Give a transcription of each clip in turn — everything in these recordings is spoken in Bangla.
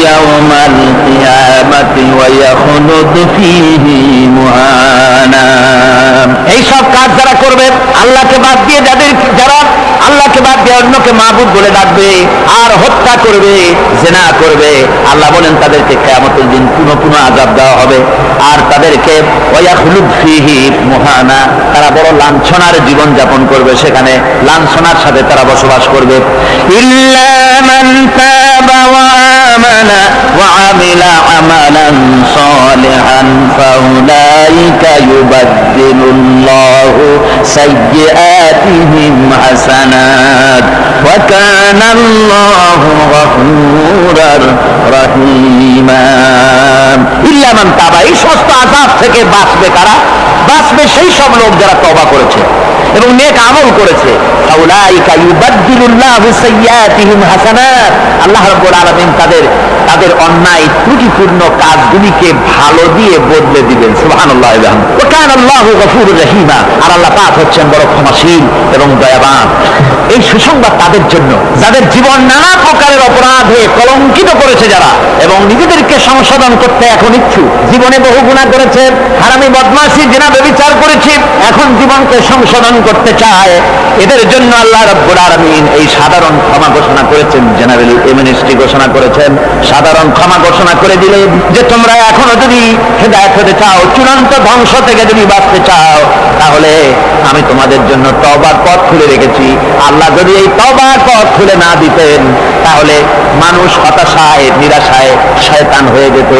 ইয়াওমাল কিয়ামাতি ওয়া ইয়াখলুদু ফীহি মুহানা। এই সব কাজ যারা করবে, আল্লাহকে বাদ দিয়ে যারা আল্লাহকে বাদ দিয়ে অন্যকে মাবুদ বলে ডাকবে আর হত্যা করবে, জিনা করবে, আল্লাহ বলেন তাদেরকে কিয়ামতের দিন পুনঃ আযাব দেওয়া হবে। আর তাদেরকে ওয়া ইয়াখলুদু ফীহি মুহানা, তারা বড় লাঞ্ছনার জীবন যাপন করবে, সেখানে লাঞ্ছনার সাথে তারা বসবাস করবে। ইল্লা মান তাবা ওয়া আমানা ওয়া আমিলা আমালান সালিহান ফাউলাইকা ইউবাদদিলুল্লাহু সাইয়্যাতিহিম হাসানাত ওয়া কানা আল্লাহু গফুরার রহিমা। ইল্লা মান তাবা, এই সমস্ত আযাব থেকে বাঁচবে কারা? বাঁচবে সেই সব লোক যারা তওবা করেছে এবং নেক আমল করেছে। ফাউলাইকা ইউবাদদিলুল্লাহু সাইয়্যাতিহিম হাসানাত, আল্লাহ রাব্বুল আলামিন তাদের অন্যায় ত্রুটিপূর্ণ কাজগুলিকে ভালো দিয়ে বদলে দিবেন। সুবহানাল্লাহ। ওয়া কানা আল্লাহু গফুরুর রহিমা, আর আল্লাহ পাক হচ্ছেন বড় ক্ষমাশীল এবং দয়াবান। এই সুসংবাদ তাদের জন্য যাদের জীবন নানা প্রকারের অপরাধে কলঙ্কিত করেছে যারা, এবং নিজেদেরকে সংশোধন করতে এখন ইচ্ছুক। জীবনে বহু গুনাহ করেছে, হারামি, বদমাশি, জিনা, ব্যভিচার করেছে, এখন জীবনকে সংশোধন করতে চায়। এদের জন্য আল্লাহ রাব্বুল আলামিন এই সাধারণ ক্ষমা ঘোষণা করেছেন, জেনারেলি এমনেস্টি ঘোষণা করেছেন। সাধারণ ক্ষমা ঘোষণা করে দিলে যে তোমরা এখনো যদি হেদায়েত হতে চাও, চূড়ান্ত ধ্বংস থেকে যদি বাঁচতে চাও, তাহলে আমি তোমাদের জন্য তওবার পথ খুলে রেখেছি। আল্লাহ যদি এই তওবার পথ খুলে না দিতেন, তাহলে মানুষ হতাশায়, নিরাশায় শয়তান হয়ে যেত।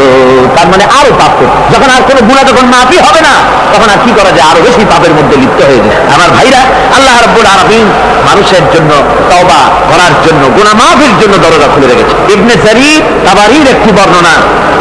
তার মানে আরো পাপ করত। যখন আর কোনো গুনাহ যখন মাফই হবে না, তখন আর কি করা যায়? আরো বেশি পাপের মধ্যে লিপ্ত হয়ে যায়। আমার ভাইরা, আল্লাহ রাব্বুল আলামিন মানুষের জন্য তওবা করার জন্য, গুনাহ মাফের জন্য দরজা খুলে রেখেছে। ইবনে জারীর তাবারীর একটি বর্ণনা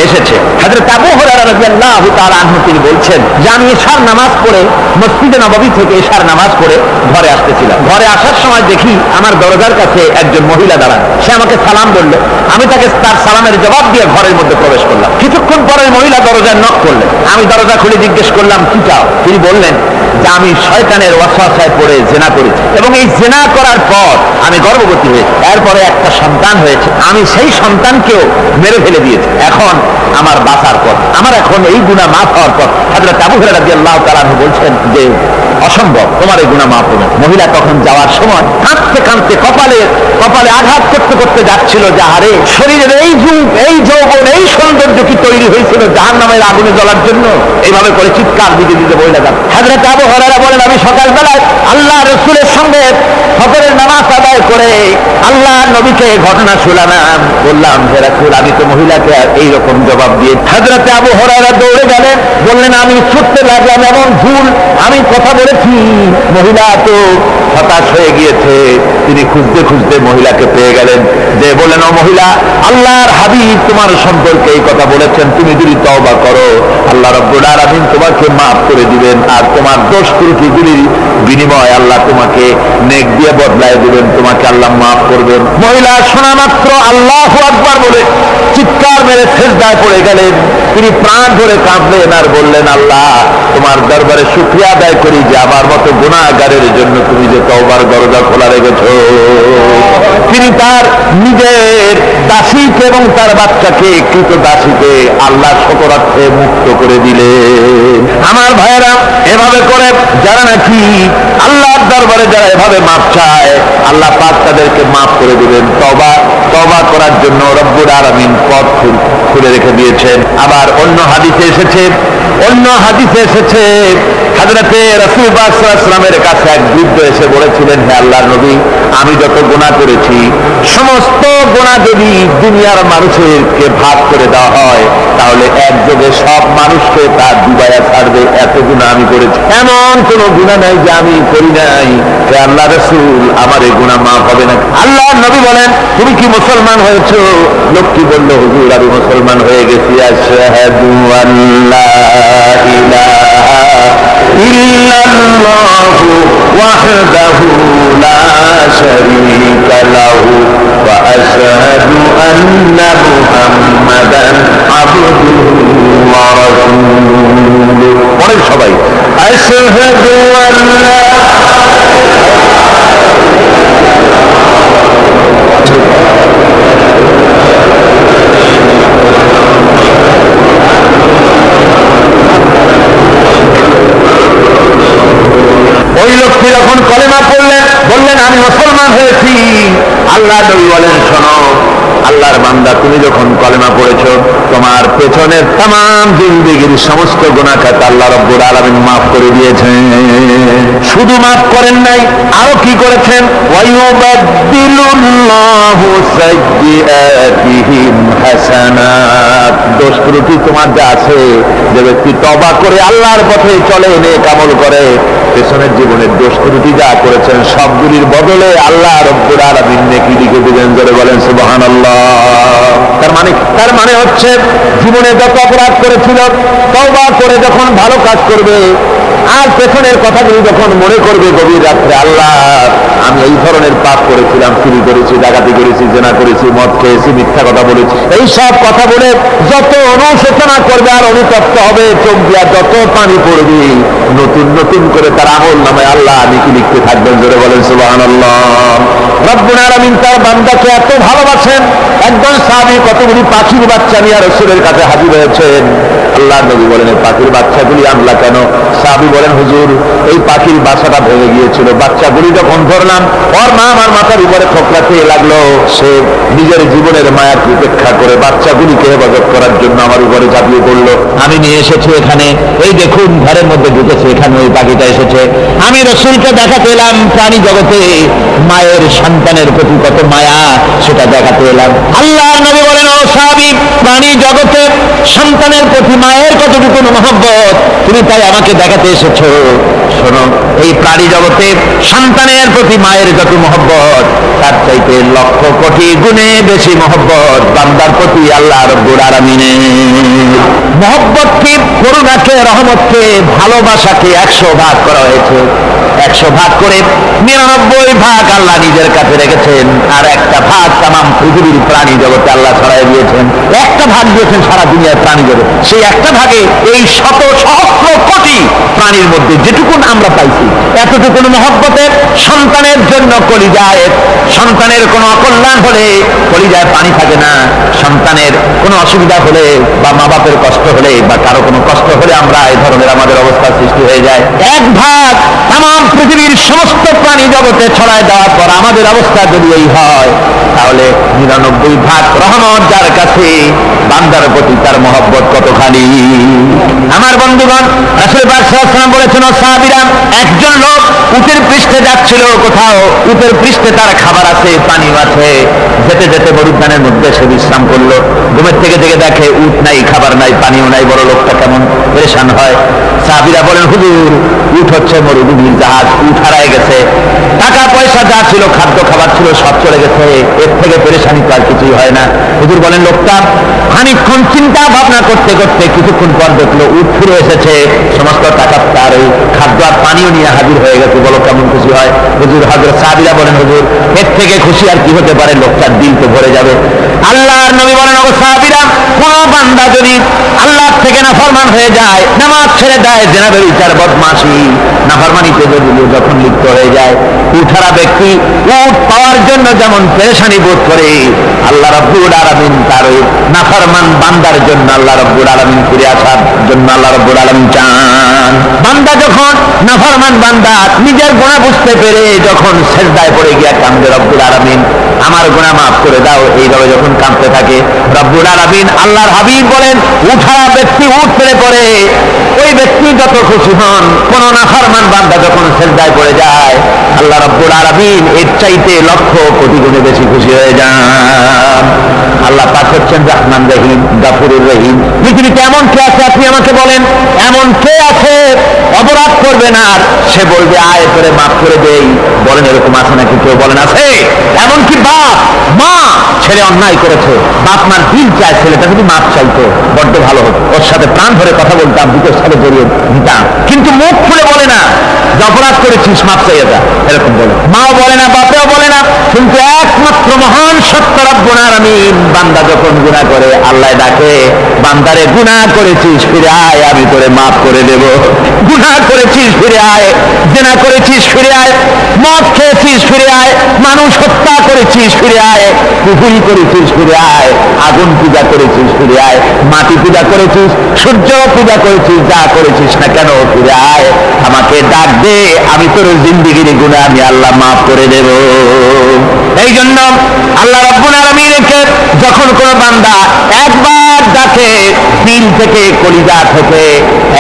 এসেছে, হযরত আবু হুরায়রা রাদিয়াল্লাহু তাআলা আনহু তিনি বলছেন যে আমি ইশার নামাজ পড়ে মসজিদে নববী থেকে ইশার নামাজ পড়ে ঘরে আসতেছিলাম। ঘরে আসার সময় দেখি আমার দরজার কাছে একজন মহিলা দাঁড়ানো। সে আমাকে সালাম বলল, আমি তাকে তার সালামের জবাব দিয়ে ঘরের মধ্যে প্রবেশ করলাম। কিছুক্ষণ পরে মহিলা দরজায় নক করলেন। আমি দরজা খুলে জিজ্ঞেস করলাম কি চাও? তিনি বললেন যে আমি শয়তানের ওয়াসওয়াসায় পড়ে জিনা করেছি এবং এই জিনা করার পর আমি গর্ভবতী হয়েছি, এরপরে একটা সন্তান হয়েছে, আমি সেই সন্তানকেও মেরে ফেলে দিয়েছি। এখন আমার বাঁচার পর, আমার এখন এই গুনাহ মাফ হওয়ার পর হযরত আবু হুরায়রা রাদিয়াল্লাহু তাআলা বলছেন যে অসম্ভব, তোমার এই গুনাহ মাফ হবে। মহিলা তখন যাওয়ার সময় কাঁদতে কাঁদতে কপালে আঘাত করতে করতে যাচ্ছিল যে আরে শরীরের এই যৌবন, এই সৌন্দর্য কি তৈরি হয়েছিল জাহান্নামের আগুনে জ্বলার জন্য? এইভাবে করে চিৎকার দিতে দিতে মহিলা যান। হযরত আবু হুরায়রা বলেন আমি সকালবেলায় আল্লাহ রাসূলের সঙ্গে ফজরের নামাজ আদায় করে আল্লাহ নবীকে ঘটনা শোনালাম। বললাম হে রাসূল, আমি তো মহিলাকে এইরকম জবাব দিয়ে। হযরত আবু হুরায়রা দৌড়ে গেলেন, বললেন আমি ছুটতে লাগলাম, এমন ভুল আমি কথা বলেছি। মহিলা তো হতাশ হয়ে গিয়েছে। তিনি খুঁজতে খুঁজতে মহিলাকে পেয়ে গেলেন, যে বললেন ও মহিলা, আল্লাহর হাবিব তোমার সম্পর্কে এই কথা বলেছেন, তুমি যদি তওবা করো আল্লাহ রাব্বুল আলামিন তোমাকে মাফ করে দিবেন, আর তোমার দোষ ত্রুটিগুলির বিনিময় আল্লাহ তোমাকে নেক দিয়ে বদলায় দিবেন, তোমাকে আল্লাহ মাফ করবেন। মহিলা শোনা মাত্র আল্লাহু আকবার বলে চিৎকার মেরে সিজদায় পড়ে গেলেন। তিনি প্রাণ ধরে কাঁদলেন আর বললেন আল্লাহ তোমার দরবারে শুকরিয়া আদায় করি যে আমার মতো গুনাহগারের জন্য তুমি যে তওবার দরজা খোলা রেখেছো। তিনি তার নিজের দাসীকে এবং তার বাচ্চাকে, কৃত দাসীকে আল্লাহ শকরার্থে মুক্ত করে দিলেন। আমার ভাইয়েরা, এভাবে করে যারা নাকি আল্লাহর দরবারে যারা এভাবে মাফ চায়, আল্লাহ পাক তাদেরকে মাফ করে দিবেন। তওবা করার জন্য রব্বুল আলামিন পথ খুলে রেখে দিয়েছেন। আবার অন্য হাদিসে এসেছে হযরতে রাসূল পাক সাল্লাল্লাহু আলাইহি ওয়াসাল্লামের কাছে এক বৃদ্ধ এসে বলেছিলেন হে আল্লাহর নবী, আমি যত গুনাহ করেছি সমস্ত গুনাহ যদি দুনিয়ার মানুষকে ভাগ করে দেওয়া হয়, তাহলে একযোগে সব মানুষকে তার ডুবাইয়া ছাড়বে, এত গুনাহ আমি করেছি। এমন কোন গুনাহ নাই যে আমি করি নাই। হে আল্লাহর রাসূল, আমার এই গুনাহ মাফ হবে না? আল্লাহর নবী বলেন তুমি কি মুসলমান হয়েছো? লোকটি বলল হুজুর আমি মুসলমান হয়ে গেছি। আশহাদু আল্লা ইলাহা ইল্লাল্লাহু ওয়াহদাহু লা শারীকা লাহু ওয়া আশহাদু আন্না মুহাম্মাদান আবদুহু ওয়া রাসূলুহু। পড়েন সবাই, আশহাদু আল্লা হয়েছি। আল্লাহ নবী বলেন, শোনো, আল্লাহর বান্দা, তুমি যখন কলেমা পড়েছো, তোমার পেছনের তামাম জিন্দেগীর সমস্ত গুনাহ খাতা আল্লাহ রাব্বুল আলামিন মাফ করে দিয়েছেন। শুধু মাফ করেন নাই, আরো কি করেছেন? ওয়ায়ুবাদদিলুল্লাহু সাইয়্যাতিহিম হাসানাত। দোষ ত্রুটি তোমার যা আছে, যে ব্যক্তি তওবা করে আল্লাহর পথে চলে, নেক আমল করে, পেছনের জীবনের দোষ ত্রুটি যা করেছেন সবগুলির বদলে আল্লাহ রাব্বুল আলামিন নেকি লিখে দিবেন। জোরে বলেন সুবহানাল্লাহ। তার মানে হচ্ছে, জীবনে যত অপরাধ করেছিল, তওবা করে যখন ভালো কাজ করবে, আর পেছনের কথাগুলি যখন মনে করবে গভীর রাত্রে, আল্লাহ আমি এই ধরনের পাপ করেছিলাম, চুরি করেছি, ডাকাতি করেছি, জেনা করেছি, মদ খেয়েছি, মিথ্যা কথা বলেছি, এই সব কথা বলে যত অনুশোচনা করবে আর অনুতপ্ত হবে, চোখ দিয়া যত পানি পড়বে, নতুন নতুন করে তার আমল নামে আল্লাহ নেকি লিখতে থাকবেন। জোরে বলেন সুবহানাল্লাহ। রব্বুল আলামিন তার বান্দাকে এত ভালোবাসেন, একজন সাহাবী কতগুলি পাখির বাচ্চা নিয়ে রাসূলের কাছে হাজির হয়েছেন। আল্লাহ নবী বলেন, এই পাখির বাচ্চাগুলি আনলা কেন? সাহাবী বলেন, হুজুর, এই পাখির বাসাটা ভেঙে গিয়েছিল, বাচ্চাগুলি যখন ধরলাম, ওর মা আমার মাথার উপরে ঠোকরাতে লাগলো, সে নিজের জীবনের মায়াকে উপেক্ষা করে বাচ্চাগুলিকে হেফাজত করার জন্য আমার উপরে ঝাঁপিয়ে পড়লো। আমি নিয়ে এসেছি এখানে, এই দেখুন ঘরের মধ্যে ঢুকেছে, এখানে ওই পাখিটা এসেছে। আমি রাসূলকে দেখাতে এলাম প্রাণী জগতে মায়ের সন্তানের প্রতি কত মায়া, সেটা দেখাতে এলাম। আল্লাহর নবী বলেন, ও সাহাবী, প্রাণী জগতে সন্তানের প্রতি মায়ের কতটুকু মহব্বত তুমি তাই আমাকে দেখাতে এসেছো। শোনো, এই প্রাণী জগতে সন্তানের প্রতি মায়ের যত মহব্বত, তার চাইতে লক্ষ কোটি গুণে বেশি মহব্বত বান্দার প্রতি আল্লাহ রাব্বুল আলামিনের। মহব্বতকে, করুণাকে, রহমতকে, ভালোবাসাকে 100 ভাগ করা হয়েছে। 100 ভাগ করে 99 ভাগ আল্লাহ নিজের কাছে রেখেছেন, আর একটা ভাগ তামাম পৃথিবীর প্রাণী জগতে আল্লাহ ছড়াই দিয়েছেন। একটা ভাগ দিয়েছেন সারা দুনিয়ার প্রাণী জগৎ। সেই একটা ভাগে এই শত সহস্র কোটি প্রাণীর মধ্যে যেটুকুন আমরা পাইছি, এতটুকুন মহব্বতের সন্তানের জন্য কলিজায়, সন্তানের কোনো অকল্যাণ হলে কলিজায় পানি থাকে না, সন্তানের কোনো অসুবিধা হলে বা মা বাপের কষ্ট হলে বা কারো কোনো কষ্ট হলে আমরা এই ধরনের আমাদের অবস্থা সৃষ্টি হয়ে যায়। এক ভাগ তামাম পৃথিবীর সমস্ত প্রাণী জগতে ছড়ায় দেওয়ার পর আমাদের অবস্থা যদি এই হয়, তাহলে 99 ভাগ রহমত যার কাছে, বান্দার প্রতি তার মহব্বত কতখানি। আমার বন্ধুগণ, রাসূল পাক সাল্লাল্লাহু আলাইহি ওয়াসাল্লাম বলেছেন, ও সাহাবীরা, একজন লোক উটের পৃষ্ঠে যাচ্ছিল কোথাও, উটের পৃষ্ঠে তার খাবার আছে, পানিও আছে, যেতে যেতে মরুদ্যানের মধ্যে সে বিশ্রাম করলো। ঘুমের থেকে দেখে উট নাই, খাবার নাই, পানিও নাই, বড় লোকটা কেমন পেরেশান হয়। সাহাবীরা বলেন, হুজুর, উট হচ্ছে মরুভূমির জাহাজ, উট হারায় গেছে, টাকা পয়সা যা ছিল, খাদ্য খাবার ছিল, সব চলে গেছে, এর থেকে পেরেশানি তো আর কিছুই হয় না। হুজুর বলেন, লোকটা খানিকক্ষণ চিন্তা ভাবনা করতে করতে কিছুক্ষণ পর দেখলো উট ফিরে এসেছে, সমস্ত টাকা তার ওই খাদ্য আর পানিও নিয়ে হাজির হয়ে গেছে। বলো কেমন খুশি হয়? হুজুর, হযরত সাহাবীরা বলেন, হুজুর, এর থেকে খুশি আর কি হতে পারে? লোকটার দিল তো ভরে যাবে। আল্লাহর নবী বলেন, ও সাহাবীরা, কোন বান্দা যদি আল্লাহর থেকে নাফরমান হয়ে যায়, নামাজ ছেড়ে দেয়, জেনা ব্যভিচার, বদমাশি, নাফরমানিতে যদি যখন লিপ্ত হয়ে যায়, উঠারা ব্যক্তি উট পাওয়ার জন্য যেমন পেরেশানি বোধ করে, আল্লাহ রাব্বুল আলামিন তার ওই নাফরমান বান্দার জন্য, আল্লাহ রাব্বুল আলামিন ফিরে আসার জন্য আল্লাহ রাব্বুল আলামিন চান। বান্দা যখন, নাফরমান বান্দা নিজের গুনাহ বুঝতে পেরে যখন সিজদায় পড়ে গিয়া কান্দে, রব্বুল আলামিন আমার গুনাহ মাফ করে দাও, এইভাবে যখন কাঁদতে থাকে, রব্বুল আলামিন, আল্লাহর হাবিব বলেন, উঠারা ব্যক্তি উঠ ফেলে পড়ে, ওই ব্যক্তি যত খুশি হন। কোন নাফরমান বান্দা যখন সিজদায় পড়ে যায়, আল্লাহ রাব্বুল আলামিন এর চাইতে লক্ষ কোটি গুণে বেশি খুশি হয়ে যান। আল্লাহ পাক হচ্ছেন রহমান রহিম, গফুরুর রহিম। পৃথিবীতে এমন কে আছে, আপনি আমাকে বলেন, এমন কে আছে অপরাধ করবে না আর সে বলবে আয় করে মাফ করে দেই? বলেন, এরকম আছে নাকি? কেউ বলেন আছে? এমনকি বাপ মা ছেলে অন্যায় করেছে, বাপ মার দিল চায় ছেলেটা যদি মাফ চাইতো, বড্ড ভালো হতো, ওর সাথে প্রাণ ধরে কথা বলতাম, বুকের সাথে জড়িয়ে দিতাম, কিন্তু মুখ খুলে বলে না যে অপরাধ করেছিস, মাফ চাইয়ে যা, এরকম বলে। মাও বলে না, বাপেও বলে না, কিন্তু এক একমাত্র মহান সত্য রব্বুল আলামিন। বান্দা যখন গুনাহ করে আল্লাহ ডাকে, বান্দারে গুনাহ করেছিস ফিরে আয়, আমি তোরে মাফ করে দেব। গুনাহ করেছিস ফিরে আয়, জিনা করেছিস ফিরে আয়, মদ খেয়েছিস ফিরে আয়, মানুষ হত্যা করেছিস ফিরে আয়, কুফরি করেছিস ফিরে আয়, আগুন পূজা করেছিস ফিরে আয়, মাটি পূজা করেছিস, সূর্য পূজা করেছিস, যা করেছিস না কেন ফিরে আয়, আমাকে ডাক দে, আমি তোর জিন্দেগির গুনাহ আমি আল্লাহ মাফ করে দেব। এই জন্য আল্লাহ রাব্বুল আলামিনকে যখন কোন বান্দা একবার ডাকে, দিল থেকে কলিজা থেকে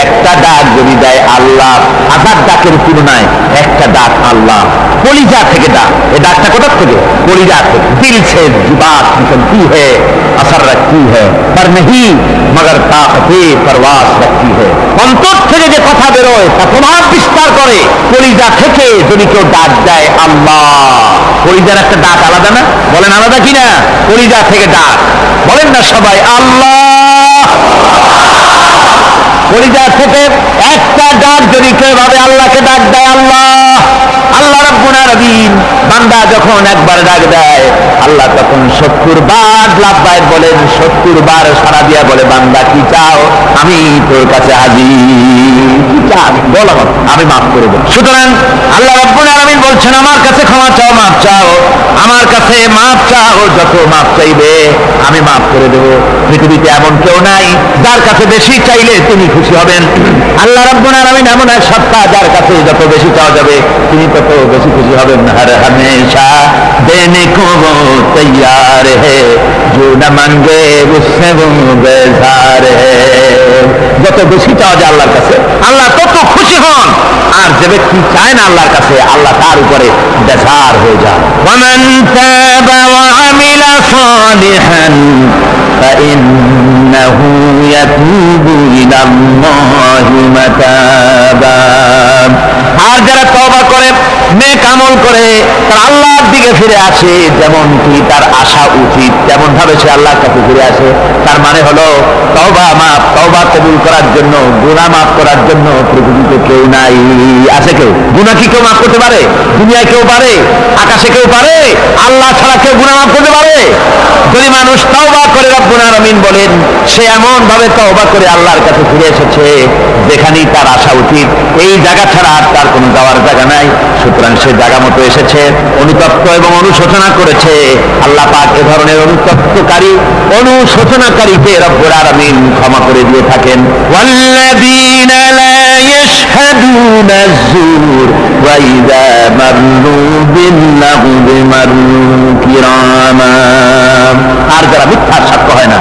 একটা ডাক যদি দেয় আল্লাহ, হাজার ডাকের তুলনায় একটা ডাক আল্লাহ, কলিজা থেকে ডাক। এই ডাকটা কোথা থেকে? কলিজা থেকে, দিল से बात निकलती है, असर रखती है, पर नहीं मगर ताकते परवास रखती है। অন্তর থেকে যে কথা বেরোয় তা প্রভাব বিস্তার করে। কলিজা থেকে যদি কেউ ডাক দেয় আল্লাহ, কলিজার একটা ডাক আলাদা না? বলেন আলাদা কিনা? কলিজা থেকে ডাক, বলেন না সবাই আল্লাহ। কলিজা থেকে একটা ডাক যদি কেউ ভাবে আল্লাহকে ডাক দেয় আল্লাহ, আল্লাহ রাব্বুল আলামিন বান্দা যখন একবার ডাক দেয় আল্লাহ তখন 70 বার লাব্বাইক বলেন, 70 বার সাড়া দিয়া বলে বান্দা কি চাও, আমি তোর কাছে হাজির, কি চাও বল, আমি মাফ করে দেব। সুতরাং আল্লাহ রাব্বুল আলামিন বলছেন আমার কাছে ক্ষমা চাও, মাফ চাও, আমার কাছে মাফ চাও, যত মাফ চাইবে আমি মাফ করে দেব। পৃথিবীতে এমন কেউ নাই যার কাছে বেশি চাইলে তিনি খুশি হবেন। আল্লাহ রাব্বুল আলামিন এমন এক সত্তা যার কাছে যত বেশি চাওয়া যাবে তিনি তত বেশি খুশি হবেন। হর হমেশা দেনে কো वो तैयार है, जो न मांगे उससे वो बेजार है। যত বেশি চাওয়া যায় আল্লাহর কাছে আল্লাহ তত খুশি হন, আর যে ব্যক্তি চায় না আল্লাহর কাছে আল্লাহ তার উপরে বেজার হয়ে যায়। ومن تاب وعمل صالحا فإنه يتوب إلى الله متابا। আর যারা তওবা করে, নেক আমল করে, তার আল্লাহর দিকে ফিরে আসে, যেমন কি তার আশা উচিত তেমন ভাবে সে আল্লাহর কাছে ফিরে আসে, তার মানে হলো তওবা মাফ, তওবা কবুল করার জন্য, গুনাহ মাফ করার জন্য পৃথিবীতে কেউ নাই। আছে কেউ? গুনাহ কি কেউ মাফ করতে পারে? দুনিয়ায় কেউ পারে? আকাশে কেউ পারে? আল্লাহ ছাড়া কেউ গুনাহ মাফ করতে পারে? যদি মানুষ তওবা করে, রব্বুল আলামিন বলেন সে এমন ভাবে তওবা করে আল্লাহর কাছে ফিরে এসেছে যেখানেই তার আসা উচিত, এই জায়গা ছাড়া আর তার কোনো যাওয়ার জায়গা নাই। সুতরাং সে জায়গা মতো এসেছে, অনুতপ্ত এবং অনুশোচনা করেছে। আল্লাহ পাক এ ধরনের অনুতপ্তকারী, অনুশোচনাকারীকে রব্বুল আলামিন ক্ষমা করে দিয়ে থাকেন। ওয়াল্লাযীনা লা ইয়াশহাদুনা আয-যুর ওয়া ইযা মাররু বিল-লাগwi মাররু কিরামা। আর যারা মিথ্যার সাক্ষ্য হয় না,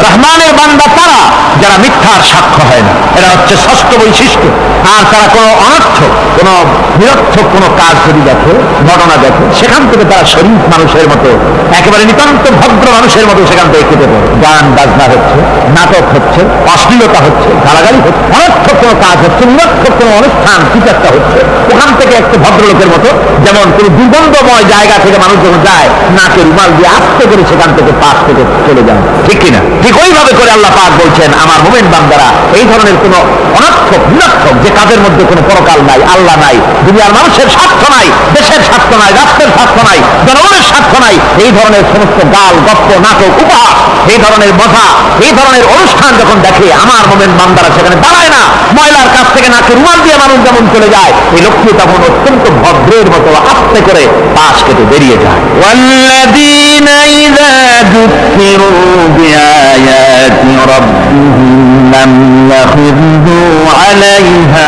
রহমানের বান্দা তারা যারা মিথ্যার সাক্ষ্য হয় না, এটা হচ্ছে ষষ্ঠ বৈশিষ্ট্য। আর তারা কোনো অনর্থক, কোনো নিরর্থক কোনো কাজ যদি দেখে, ঘটনা দেখে, সেখান থেকে তারা শরীফ মানুষের মতো, একেবারে নিতান্ত ভদ্র মানুষের মতো সেখান থেকে কেটে পড়ে। গান বাজনা হচ্ছে, নাটক হচ্ছে, অশ্লীলতা হচ্ছে, গালাগালি হচ্ছে, অনর্থক কোনো কাজ হচ্ছে, নিরর্থক কোনো অনুষ্ঠান কিছু একটা হচ্ছে, ওখান থেকে একটা ভদ্রলোকের মতো, যেমন কোনো দুর্গন্ধময় জায়গা থেকে মানুষ যখন যায় নাকে রুমাল দিয়ে আস্তে করে সেখান থেকে পাশ থেকে চলে যায়, ঠিক কিনা? ঠিক ওইভাবে করে আল্লাহ পাক বলছেন আমার মুমিন বান্দারা এই ধরনের কোনো অনর্থক, নিরর্থক যে কাজের মধ্যে কোনো পরকাল নাই, আল্লাহ নাই, দুনিয়ার মানুষের স্বার্থ নাই, দেশের স্বার্থ নাই, রাষ্ট্রের স্বার্থ নাই, জনগণের স্বার্থ নাই, এই ধরনের সমস্ত গাল গপ্প নাটক উপহাস, এই ধরনের মজা, এই ধরনের অনুষ্ঠান যখন দেখে আমার মুমিন বান্দারা সেখানে দাঁড়ায় না। ময়লার কাছ থেকে নাকে রুমাল দিয়ে মানুষ যেমন চলে যায়, এই লোকটি তখন অত্যন্ত ভদ্রের মতো আস্তে করে পাশ কেটে বেরিয়ে যায়। ওয়াল্লাযীনা ইযা যুকিরু বিআয়াতি রাব্বিহিম লাম ইয়াখিযু আলাইহা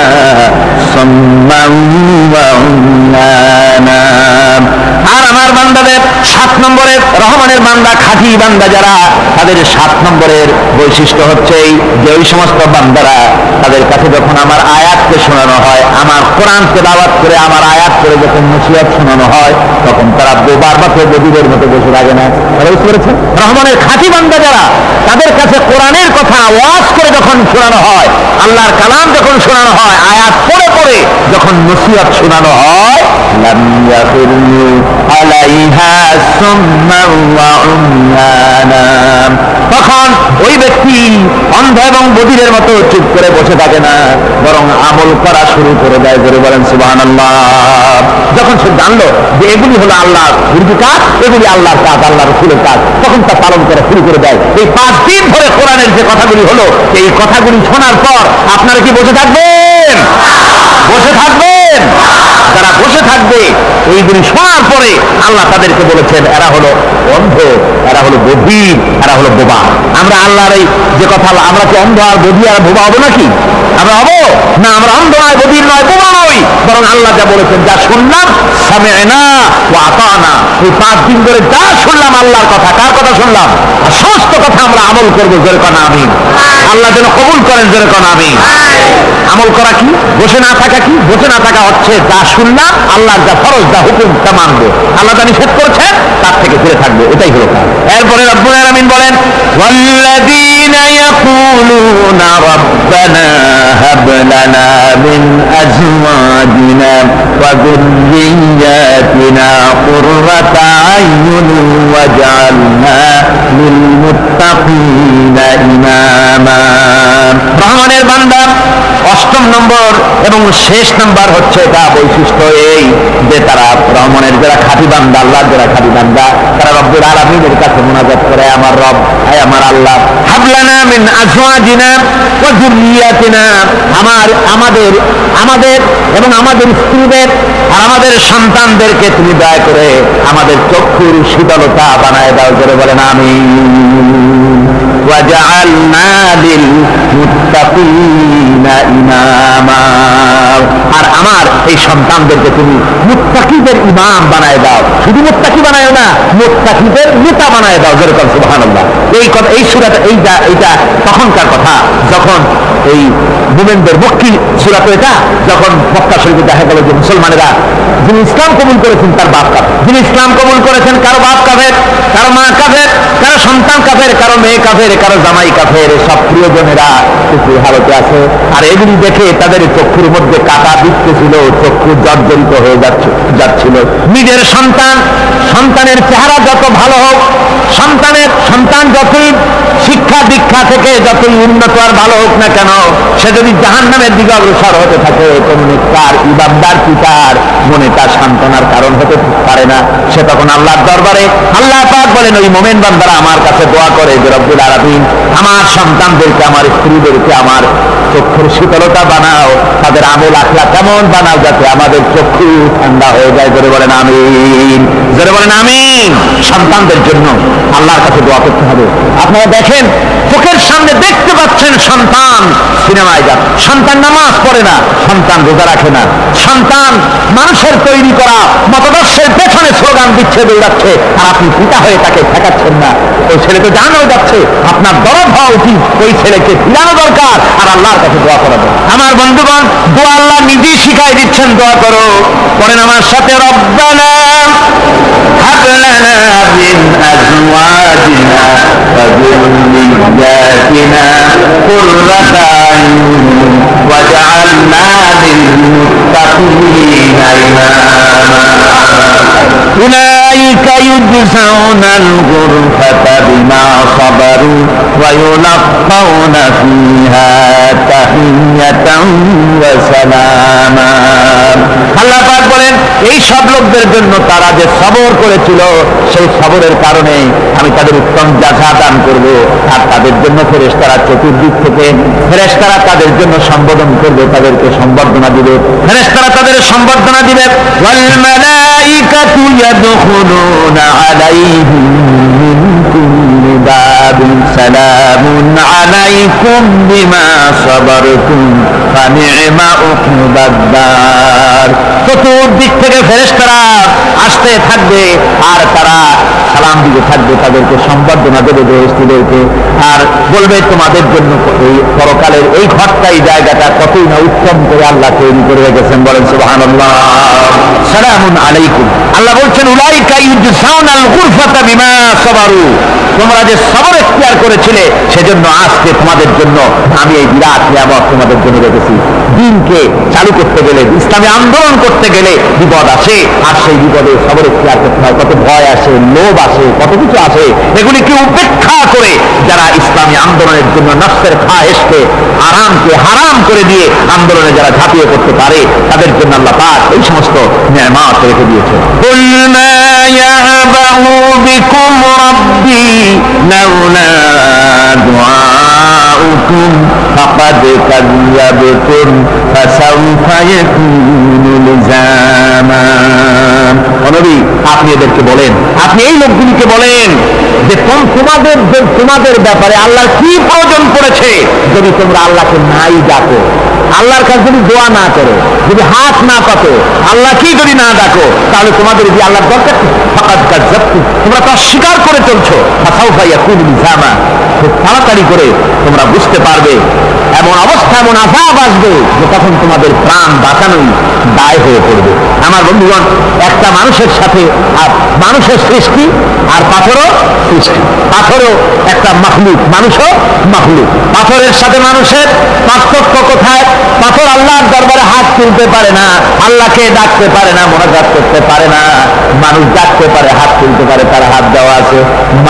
সাম্মান ওয়া উময়ানা। আর আমার বান্দাদের 7 নম্বরের, রহমানের বান্দা, খাঁটি বান্দা যারা, তাদের 7 নম্বরের বৈশিষ্ট্য হচ্ছে যে ওই সমস্ত বান্দারা তাদের কাছে যখন আমার আয়াতকে শোনানো হয়, আমার কোরআনকে দাওয়াত করে আমার আয়াত করে যখন নসিহত শোনানো হয়, তখন তারা বোবার বা বদিদের মতো বসে থাকে না। তারা বুঝতে পেরেছেন? রহমানের খাঁটি বান্দা যারা, তাদের কাছে কোরআনের কথা ওয়াজ করে যখন শোনানো হয়, আল্লাহর কালাম যখন শোনানো হয়, আয়াত পড়ে পড়ে যখন নসিহত শোনানো হয়, لم يخروا عليها سما وعميانا। তখন ওই ব্যক্তি অন্ধ এবং বধিরের মতো চুপ করে বসে থাকে না, বরং আমল করা শুরু করে দেয়। জোরে বলেন সুবহানাল্লাহ। যখন সে জানলো যে এগুলি হলো আল্লাহর কাজ, এগুলি আল্লাহর কাজ, আল্লাহর রাসূলের কাজ, তখন তা পালন করা শুরু করে দেয়। এই 5 দিন ধরে কোরআনের যে কথাগুলি হলো, এই কথাগুলি শোনার পর আপনারা কি বসে থাকবেন? বসে থাকবেন? তারা বসে থাকবে। এইগুলি শোনার পরে আল্লাহ তাদেরকে বলেছেন এরা হলো অন্ধ, এরা হলো বধির, এরা হলো বোবা। আমরা আল্লাহর এই যে কথা, আমরা কি অন্ধ আর বধির আর বোবা হবো নাকি? আমরা হবো না। আমরা অন্ধ নয়, বধির নয়, বোবা নই, বরং আল্লাহ যা বলেছেন, যা শুনলাম সামি'না ওয়া আতা'না, এই 5 দিন ধরে যা শুনলাম আল্লাহর কথা, কার কথা শুনলাম? আর সমস্ত কথা আমরা আমল করবো। জোরে কোন আমিন। আল্লাহ যেন কবুল করেন। জোরে কোন আমিন। আমল করা কি? বসে না থাকা কি? বসে না থাকা হচ্ছে যা শুনলাম আল্লাহর যা ফরজ, যা হুকুম, তা মানবো। আল্লাহ যা নিষেধ করেছেন তার থেকে দূরে থাকবো, এটাই হলো কাজ। এরপরে রব্বুল আলামিন বলেন ওয়াল্লাযীনা ইয়াকুলুনা রাব্বানা হাব লানা মিন আজওয়াজিনা ওয়া যুররিয়্যাতিনা কুররাতা আয়ুন ওয়াজআলনা লিল মুত্তাকিনা ইমামা। রহমানের বান্দা 8ম নম্বর এবং শেষ নাম্বার হচ্ছে এটা বৈশিষ্ট্য এই যে তারা রহমানের যারা খাঁটি বান্দা, আল্লাহর যারা খাঁটি বান্দা, তারা রব্বুল আলামিনের কাছে মুনাজাত করে, আমার রব, হে আমার আল্লাহ, হাবলানা মিন আজওয়াজিনা ওয়া যুররিয়াতিনা, আমাদের এবং আমাদের স্ত্রীদের আর আমাদের সন্তানদেরকে তুমি দয়া করে আমাদের চক্ষুর শীতলতা বানায় দাও। করে বলেন আমিন। ওয়াজআলনা লিল মুত্তাকিনা ইমামা, আর আমার এই সন্তানদেরকে তুমি মুত্তাকিদের ইমাম বানায় দাও। শুধু মুত্তাকি বানায় না, মুত্তাকিদের নেতা বানায় দাও। যেরকম সুবহানাল্লাহ। এই সূরাটা এইটা তখনকার কথা যখন এই মুমিনদের মুক্তি সূরা, তো এটা যখন মক্কা শরীফে দেখা গেল যে মুসলমানেরা যিনি ইসলাম কবুল করেছেন তার বাপ কাফের, যিনি ইসলাম কবুল করেছেন কারো বাপ কাফের, কারো মা কাফের, কারো সন্তান কাফের, কারো মেয়ে কাফের, কারো জামাই কাফের, সব প্রিয়জনেরা কুফরি হালতে আছে। আর এগুলি দেখে তাদের চক্ষুর মধ্যে কাঁটা দিতেছিল, চক্ষু জর্জরিত হয়ে যাচ্ছিল। নিজের সন্তানের চেহারা যত ভালো হোক, সন্তান যতই শিক্ষা দীক্ষা থেকে যতই উন্নত আর ভালো হোক না কেন, সে যদি জাহান্নামের দিকে অগ্রসর হতে থাকে, তেমনি তার ইবাদদার পিতার মনে তার সান্ত্বনার কারণ হতে পারে না। সে তখন আল্লাহর দরবারে, আল্লাহ পাক বলেন ওই মুমিন বান্দারা আমার কাছে দোয়া করে যে রব্বুল আলামিন আমার সন্তানদেরকে, আমার স্ত্রীদেরকে আমার চক্ষুর শীতলতা বানাও, তাদের আমল আখলাক কেমন বানাও যাতে আমাদের চক্ষু ঠান্ডা হয়ে যায়। জোরে বলেন আমিন। জোরে বলেন আমিন। সন্তানদের জন্য আল্লাহর কাছে দোয়া করতে হবে। আপনারা দেখেন চোখের সামনে দেখতে পাচ্ছেন সন্তান সিনেমায় যান, সন্তান নামাজ পড়ে না, সন্তান রোজা রাখে না, সন্তান মানুষের তৈরি করা মতাদর্শের পেছনে স্লোগান দিচ্ছে, দৌড়াচ্ছে, আর আপনি পিতা হয়ে তাকে ঠেকাচ্ছেন না। ওই ছেলে তো জানানো যাচ্ছে, আপনার দরদ হওয়া উচিত, ওই ছেলেকে ফিরানো দরকার আর আল্লাহর কাছে দোয়া করা দরকার। আমার বন্ধুগণ, দোয়া আল্লাহ নিজেই শিখাই দিচ্ছেন, দোয়া করো। পড়েন আমার সাথে, রব্বানা হাব লানা মিন আজওয়াজিনা ওয়া যুররিয়্যাতিনা কুররাতা আয়ুন ওয়াজআলনা লিল মুত্তাকিনা ইমামা। উলাইকা ইউজজাউনাল গুরফাতা বিমা সাবারু ওয়া ইউলাক্কাউনা ফিহা তাহিয়াতান ওয়া সালামা। আল্লাহ পাক বলেন এই সব লোকদের জন্য তারা যে সবর করেছিল, সেই সবরের কারণে আমি তাদের উত্তম জাযা দান করব। আর তাদের জন্য ফেরেশতারা চতুর্দিক থেকে ফেরেশতারা তাদের জন্য সম্বোধন করবে, তাদেরকে সম্বর্ধনা দিবে। ফেরেশতারা তাদের সম্বর্ধনা দিবে, ওয়াল মালাইকাতু ইয়াদখুলুনা আলাইহিম মিন কুল্লি বাবিন সালামুন আলাইকুম বিমা সাবারতুম ফানি'মা উকবাদ দার। চতুর্দিক থেকে ফেরেশতারা আসতে থাকবে আর তারা সালাম দিকে থাকবে, তাদেরকে সম্বর্ধনা দেবে বেহেশতীদেরকে, আর বলবে তোমাদের জন্য এই পরকালের এই ঘরটাই জায়গাটা কতই না উত্তম করে আল্লাহ তৈরি করে রেখেছেন। বলেন সুবহানাল্লাহ। সালামুন আলাইকুম। আল্লাহ বলছেন উলাইকা ইউজসাউনাল গুরফাতা বিমা সাবারু, তোমরা যে সবর ইখতিয়ার করেছিলে সেজন্য আজকে তোমাদের জন্য আমি এই বিরাট নিয়ামত তোমাদের জন্য রেখেছি। দিনকে চালু করতে গেলে, ইসলামী আন্দোলন করতে গেলে বিপদ আসে, আর সেই বিপদে সবর ইখতিয়ার করতে হয়। কত ভয় আসে, লোভ আসে, কত কিছু আসে, এগুলিকে উপেক্ষা করে যারা ইসলামী আন্দোলনের জন্য নফসের খায়েশকে, আরামকে হারাম করে দিয়ে আন্দোলনে যারা ঝাঁপিয়ে পড়তে পারে, তাদের জন্য আল্লাহ পাক এই সমস্ত নিয়ামত রেখে দিয়েছে। কুল মা ইয়াহবাউ বিকুম রাব্বি লাউলা দুআউকুম ফাকাদ কাযযাবতুম ফাসাউফা ইয়াকুনু লিজামা। নবী, আপনি এদেরকে বলেন, আপনি এই লোকগুলিকে বলেন যে তোমাদের ব্যাপারে আল্লাহর কি প্রয়োজন পড়েছে যদি তোমরা আল্লাহকে নাই ডাকো, আল্লাহর কাছে যদি দোয়া না করো, যদি হাত না পাতো, আল্লাহকেই যদি না ডাকো, তাহলে তোমাদের যদি আল্লাহর দরকার ফাকাদ কাযযাবতুম, তোমরা তো অস্বীকার করে চলছো। ফাসাউফা ইয়াকুনু লিজামা, খুব তাড়াতাড়ি করে তোমরা বুঝতে পারবে, এমন অবস্থা, এমন আযাব আসবে যে তখন তোমাদের প্রাণ বাঁচানোই দায় হয়ে পড়বে। আমার বন্ধুগণ, একটা মানুষের সাথে আর মানুষের সৃষ্টি আর পাথরও সৃষ্টি, পাথরও একটা মাখলুক, মানুষও মাখলুক। পাথরের সাথে মানুষের পার্থক্য কোথায়? পাথর আল্লাহর দরবারে হাত তুলতে পারে না, আল্লাহকে ডাকতে পারে না, মোনাজাত করতে পারে না। মানুষ ডাকতে পারে, হাত তুলতে পারে, তার হাত দেওয়া আছে।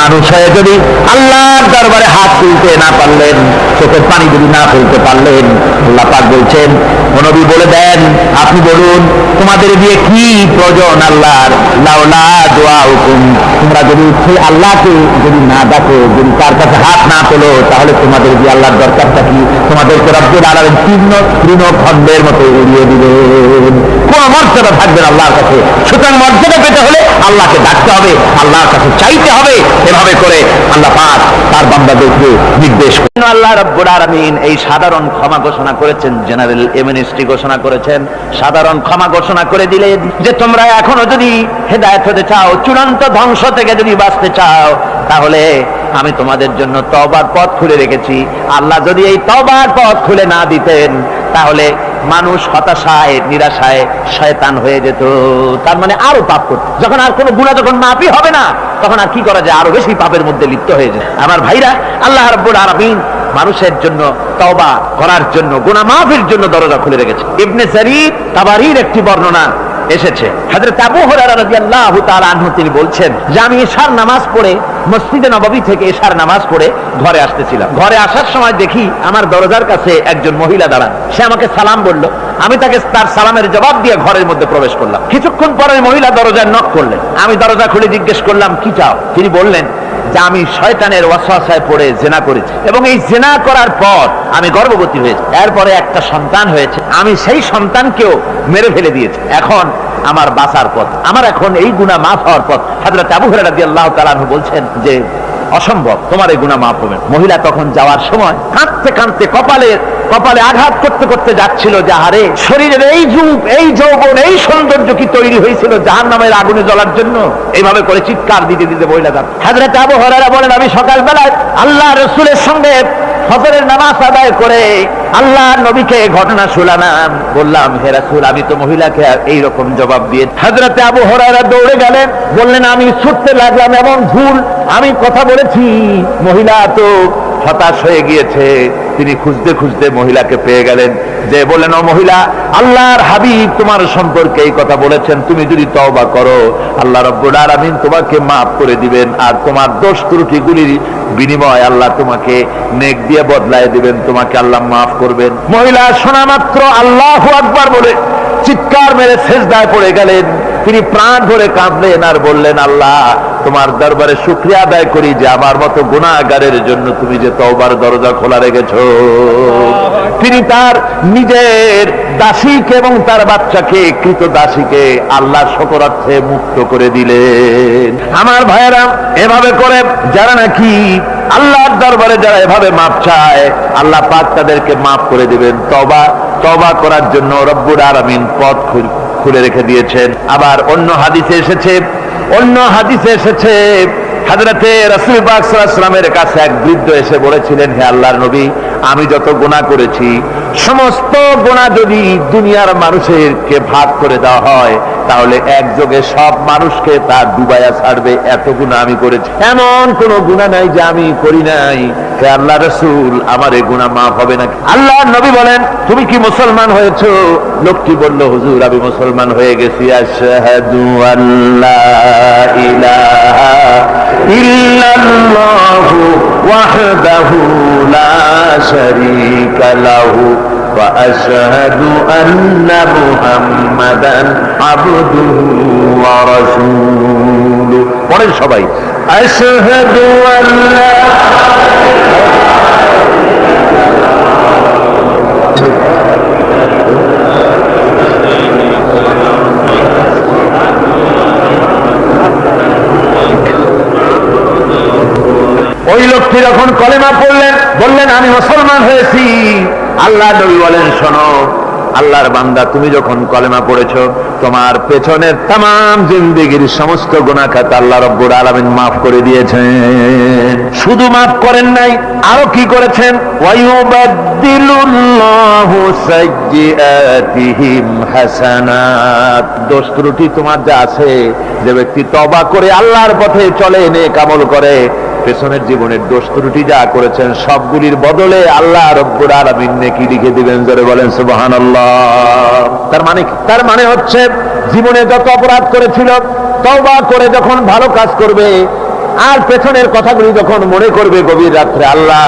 মানুষ হয়ে যদি আল্লাহর দরবারে হাত তুলতে না পারলেন, চোখের পানি যদি না ফেলতে পারলেন, আল্লাহ পাক বলছেন, নবী বলে দেন, আপনি বলুন তোমাদের দিয়ে কি প্রয়োজন আল্লাহর? লাউলা দুআউকুম, তোমরা যদি আল্লাহকে যদি না ডাকো, যদি তার কাছে হাত না তোলো, তাহলে তোমাদের দিয়ে আল্লাহর দরকারটা কি? তোমাদেরকে রব্বুল আলামিন তৃণখণ্ডের মতো উড়িয়ে দিবেন, কোন মর্যাদা থাকবে না আল্লাহর কাছে। সুতরাং মর্যাদা পেতে হলে আল্লাহকে ডাকতে হবে, আল্লাহর কাছে চাইতে হবে। এভাবে করে আল্লাহ পাক তার বান্দাদেরকে নির্দেশ করেন। আল্লাহ রাব্বুল আলামিন এই সাধারণ ক্ষমা ঘোষণা করেছেন, জেনারেল এমনেস্টি ঘোষণা করেছেন, সাধারণ ক্ষমা ঘোষণা করে দিলেন যে তোমরা এখনো যদি হেদায়েত হতে চাও, চূড়ান্ত ধ্বংস থেকে যদি বাঁচতে চাও, তাহলে আমি তোমাদের জন্য তওবার পথ খুলে রেখেছি। আল্লাহ যদি এই তওবার পথ খুলে না দিতেন, তাহলে মানুষ হতাশায়, নিরাশায় শয়তান হয়ে যেত, তার মানে আরো পাপ করত। যখন আর কোনো গুনাহ যখন মাফই হবে না, তখন আর কি করা যায়? আরো বেশি পাপের মধ্যে লিপ্ত হয়ে যায়। আমার ভাইরা, আল্লাহ রাব্বুল আলামিন মানুষের জন্য তওবা করার জন্য, গুনাহ মাফের জন্য দরজা খুলে রেখেছে। ইবনে জারীর তাবারীর একটি বর্ণনা এসেছে, হযরত আবু হুরায়রা রাদিয়াল্লাহু তাআলা আনহু তিনি বলছেন যে আমি ইশার নামাজ পড়ে মসজিদে নববী থেকে ইশার নামাজ পড়ে ঘরে আসতেছিলাম। ঘরে আসার সময় দেখি আমার দরজার কাছে একজন মহিলা দাঁড়ান। সে আমাকে সালাম বলল, আমি তাকে তার সালামের জবাব দিয়ে ঘরের মধ্যে প্রবেশ করলাম। কিছুক্ষণ পরে মহিলা দরজায় নক করলেন। আমি দরজা খুলে জিজ্ঞেস করলাম, কি চাও? তিনি বললেন যে আমি শয়তানের ওয়াসওয়াসায় পড়ে জিনা করেছি, এবং এই জিনা করার পর আমি গর্ভবতী হয়েছি, এরপরে একটা সন্তান হয়েছে, আমি সেই সন্তানকেও মেরে ফেলে দিয়েছি। এখন আমার বাঁচার পথ, আমার এখন এই গুনাহ মাফ হওয়ার পথ। হযরত আবু হুরায়রা রাদিয়াল্লাহু তাআলা আনহু বলছেন যে অসম্ভব, তোমার এই গুনাহ মাফ হবে না। মহিলা তখন যাওয়ার সময় কাঁদতে কাঁদতে কপালে আঘাত করতে করতে যাচ্ছিল, যে আরে শরীরের এই রূপ, এই যৌবন, এই সৌন্দর্য কি তৈরি হয়েছিল জাহান্নামের আগুনে জ্বলার জন্য? এইভাবে করে চিৎকার দিতে দিতে মহিলা যান। হযরত আবু হুরায়রা বলেন, আমি সকালবেলায় আল্লাহ রাসূলের সঙ্গে ফজরের নামাজ আদায় করে আল্লাহ নবীকে ঘটনা শোনালাম, বললাম, হে রাসূল, আমি তো মহিলাকে এই রকম জবাব দিয়ে। হযরত আবু হুরায়রা দৌড়ে গেলেন, বললেন, আমি ছুটতে লাগলাম, এমন ভুল আমি কথা বলেছি। মহিলা তো হতাশ হয়ে গিয়েছে। তিনি খুঁজতে খুঁজতে মহিলাকে পেয়ে গেলেন, যে বললেন, ও মহিলা, আল্লাহর হাবিব তোমার সম্পর্কে এই কথা বলেছেন, তুমি যদি তওবা করো, আল্লাহ রাব্বুল আলামিন তোমাকে মাফ করে দিবেন, আর তোমার দোষ ত্রুটিগুলির বিনিময় আল্লাহ তোমাকে নেক দিয়ে বদলায় দিবেন, তোমাকে আল্লাহ মাফ করবেন। মহিলা শোনা মাত্র আল্লাহু আকবার বলে চিৎকার মেরে সিজদায় পড়ে গেলেন। তিনি প্রাণ ভরে কাঁদলেন আর বললেন, আল্লাহ, তোমার দরবারে শুকরিয়া আদায় করি যে আমার মতো গুনাহগারের জন্য তুমি যে তওবার দরজা খোলা রেখেছো। তিনি তার নিজের দাসীকে এবং তার বাচ্চাকে, কৃত দাসীকে আল্লাহ শকরার্থে মুক্ত করে দিলেন। আমার ভাইয়েরা, এভাবে করে যারা নাকি আল্লাহর দরবারে যারা এভাবে মাপ চায়, আল্লাহ পাক তাদেরকে মাফ করে দিবেন। তওবা করার জন্য রব্বুল আলামিন পথ খুলে রেখে দিয়েছেন। আবার অন্য হাদিসে এসেছে হযরতে রাসূল পাক সাল্লাল্লাহু আলাইহি ওয়াসাল্লামের কাছে এক বৃদ্ধ এসে বলেছিলেন, হে আল্লাহর নবী, আমি যত গুনাহ করেছি সমস্ত গুনাহ যদি দুনিয়ার মানুষেরকে ভাগ করে দেওয়া হয় তাহলে একযোগে সব মানুষকে তা ডুবাইয়া ছাড়বে, এত গুনাহ আমি করেছি। এমন কোন গুনাহ নাই যে আমি করি নাই। হে আল্লাহর রাসূল, আমার এই গুনাহ মাফ হবে নাকি? আল্লাহর নবী বলেন, তুমি কি মুসলমান হয়েছো? লোকটি বলল, হুজুর আমি মুসলমান হয়ে গেছি। আশহাদু আল্লা ইলাহা ইল্লাল্লাহু ওয়াহদাহু লা শারীকা লাহু ওয়া আশহাদু আন্না মুহাম্মাদান আবদুহু ওয়া রাসূলুহু। পড়েন সবাই, আশহাদু আল্লা ওই লোকটি যখন কলেমা পড়লেন, বললেন আমি মুসলমান হয়েছি। আল্লাহ নবী বলেন, শোনো আল্লাহর বান্দা, তুমি যখন কলেমা পড়েছো তোমার পেছনের তামাম জিন্দেগির সমস্ত গুনাহ খাতা আল্লাহ রাব্বুল আলামিন মাফ করে দিয়েছেন। শুধু মাফ করেন নাই, আরো কি করেছেন? ওয়ায়ুবাদদিলুল্লাহু সাইয়্যাতিহিম হাসানাত। দোষ ত্রুটি তোমার যা আছে, যে ব্যক্তি তওবা করে আল্লাহর পথে চলে, নেক আমল করে, পেছনের জীবনের দোষ ত্রুটি যা করেছেন সবগুলির বদলে আল্লাহ রব্বুল আলামিন নেকি লিখে দিবেন। জোরে বলেন সুবহানাল্লাহ। তার মানে হচ্ছে জীবনে যত অপরাধ করেছিল তওবা করে যখন ভালো কাজ করবে আর পেছনের কথাগুলি যখন মনে করবে গভীর রাত্রে, আল্লাহ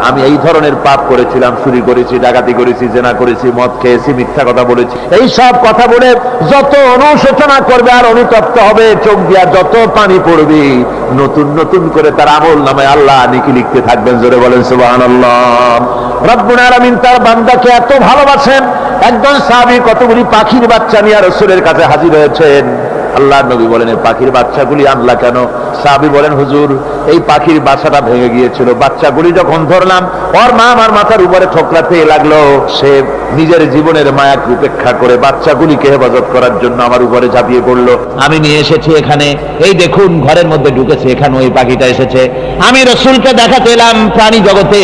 আমি এই ধরনের পাপ করেছিলাম, চুরি করেছি, ডাকাতি করেছি, জেনা করেছি, মদ খেয়েছি, মিথ্যা কথা বলেছি, এই সব কথা বলে যত অনুশোচনা করবে আর অনুতপ্ত হবে, চোখ দিয়া যত পানি পড়বে, নতুন নতুন করে তার আমল নামায় আল্লাহ নেকি লিখতে থাকবেন। জোরে বলেন সুবহানাল্লাহ। রব্বুল আলামিন তার বান্দাকে এত ভালোবাসেন, একজন সাহাবী কতগুলি পাখির বাচ্চা নিয়ে রাসূলের কাছে হাজির হয়েছেন। আল্লাহর নবী বলেন, এই পাখির বাচ্চাগুলি আনলা কেন? সাহাবী বলেন, হুজুর এই পাখির বাসাটা ভেঙে গিয়েছিল, বাচ্চাগুলি যখন ধরলাম ওর মা আমার মাথার উপরে ঠোকরাতে লাগলো, সে নিজের জীবনের মায়াকে উপেক্ষা করে বাচ্চাগুলিকে হেফাজত করার জন্য আমার উপরে ঝাঁপিয়ে পড়লো। আমি নিয়ে এসেছি এখানে, এই দেখুন ঘরের মধ্যে ঢুকেছে, এখানে ওই পাখিটা এসেছে। আমি রাসূলকে দেখাতে এলাম প্রাণী জগতে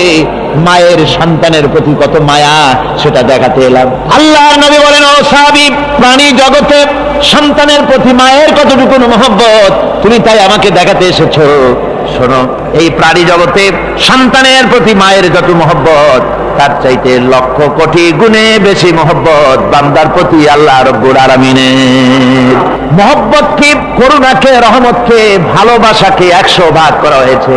মায়ের সন্তানের প্রতি কত মায়া, সেটা দেখাতে এলাম। আল্লাহর নবী বলেন, ও সাহাবী, প্রাণী জগতে সন্তানের প্রতি মায়ের কতটুকু মহব্বত তুমি তাই আমাকে দেখাতে এসেছো। শোনো, এই প্রাণী জগতে সন্তানের প্রতি মায়ের যত মহব্বত তার চাইতে লক্ষ কোটি গুণে বেশি মহব্বত বান্দার প্রতি আল্লাহ রাব্বুল আলামিনের। মহব্বতকে, করুণাকে, রহমতকে, ভালোবাসাকে 100 ভাগ করা হয়েছে।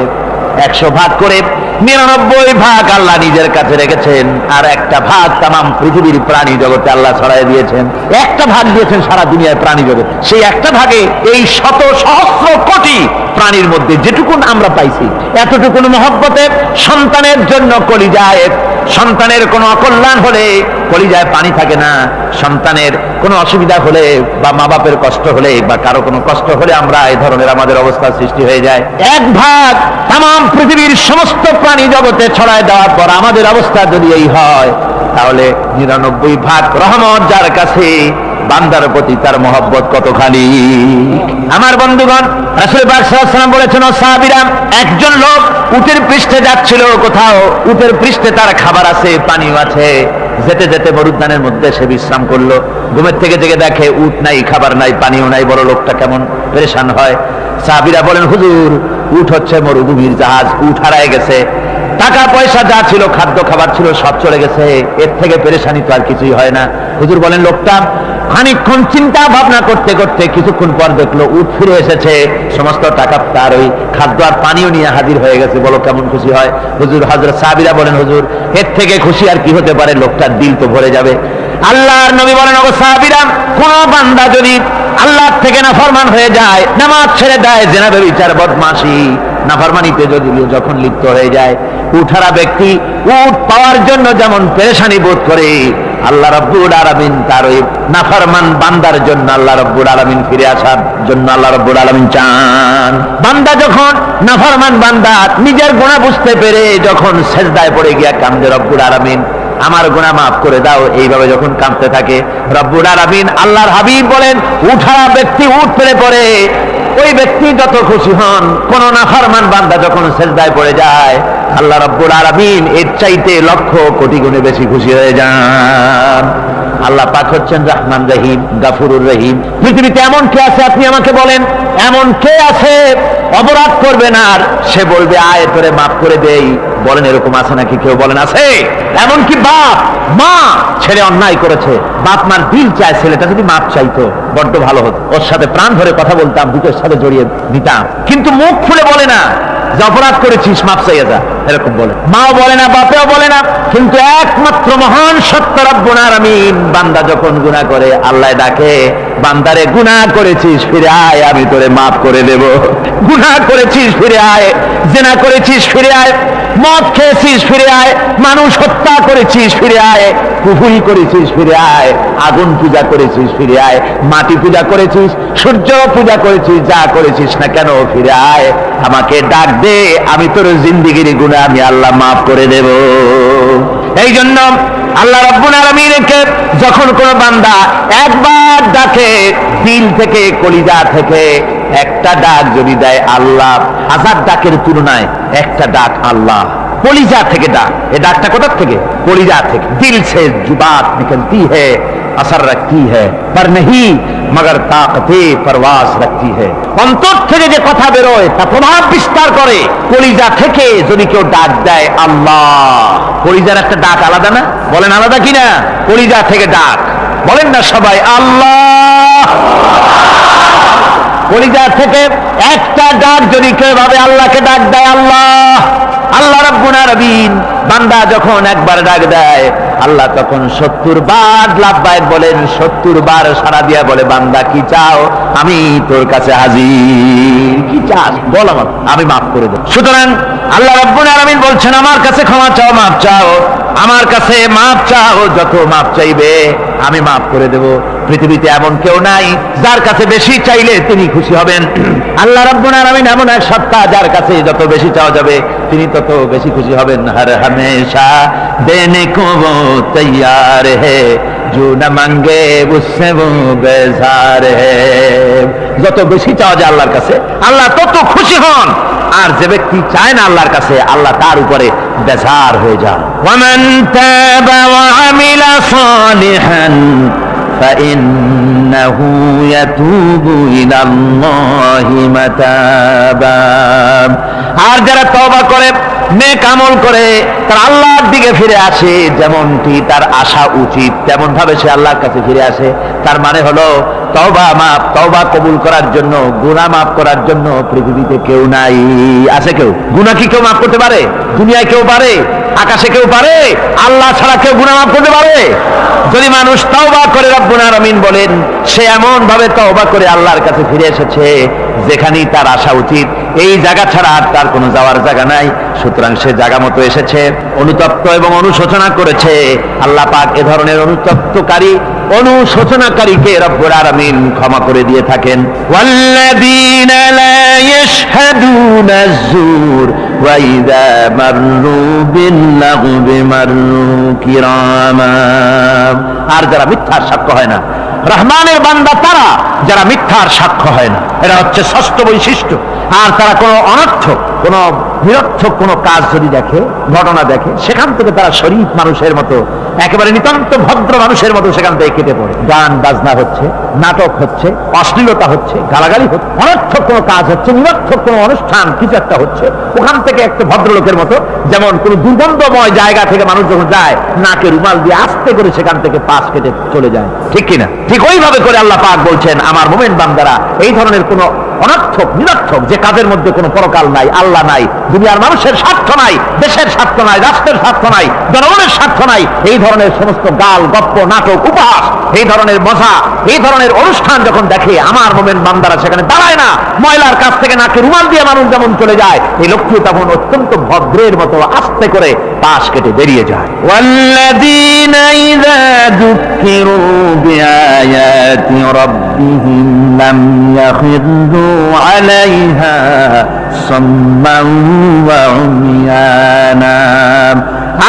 100 ভাগ করে 99 ভাগ আল্লাহ নিজের কাছে রেখেছেন, আর একটা ভাগ তামাম পৃথিবীর প্রাণী জগতে আল্লাহ ছড়াই দিয়েছেন। একটা ভাগ দিয়েছেন সারা দুনিয়ার প্রাণী জগৎ, সেই একটা ভাগে এই শত সহস্র কোটি প্রাণীর মধ্যে যেটুকুন আমরা পাইছি, এতটুকুন মহব্বতে সন্তানের জন্য কলিজায়, সন্তানের কোনো অকল্যাণ হলে কলিজায় পানি থাকে না, সন্তানের কোনো অসুবিধা হলে বা মা বাপের কষ্ট হলে বা কারো কোনো কষ্ট হলে আমরা এই ধরনের আমাদের অবস্থার সৃষ্টি হয়ে যায়। এক ভাগ তামাম পৃথিবীর সমস্ত প্রাণী জগতে ছড়ায় দেওয়ার পর আমাদের অবস্থা যদি এই হয়, তাহলে 99 ভাগ রহমত যার কাছে, বান্দার প্রতি তার মহব্বত কতখানি। আমার বন্ধুগণ, রাসূল পাক সাল্লাল্লাহু আলাইহি ওয়াসাল্লাম বলেছেন, ও সাহাবীরা, একজন লোক উটের পৃষ্ঠে যাচ্ছিল কোথাও, উটের পৃষ্ঠে তার খাবার আছে, পানিও আছে, যেতে যেতে মরুদ্যানের মধ্যে সে বিশ্রাম করলো। ঘুমের থেকে জেগে দেখে উট নাই, খাবার নাই, পানিও নাই। বড় লোকটা কেমন পেরেশান হয়। সাহাবীরা বলেন, হুজুর উট হচ্ছে মরুভূমির জাহাজ, উট হারায় গেছে, টাকা পয়সা যা ছিল, খাদ্য খাবার ছিল, সব চলে গেছে, এর থেকে পেরেশানি তো আর কিছুই হয় না। হুজুর বলেন, লোকটা খানিকক্ষণ চিন্তা ভাবনা করতে করতে কিছুক্ষণ পর দেখলো উট ফিরে এসেছে, সমস্ত টাকা তার ওই খাদ্য আর পানিও নিয়ে হাজির হয়ে গেছে। বলো কেমন খুশি হয়? হুজুর, হযরত সাহাবীরা বলেন, হুজুর এর থেকে খুশি আর কি হতে পারে, লোকটার দিল তো ভরে যাবে। আল্লাহর নবী বলেন, ও সাহাবীরা, কোন বান্দা যদি আল্লাহ থেকে নাফরমান হয়ে যায়, নামাজ ছেড়ে দেয়, জিনা ব্যভিচার বদমাশি নাফরমানিতে যদি যখন লিপ্ত হয়ে যায়, উঠারা ব্যক্তি উট পাওয়ার জন্য যেমন পেরেশানি বোধ করে, আল্লাহ রাব্বুল আলামিন তার ওই নাফরমান বান্দার জন্য, আল্লাহ রাব্বুল আলামিন ফিরে আসার জন্য আল্লাহ রাব্বুল আলামিন চান। বান্দা যখন, নাফরমান বান্দা নিজের গুনাহ বুঝতে পেরে যখন সেজদায় পড়ে গিয়া কান্দে, রব্বুল আলামিন আমার গুনাহ মাফ করে দাও, এইভাবে যখন কাঁদতে থাকে, রব্বুল আলামিন, আল্লাহর হাবিব বলেন, উঠারা ব্যক্তি উঠ ফেলে পড়ে ওই ব্যক্তি যত খুশি হন, কোন নাফরমান বান্দা যখন সিজদায় পড়ে যায়, আল্লাহ রাব্বুল আলামিন এর চাইতে লক্ষ কোটি গুণে বেশি খুশি হয়ে যান। আল্লাহ পাক হচ্ছেন রহমান রহিম, গাফুরুর রহিম। পৃথিবীতে এমন কে আছে আপনি আমাকে বলেন, এমন কে আছে অপরাধ করবে না আর সে বলবে আয় তোরে মাফ করে দেই? বলেন এরকম আছে নাকি? কেউ বলেন আছে? এমনকি বাপ মা ছেলে অন্যায় করেছে, বাপ মার দিল চায় ছেলেটা যদি মাপ চাইতো বড্ড ভালো হতো, ওর সাথে প্রাণ ধরে কথা বলতাম, বুকের সাথে জড়িয়ে দিতাম, কিন্তু মুখ খুলে বলে না যে অপরাধ করেছিস মাপ চাইয়া যা, এরকম বলে। মাও বলে না, বাপেও বলে না, কিন্তু একমাত্র মহান সত্য রব্বুল আলামিন বান্দা যখন গুনাহ করে আল্লাহ ডাকে, বান্দারে গুনাহ করেছিস ফিরে আয়, আমি তোরে মাফ করে দেব। গুনাহ করেছিস ফিরে আয়, জিনা করেছিস ফিরে আয়, মদ খেয়েছিস ফিরে আয়, মানুষ হত্যা করেছিস ফিরে আয়, কুফরি করেছিস ফিরে আয়, আগুন পূজা করেছিস ফিরে আয়, মাটি পূজা করেছিস, সূর্য পূজা করেছিস, যা করেছিস না কেন ফিরে আয়, আমাকে ডাক দে, আমি তোর জিন্দেগির গুনাহ আমি আল্লাহ মাফ করে দেব। এই জন্য আল্লাহ রাব্বুল আলামিনকে যখন কোন বান্দা একবার ডাকে, দিল থেকে কলিজা থেকে একটা ডাক যদি দেয় আল্লাহ, হাজার ডাকের তুলনায় একটা ডাক আল্লাহ কলিজা থেকে ডাক। এই ডাকটা কোথা থেকে? কলিজা থেকে। দিল সে जुबात निकलती है, असर रखती है, पर नहीं मगर ताकते परवास रखती है। অন্তর থেকে যে কথা বেরোয় তা প্রভাব বিস্তার করে। কলিজা থেকে যদি কেউ ডাক দেয় আল্লাহ, কলিজার একটা ডাক আলাদা না? বলেন আলাদা কিনা? কলিজা থেকে ডাক, বলেন না সবাই আল্লাহ। কলিজা থেকে একটা ডাক যদি কেউ ভাবে আল্লাহকে ডাক দেয় আল্লাহ, আল্লাহ রাব্বুল আলামিন বান্দা যখন একবার ডাক দেয় আল্লাহ তখন 70 বার লাব্বাইক বলেন, 70 বার সাড়া দিয়া বলে বান্দা কি চাও, আমি তোর কাছে হাজির। কি চাস বল, আমার আমি মাফ করে দেব। সুতরাং আল্লাহ রাব্বুল আলামিন বলছেন আমার কাছে ক্ষমা চাও, মাফ চাও, আমার কাছে মাফ চাও, যত মাফ চাইবে আমি মাফ করে দেব। পৃথিবীতে এমন কেউ নাই যার কাছে বেশি চাইলে তিনি খুশি হবেন। আল্লাহ রাব্বুল আলামিন এমন এক সত্তা যার কাছে যত বেশি চাওয়া যাবে তিনি তত বেশি খুশি হবেন। হর হমেশা দেনে কো वो तैयार है, जो न मांगे उससे वो बेजार है। যত বেশি চাওয়া যায় আল্লাহর কাছে আল্লাহ তত খুশি হন, আর যে ব্যক্তি চায় না আল্লাহর কাছে আল্লাহ তার উপরে বেজার হয়ে যান। ওয়ামান তাবা ওয়া আমিলা সালিহান فإنه يتوب إلى الله متابا। আর যারা তওবা করে নেক আমল করে তার আল্লাহর দিকে ফিরে আসে, যেমনটি তার আশা উচিত তেমন ভাবে সে আল্লাহর কাছে ফিরে আসে, তার মানে হলো তওবা মাফ, তওবা কবুল করার জন্য, গুনাহ মাফ করার জন্য পৃথিবীতে কেউ নাই। আছে কেউ? গুনাহ কি কেউ মাফ করতে পারে? দুনিয়ায় কেউ পারে? আকাশে কেউ পারে? আল্লাহ ছাড়া কেউ গুনাহ মাফ করতে পারে? যদি মানুষ তওবা করে রব্বুল আলামিন বলেন সে এমন ভাবে তওবা করে আল্লাহর কাছে ফিরে এসেছে যেখানেই তার আসা উচিত, এই জায়গা ছাড়া আর তার কোনো যাওয়ার জায়গা নাই, সুতরাং সে জায়গা মতো এসেছে, অনুতপ্ত এবং অনুশোচনা করেছে। আল্লাহ পাক এ ধরনের অনুতপ্তকারী অনুশোচনাকারীকে রব্বুল আলামিন ক্ষমা করে দিয়ে থাকেন। ওয়াল্লাযীনা লা ইয়াশহাদুনা আয-যুর ওয়া ইযা মাররু বিল-লাগবি মাররু কিরামা। আর যারা মিথ্যার সাক্ষ্য হয় না, রহমানের বান্দা তারা যারা মিথ্যার সাক্ষ্য হয় না, এরা হচ্ছে ষষ্ঠ বৈশিষ্ট্য। আর তারা কোনো অনর্থক, কোনো নিরর্থক কোনো কাজ যদি দেখে, ঘটনা দেখে, সেখান থেকে তারা শরীফ মানুষের মতো, একেবারে নিতান্ত ভদ্র মানুষের মতো সেখান থেকে কেটে পড়ে। গান বাজনা হচ্ছে, নাটক হচ্ছে, অশ্লীলতা হচ্ছে, গালাগালি হচ্ছে, অনর্থক কোনো কাজ হচ্ছে, নিরর্থক কোনো অনুষ্ঠান কিছু একটা হচ্ছে, ওখান থেকে একটা ভদ্রলোকের মতো, যেমন কোনো দুর্গন্ধময় জায়গা থেকে মানুষ যখন যায় নাকে রুমাল দিয়ে আস্তে করে সেখান থেকে পাশ কেটে চলে যায়, ঠিক কিনা? ঠিক ওইভাবে করে আল্লাহ পাক বলছেন আমার মুমিন বান্দারা এই ধরনের কোনো অনর্থক নিরর্থক যে কাজের মধ্যে কোনো পরকাল নাই, আল্লাহ নাই, দুনিয়ার মানুষের স্বার্থ নাই, দেশের স্বার্থ নাই, রাষ্ট্রের স্বার্থ নাই, জনগণের স্বার্থ নাই, এই ধরনের সমস্ত গাল গপ্প নাটক উপহাস, এই ধরনের মজা, এই ধরনের অনুষ্ঠান যখন দেখে আমার মুমিন বান্দারা সেখানে দাঁড়ায় না, ময়লার কাছ থেকে নাকে রুমাল দিয়ে মানুষ যেমন চলে যায়, এই লোকটিও তখন অত্যন্ত ভদ্রের মতো আস্তে করে পাশ কেটে বেরিয়ে যায়। ওয়াল্লাযীনা ইযা যুক্কিরু বিআয়াতি রাব্বিহিম লাম ইয়াখিরু আলাইহা সাম্মান ওয়া উমিয়ানা।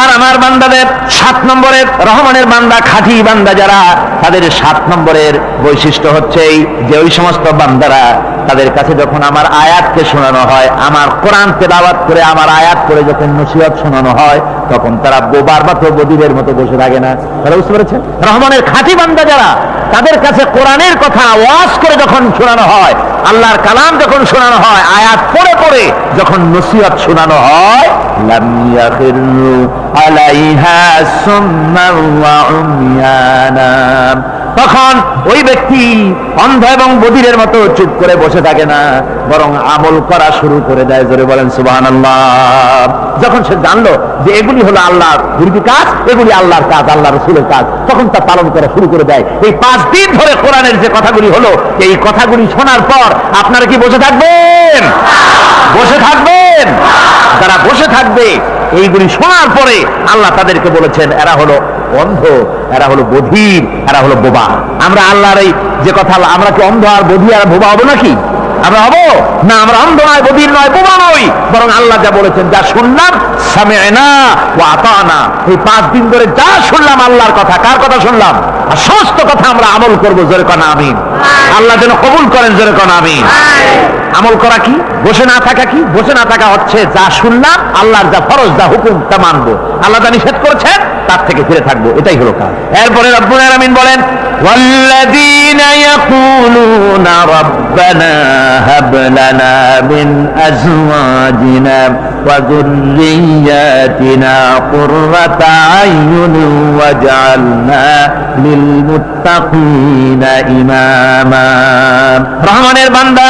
আর আমার বান্দাদের 7 নম্বরের রহমানের বান্দা, খাঁটি বান্দা যারা, তাদের 7 নম্বরের বৈশিষ্ট্য হচ্ছে এই যে ওই সমস্ত বান্দারা তাদের কাছে যখন আমার আয়াতকে শোনানো হয়, আমার কোরআন তেলাওয়াত করে আমার আয়াত করে যখন নসিহত শোনানো হয়, তখন তারা বোবার বা বধিরের মতো বসে থাকে না। তারা বুঝতে পেরেছেন? রহমানের খাঁটি বান্দা যারা, তাদের কাছে কোরআনের কথা ওয়াজ করে যখন শোনানো হয়, আল্লাহর কালাম যখন শোনানো হয়, আয়াত পড়ে পড়ে যখন নসিহত শোনানো হয়, লাম ইয়াখিরু আলাইহা সুম্মান ওয়া উময়ানা, তখন ওই ব্যক্তি অন্ধ এবং বধিরের মতো চুপ করে বসে থাকে না, বরং আমল করা শুরু করে দেয়। জোরে বলেন সুবহানাল্লাহ। যখন সে জানলো যে এগুলি হলো আল্লাহর দুর্বি কাজ, এগুলি আল্লাহর কাজ, আল্লাহ রসুলের কাজ, তখন তা পালন করা শুরু করে দেয়। এই 5 দিন ধরে কোরআনের যে কথাগুলি হলো, এই কথাগুলি শোনার পর আপনারা কি বসে থাকবেন? বসে থাকবেন? যারা বসে থাকবে এইগুলি শোনার পরে আল্লাহ তাদেরকে বলেছেন এরা হলো অন্ধ, এরা হলো বধির, এরা হলো বোবা। আমরা আল্লাহর এই যে কথা, আমরা কি অন্ধ আর বধির আর বোবা হবো নাকি? আমরা হবো না। আমরা অন্ধ নয়, বধির নয়, বোবা নই, বরং আল্লাহ যা বলেছেন, যা শুনলাম সামি'না ওয়া আতানা, এই 5 দিন ধরে যা শুনলাম আল্লাহর কথা, কার কথা শুনলাম? আর সমস্ত কথা আমরা আমল করবো। জোরে কোন আমিন। আল্লাহ যেন কবুল করেন। জোরে কোন আমিন। আমল করা কি? বসে না থাকা কি? বসে না থাকা হচ্ছে যা শুনলাম আল্লাহর যা ফরজ, যা হুকুম, তা মানবো। আল্লাহ যা নিষেধ করেছেন তার থেকে ফিরে থাকবো, এটাই হলো কাজ। এরপরে রব্বুল আলামিন বলেন, ওয়াল্লাযীনা ইয়াকুলুনা রাব্বানা হাব লানা মিন আজওয়াজিনা ওয়া যুররিয়্যাতিনা কুররাতা আয়ুনিন ওয়াজআলনা লিল মুত্তাকিনা ইমামা। রহমানের বান্দা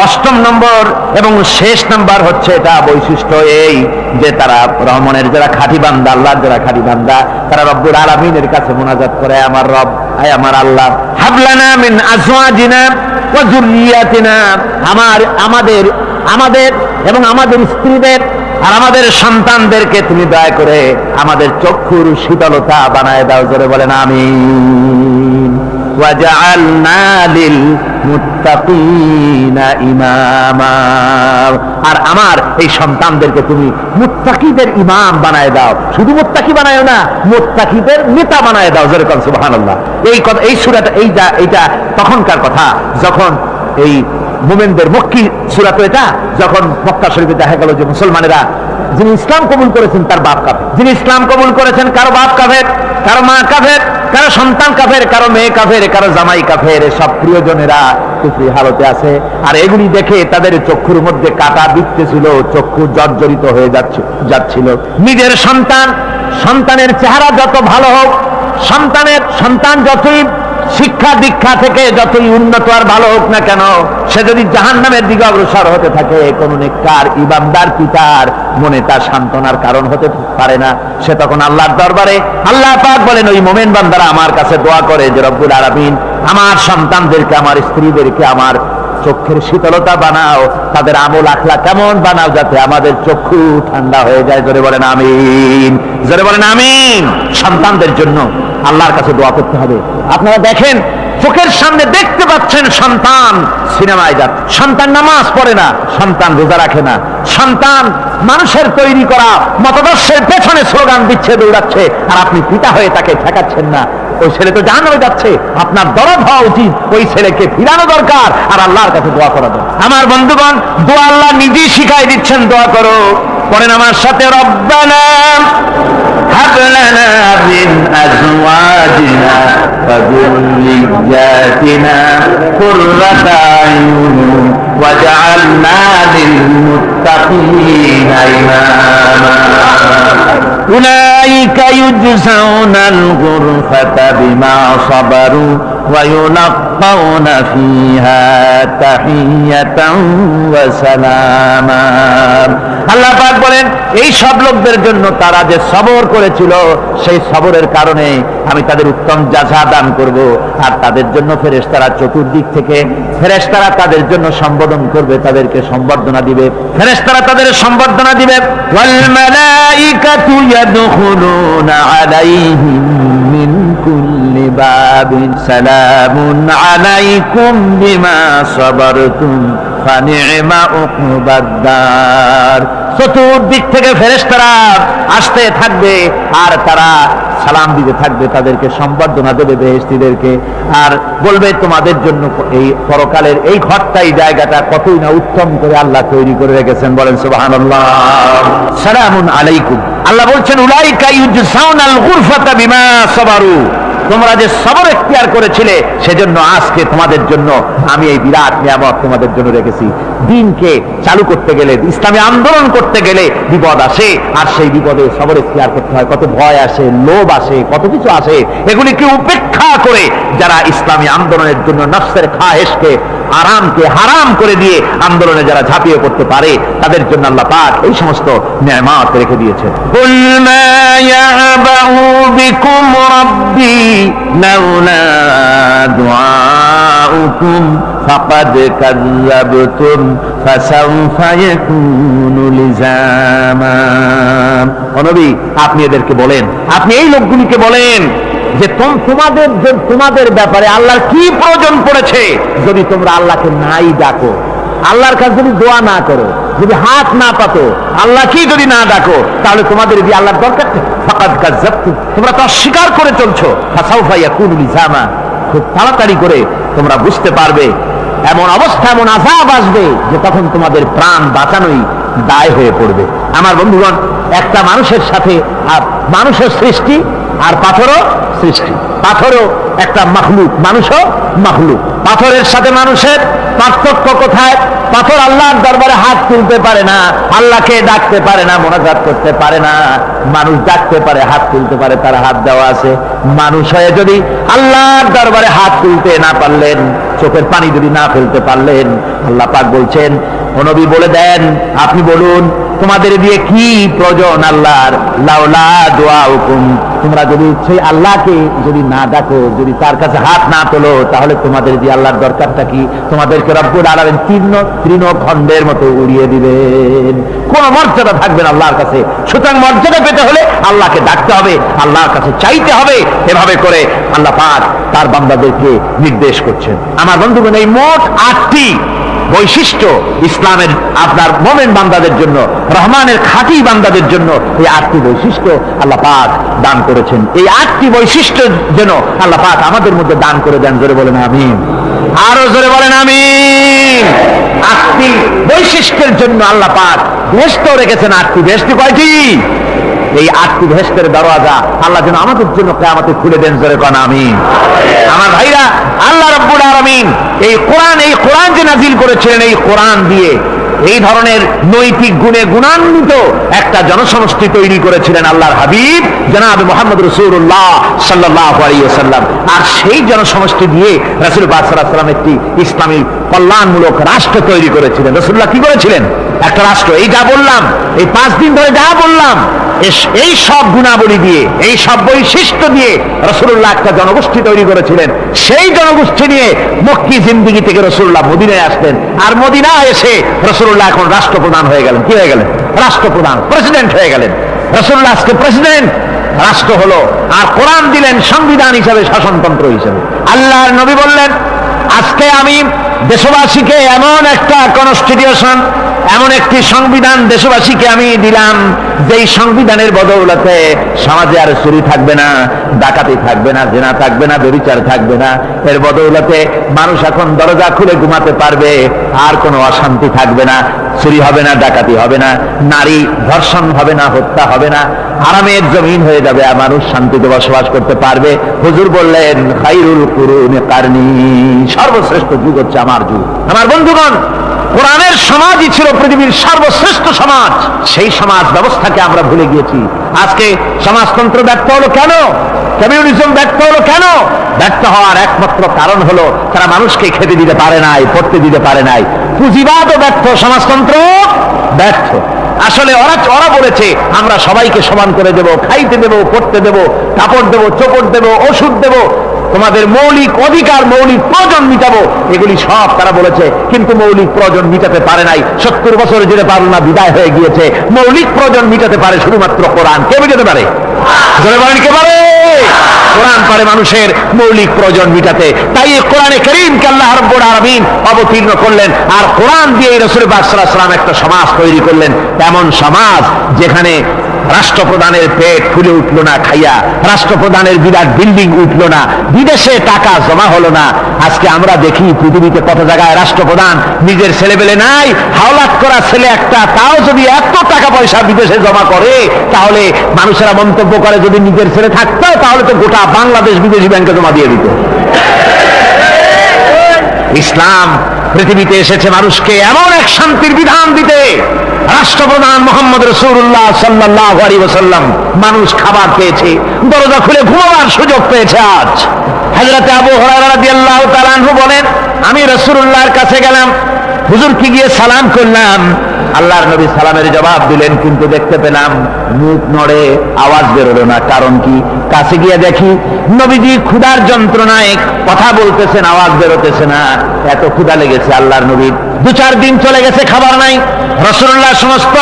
8ম নম্বর এবং শেষ নাম্বার হচ্ছে এটা বৈশিষ্ট্য এই যে তারা রহমানের যারা খাঁটি বান্দা, আল্লাহর যারা খাঁটি বান্দা, তারা রব্বুল আলামিনের কাছে মুনাজাত করে, আমার রব, আয় আমার আল্লাহ, হাবলানা মিন আজওয়াজিনা ওয়া যুররিয়াতিনা, আমাদের এবং আমাদের স্ত্রীদের আর আমাদের সন্তানদেরকে তুমি দয়া করে আমাদের চক্ষুর শীতলতা বানায় দাও। জোরে বলেন আমিন। ওয়াজআলনা লিল মুত্তাকিনা ইমামা, আর আমার এই সন্তানদেরকে তুমি মুত্তাকিদের ইমাম বানায় দাও। শুধু মুত্তাকি বানায় না, মুত্তাকিদের নেতা বানায় দাও। জোরে বলেন সুবহানাল্লাহ। এই কথা, এই সূরাটা, এইটা তখনকার কথা যখন এই মুমিনদের মক্কি সূরা, তো এটা যখন মক্কা শরীফে দেখা গেল যে মুসলমানেরা, যিনি ইসলাম কবুল করেছেন তার বাপ কাফের, যিনি ইসলাম কবুল করেছেন কারো বাপ কাফের, কারো মা কাফের, কারো সন্তান কাফের, কারো মেয়ে কাফের, কারো জামাই কাফের, সব প্রিয়জনেরা কুফরি হালতে আছে। আর এগুলি দেখে তাদের চক্ষুর মধ্যে কাটা বিঁধতেছিল, চক্ষু জর্জরিত হয়ে যাচ্ছিল। নিজের সন্তানের চেহারা যত ভালো হোক, সন্তান যতই শিক্ষা দীক্ষা থেকে যতই উন্নত আর ভালো হোক না কেন, সে যদি জাহান্নামের দিকে অগ্রসর হতে থাকে, কোন নেককার ইমানদার পিতার মনে তার সান্ত্বনার কারণ হতে পারে না। সে তখন আল্লাহর দরবারে, আল্লাহ পাক বলেন, ওই মুমিন বান্দারা আমার কাছে দোয়া করে যে রব্বুল আলামিন আমার সন্তানদেরকে, আমার স্ত্রীদেরকে আমার চক্ষের শীতলতা বানাও, তাদের আমল আখলা কেমন বানাও, যাতে আমাদের চক্ষু ঠান্ডা হয়ে যায়। জোরে বলেন আমিন। জোরে বলেন আমিন। সন্তানদের জন্য আল্লাহর কাছে দোয়া করতে হবে। আপনারা দেখেন, চোখের সামনে দেখতে পাচ্ছেন সন্তান সিনেমায় যাচ্ছে, সন্তান নামাজ পড়ে না, সন্তান রোজা রাখে না, সন্তান মানুষের তৈরি করা মতাদর্শের পেছনে স্লোগান দিচ্ছে, দৌড়াচ্ছে, আর আপনি পিতা হয়ে তাকে ঠেকাচ্ছেন না। ওই ছেলে তো জাহান্নামে যাচ্ছে, আপনার দরদ হওয়া উচিত, ওই ছেলেকে ফিরানো দরকার আর আল্লাহর কাছে দোয়া করা দরকার। আমার বন্ধুগণ, দোয়া আল্লাহ নিজেই শিখাই দিচ্ছেন, দোয়া করো। পড়েন আমার সাথে, রব্বানা হাব লানা মিন আজওয়াজিনা ওয়া যুররিয়্যাতিনা কুররাতা আয়ুনিন ওয়াজআলনা লিল মুত্তাকিনা ইমামা। উলাইকা ইউজজাউনাল গুরফাতা বিমা সাবারু ওয়া ইউলাক্কাউনা ফিহা তাহিয়াতান ওয়া সালামা। আল্লাহ পাক বলেন, এই সব লোকদের জন্য তারা যে সবর করেছিল, সেই সবরের কারণে আমি তাদের উত্তম জাযা দান করব। আর তাদের জন্য ফেরেশতারা চতুর্দিক থেকে, ফেরেশতারা তাদের জন্য সম্বোধন করবে, তাদেরকে সম্বর্ধনা দিবে, ফেরেশতারা তাদের সম্বর্ধনা দিবে। ওয়াল মালাইকাতু ইয়াদখুলুনা আলাইহিম মিন কুল্লি বাবিন সালামুন আলাইকুম বিমা সাবারতুম ফানি'মা উকবাদ দার। চতুর্দিক থেকে ফেরেশতারা আসতে থাকবে আর তারা সালাম দিতে থাকবে, তাদেরকে সম্বর্ধনা দেবে বেহেশতীদেরকে, আর বলবে তোমাদের জন্য এই পরকালের এই ঘরটাই জায়গাটা কতই না উত্তম করে আল্লাহ তৈরি করে রেখেছেন। বলেন সুবহানাল্লাহ। সালামুন আলাইকুম। আল্লাহ বলছেন উলাইকা ইউজসাউনাল গুরফাতা বিমা সাবারু, তোমরা যে সবর এখতিয়ার করেছিলে সেজন্য আজকে তোমাদের জন্য আমি এই বিরাট নিয়ামত তোমাদের জন্য রেখেছি। দিনকে চালু করতে গেলে, ইসলামী আন্দোলন করতে গেলে বিপদ আসে, আর সেই বিপদে সবর এখতিয়ার করতে হয়। কত ভয় আসে, লোভ আসে, কত কিছু আসে। এগুলিকে উপেক্ষা করে যারা ইসলামী আন্দোলনের জন্য নফসের খাহেশকে, আরামকে হারাম করে দিয়ে আন্দোলনে যারা ঝাঁপিয়ে পড়তে পারে, তাদের জন্য আল্লাহ পাক এই সমস্ত নিয়ামত রেখে দিয়েছেন। কুল মা ইয়াবাউ বিকুম রাব্বি লাউলা দুআউকুম ফাকাদ কাযযাবতুম ফাসাউফা ইয়াকুনু লিজামা। ও নবী, আপনি এদেরকে বলেন, আপনি এই লোকগুলিকে বলেন যে তোমাদের ব্যাপারে আল্লাহর কি প্রয়োজন পড়েছে যদি তোমরা আল্লাহকে নাই ডাকো, আল্লাহর কাছে যদি দোয়া না করো, যদি হাত না পাতো, আল্লাহ কি যদি না ডাকো, তাহলে তোমাদের দিয়ে আল্লাহর দরকার নেই। ফাকাদ কাযযাবতুম, তোমরা তো অস্বীকার করে চলছো। ফাসাউফা ইয়াকুনু লিজামা, খুব তাড়াতাড়ি করে তোমরা বুঝতে পারবে, এমন অবস্থা, এমন আযাব আসবে যে তখন তোমাদের প্রাণ বাঁচানোই দায় হয়ে পড়বে। আমার বন্ধুগণ, একটা মানুষের সাথে মানুষের সৃষ্টি আর পাথরও সৃষ্টি, পাথরও একটা মাখলুক, মানুষও মাখলুক। পাথরের সাথে মানুষের পার্থক্য কোথায়? পাথর আল্লাহর দরবারে হাত তুলতে পারে না, আল্লাহকে ডাকতে পারে না, মোনাজাত করতে পারে না। মানুষ ডাকতে পারে, হাত তুলতে পারে, তার হাত দেওয়া আছে। মানুষ হয়ে যদি আল্লাহর দরবারে হাত তুলতে না পারলেন, চোখের পানি যদি না ফেলতে পারলেন, আল্লাহ পাক বলছেন ও নবী বলে দেন, আপনি বলুন তোমাদের দিয়ে কি প্রয়োজন আল্লাহর? লাউলা দুআউকুম, তোমরা যদি সেই আল্লাহকে যদি না ডাকো, যদি তার কাছে হাত না তোলো, তাহলে তোমাদের দিয়ে আল্লাহর দরকারটা কি? তোমাদেরকে রব্বুল আলামিন তৃণখণ্ডের মতো উড়িয়ে দিবেন, কোন মর্যাদা থাকবে না আল্লাহর কাছে। সুতরাং মর্যাদা পেতে হলে আল্লাহকে ডাকতে হবে, আল্লাহর কাছে চাইতে হবে। এভাবে করে আল্লাহ পাক তার বান্দাদেরকে নির্দেশ করছেন। আমার বন্ধুগণ, এই মোট 8টি বৈশিষ্ট্য ইসলামের আপনার মোমেন বান্দাদের জন্য, রহমানের খাঁটি বান্দাদের জন্য এই 8টি বৈশিষ্ট্য আল্লাহ পাক দান করেছেন। এই 8টি বৈশিষ্ট্য যেন আল্লাহ পাক আমাদের মধ্যে দান করে দেন। জোরে বলেন আমিন, আরো জোরে বলেন আমিন। 8টি বৈশিষ্ট্যের জন্য আল্লাহ পাক বেহেশত রেখেছেন। 8টি বেহেশত কয়টি? এই 8টি বেহেশতের দরওয়াজা আল্লাহ যেন আমাদের জন্য কিয়ামতে খুলে দেন। জোরে কোন আমিন। আমার ভাইরা, আল্লাহ রাব্বুল আলামিন এই কোরআন যে নাজিল করেছিলেন, এই কোরআন দিয়ে এই ধরনের নৈতিক গুণে গুণান্বিত একটা জনসমষ্টি তৈরি করেছিলেন আল্লাহর হাবিব জনাব মুহাম্মদ রাসূলুল্লাহ সাল্লাল্লাহু আলাইহি ওয়াসাল্লাম। আর সেই জনসমষ্টি দিয়ে রাসূল পাক সাল্লাল্লাহু আলাইহি ওয়াসাল্লাম একটি ইসলামী কল্যাণমূলক রাষ্ট্র তৈরি করেছিলেন। রাসূলুল্লাহ কি করেছিলেন? একটা রাষ্ট্র। এই যা বললাম, এই 5 দিন ধরে যা বললাম, এই সব গুণাবলী দিয়ে, এই সব বৈশিষ্ট্য দিয়ে রাসূলুল্লাহ একটা জনগোষ্ঠী তৈরি করেছিলেন। সেই জনগোষ্ঠী নিয়ে মক্কি জিন্দেগি থেকে রাসূলুল্লাহ মদিনায় আসলেন। আর মদিনায় এসে রাসূলুল্লাহ এখন রাষ্ট্রপ্রধান হয়ে গেলেন। কি হয়ে গেলেন? রাষ্ট্রপ্রধান, প্রেসিডেন্ট হয়ে গেলেন। রাসূলুল্লাহ আজকে প্রেসিডেন্ট, রাষ্ট্র হলো। আর কোরআন দিলেন সংবিধান হিসাবে, শাসনতন্ত্র হিসাবে। আল্লাহর নবী বললেন, আজকে আমি দেশবাসীকে এমন একটা কনস্টিটিউশন, এমন একটি সংবিধান দেশবাসীকে আমি দিলাম, যেই সংবিধানের বদৌলতে সমাজে আর চুরি থাকবে না, ডাকাতি থাকবে না, জেনা থাকবে না, ব্যভিচার থাকবে না। এর বদৌলতে মানুষ এখন দরজা খুলে ঘুমাতে পারবে, আর কোনো অশান্তি থাকবে না, চুরি হবে না, ডাকাতি হবে না, নারী ধর্ষণ হবে না, হত্যা হবে না, আরামের জমিন হয়ে যাবে, আর মানুষ শান্তিতে বসবাস করতে পারবে। হুজুর বললেন, খায়রুল কুরুনি কারনি, সর্বশ্রেষ্ঠ যুগ হচ্ছে আমার যুগ। আমার বন্ধুগণ, কোরআনের সমাজই ছিল পৃথিবীর সর্বশ্রেষ্ঠ সমাজ। সেই সমাজ ব্যবস্থাকে আমরা ভুলে গিয়েছি। আজকে সমাজতন্ত্র ব্যর্থ হলো কেন? কমিউনিজম ব্যর্থ হলো কেন? ব্যর্থ হওয়ার একমাত্র কারণ হলো তারা মানুষকে খেতে দিতে পারে নাই, পড়তে দিতে পারে নাই। পুঁজিবাদও ব্যর্থ, সমাজতন্ত্র ব্যর্থ। আসলে ওরা বলেছে আমরা সবাইকে সমান করে দেব, খাইতে দেব, পড়তে দেব, কাপড় দেব, চোপড় দেব, ওষুধ দেব, তোমাদের মৌলিক অধিকার, মৌলিক প্রয়োজন মিটাবো, এগুলি সব তারা বলেছে। কিন্তু মৌলিক প্রয়োজন মিটাতে পারে নাই। 70 বছর যেতে পারল না, বিদায় হয়ে গিয়েছে। মৌলিক প্রয়োজন মিটাতে পারে শুধুমাত্র কোরআন। কে মিটাতে পারে? কে পারে? কোরআন পড়ে মানুষের মৌলিক প্রয়োজন মিটাতে। তাই এই কোরআনে কারীমকে আল্লাহ রাব্বুল আলামিন অবতীর্ণ করলেন, আর কোরআন দিয়ে রাসূল পাক সাল্লাল্লাহু আলাইহি ওয়াসাল্লাম একটা সমাজ তৈরি করলেন, এমন সমাজ যেখানে রাষ্ট্রপ্রধানের পেট ফুলে উঠলো না খাইয়া, রাষ্ট্রপ্রধানের বিরাট বিল্ডিং উঠলো না, বিদেশে টাকা জমা হলো না। আজকে আমরা দেখি পৃথিবীতে কত জায়গায় রাষ্ট্রপ্রধান নিজের ছেলেবেলে নাই, হাওলাত করা ছেলে একটা, তাও যদি এত টাকা পয়সা বিদেশে জমা করে, তাহলে মানুষেরা মন্তব্য করে যদি নিজের ছেলে থাকতো তাহলে তো গোটা বাংলাদেশ বিদেশি ব্যাংকে জমা দিয়ে দিত। ইসলাম পৃথিবীতে এসেছে মানুষকে এমন এক শান্তির বিধান দিতে। রাষ্ট্রপ্রধান মুহাম্মদ রাসূলুল্লাহ সাল্লাল্লাহু আলাইহি ওয়াসাল্লাম, মানুষ খাবার পেয়েছে, দরজা খুলে ঘুমাবার সুযোগ পেয়েছে। আজ হযরত আবু হুরায়রা রাদিয়াল্লাহু তাআলা আনহু বলেন, আমি রাসূলুল্লাহর কাছে গেলাম, হুজুরকে গিয়ে সালাম করলাম। আল্লাহর নবী সালামের জবাব দিলেন, কিন্তু দেখতে পেলাম মুখ নড়ে, আওয়াজ বেরোলো না। কারণ কি? কাছে গিয়ে দেখি নবীজি ক্ষুধার যন্ত্রণায় কথা বলতেছেন, আওয়াজ বেরোতেছে না। এত ক্ষুধা লেগেছে আল্লাহর নবীর। 2-4 দিন চলে গেছে, খাবার নাই। রাসূলুল্লাহ সমস্ত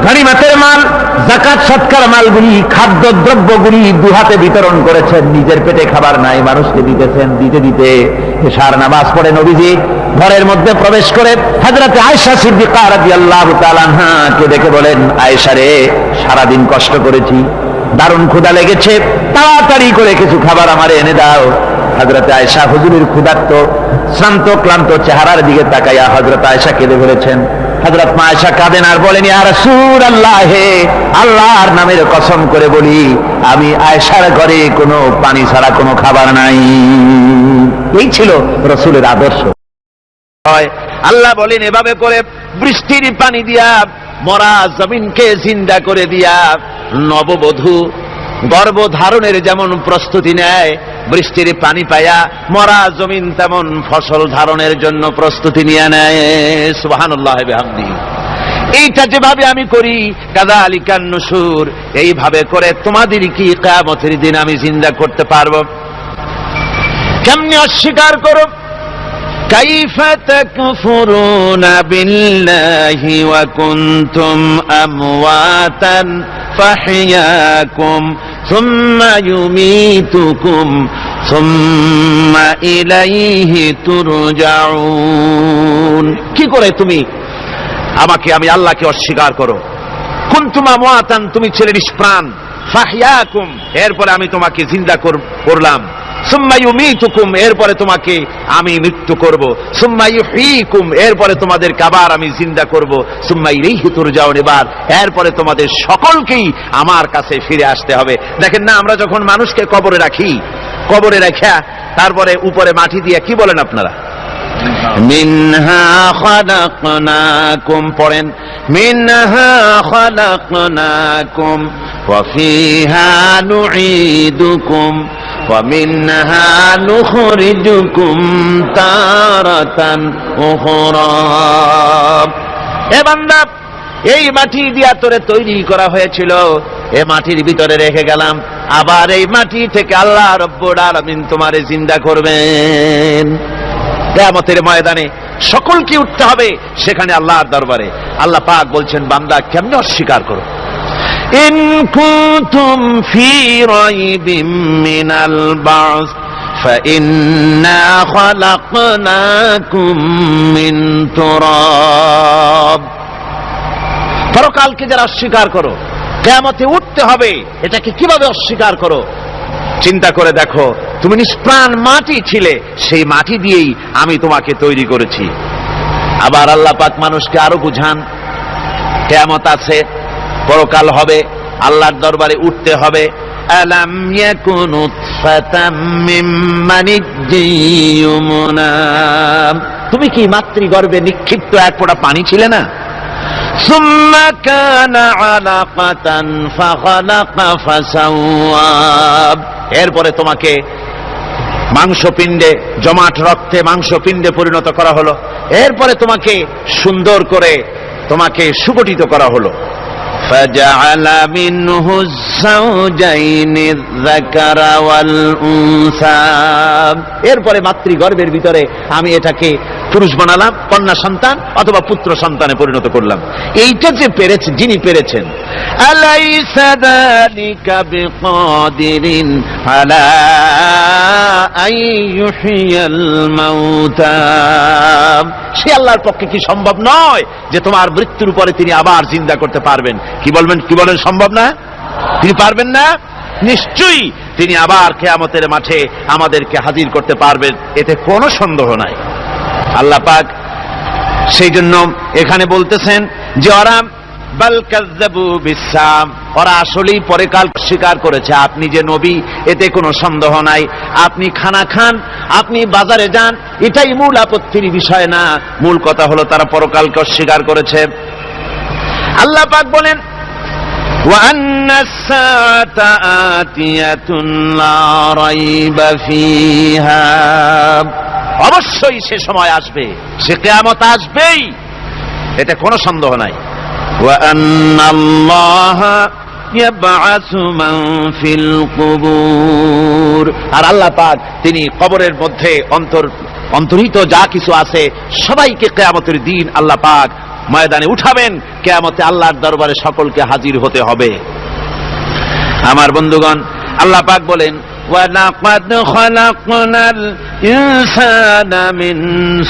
গনিমতের মাল, যাকাত সদকার মালগুলি, খাদ্য দ্রব্যগুলি দুহাতে বিতরণ করেছেন, নিজের পেটে খাবার নাই, মানুষকে দিতেছেন। দিতে দিতে এশার নামাজ পড়ে নবীজি ঘরের মধ্যে প্রবেশ করে হযরত আয়েশা সিদ্দিকা রাদিয়াল্লাহু তাআলা আনহাকে দেখে বলেন, আয়েশা রে, সারাদিন কষ্ট করেছি, দারুণ ক্ষুধা লেগেছে, তাড়াতাড়ি করে কিছু খাবার আমারে এনে দাও। হযরত আয়েশা হুজুরের ক্ষুধার্ত শ্রান্ত ক্লান্ত চেহারার দিকে তাকাইয়া হযরত আয়েশা কেঁদে ফেলেছেন। হযরত মা আয়েশা কাঁদেন আর বলেন, ইয়া রাসূলুল্লাহ, হে আল্লাহর নামের কসম করে বলি, আমি আয়েশার ঘরে কোনো পানি ছাড়া কোনো খাবার নাই। এই ছিল রাসূলের আদর্শ। আল্লাহ বলেন, এভাবে করে বৃষ্টির পানি দিয়া মরা জমিনকে জিন্দা করে দিয়া নববধূ গর্ভধারণের যেমন প্রস্তুতি নেয়, বৃষ্টির পানি পায়া মরা জমিন তেমন ফসল ধারণের জন্য প্রস্তুতি নিয়ে নেয়। সুবহানাল্লাহ বিহামদিহি। এইটা যেভাবে আমি করি, কাযালিকান নুশুর, এইভাবে করে তোমাদের কি কিয়ামতের দিন আমি জিন্দা করতে পারবো? কেমনে অস্বীকার করো? কাইফা তাকফুরুনা বিল্লাহি ওয়া কুনতুম আমওয়াতান ফাহইয়াকুম সুম্মা ইউমীতুকুম সুম্মা ইলাইহি তুরজাউন। কি করে তুমি আমাকে, আমি আল্লাহকে অস্বীকার করো? কুনতুম আমওয়াতান, তুমি ছিলে নিষ্প্রাণ, ফাহইয়াকুম, এরপরে আমি তোমাকে জিন্দা করলাম, সুম্মা ইউমীতুকুম, এরপরে তোমাকে আমি মৃত্যু করব, সুম্মা ইউহয়ীকুম, এরপরে তোমাদের আবার আমি জিন্দা করব, সুম্মা ইলাইহি তুরজাউন, এরপরে তোমাদের সকলকেই আমার কাছে ফিরে আসতে হবে। দেখেন না, আমরা যখন মানুষকে কবরে রাখি, কবরে রাখা তারপরে উপরে মাটি দিয়ে কি বলেন আপনারা? মিনহা খালাকনাকুম, পড়েন, মিনহা খালাকনাকুম ওয়া ফিহা নুঈদুকুম ওয়া মিনহা নুখরিজুকুম তারাতান উখরা। হে বান্দা, এই মাটি দিয়া তোরে তৈরি করা হয়েছিল, এই মাটির ভিতরে রেখে গেলাম, আবার এই মাটি থেকে আল্লাহ রব্বুল আলামিন তোমারে জিন্দা করবেন। কিয়ামতের ময়দানে সকলকে উঠতে হবে, সেখানে আল্লাহর দরবারে। আল্লাহ পাক বলছেন, বান্দা কেমনে অস্বীকার করো? ইন কুনতুম ফি রাইবিম মিনাল বাস ফাইন্না খালাকনাকুম মিন তুরাব। পরকালকে যারা অস্বীকার করো, কিয়ামতে উঠতে হবে, এটাকে কিভাবে অস্বীকার করো? চিন্তা করে দেখো, তুমি নিষ্প্রাণ মাটি ছিলে, সেই মাটি দিয়েই আমি তোমাকে তৈরি করেছি। আবার আল্লাহ পাক মানুষকে আরো বুঝান, কিয়ামত আছে, পরকাল হবে, আল্লাহর দরবারে উঠতে হবে। আলাম ইয়াকুন নুতফাতাম মিন মানিয়্যিন ইউমনা, তুমি কি মাতৃগর্ভে নিক্ষিপ্ত এক ফোঁটা পানি ছিলে না? সুম্মা কানা আলাকাতান ফাখালাকা ফাসাওয়া, এরপরে তোমাকে মাংসপিণ্ডে, জমাট রক্তে মাংসপিণ্ডে পরিণত করা হলো, এরপরে তোমাকে সুন্দর করে তোমাকে সুগঠিত করা হলো। ফাজআলা মিনহু যাওজাইনি যাকারা ওয়াল উনসা, এরপরে মাতৃগর্ভের ভিতরে আমি এটাকে পুরুষ বানালাম, কন্যা সন্তান অথবা পুত্র সন্তানে পরিণত করলাম। এইটা যে পেরেছে, যিনি পেরেছেন, আলাইসা যালিকা বিকাদিরিন আলা আইয়ুহিয়াল মাউতা, সে আল্লাহর পক্ষে কি সম্ভব নয় যে তোমার মৃত্যুর পরে তিনি আবার জিন্দা করতে পারবেন? কি বলেন সম্ভব না? তিনি পারবেন না? নিশ্চয়ই তিনি আবার কিয়ামতের মাঠে আমাদেরকে হাজির করতে পারবেন, এতে কোনো সন্দেহ নাই। আল্লাহ পাক সেই জন্য এখানে বলতেছেন যে ওরা বাল কাযযাবু বিসাম, ওরা আসলেই পরকাল স্বীকার করেছে। আপনি যে নবী এতে কোনো সন্দেহ নাই। আপনি খানা খান, আপনি বাজারে যান, এটাই মূল আপত্তির বিষয় না। মূল কথা হলো তারা পরকালকে অস্বীকার করেছে। আল্লাহ পাক বলেন وَأَنَّ السَّاعَةَ آتِيَةٌ لَا رَيْبَ فِيهَا, অবশ্যই সে সময় আসবে, সে কিয়ামত আসবেই, এতে কোনো সন্দেহ নাই। وَأَنَّ اللَّهَ يَبْعَثُ مَن فِي الْقُبُورِ, আর আল্লাহ পাক তিনি কবরের মধ্যে অন্তর্হিত যা কিছু আছে সবাইকে কিয়ামতের দিন আল্লাহ পাক ময়দানে উঠাবেন। কিয়ামতে আল্লাহর দরবারে সকলকে হাজির হতে হবে। আমার বন্ধুগণ, আল্লাহ পাক বলেন ওয়ালাকাদ খালাকনাল ইনসানা মিন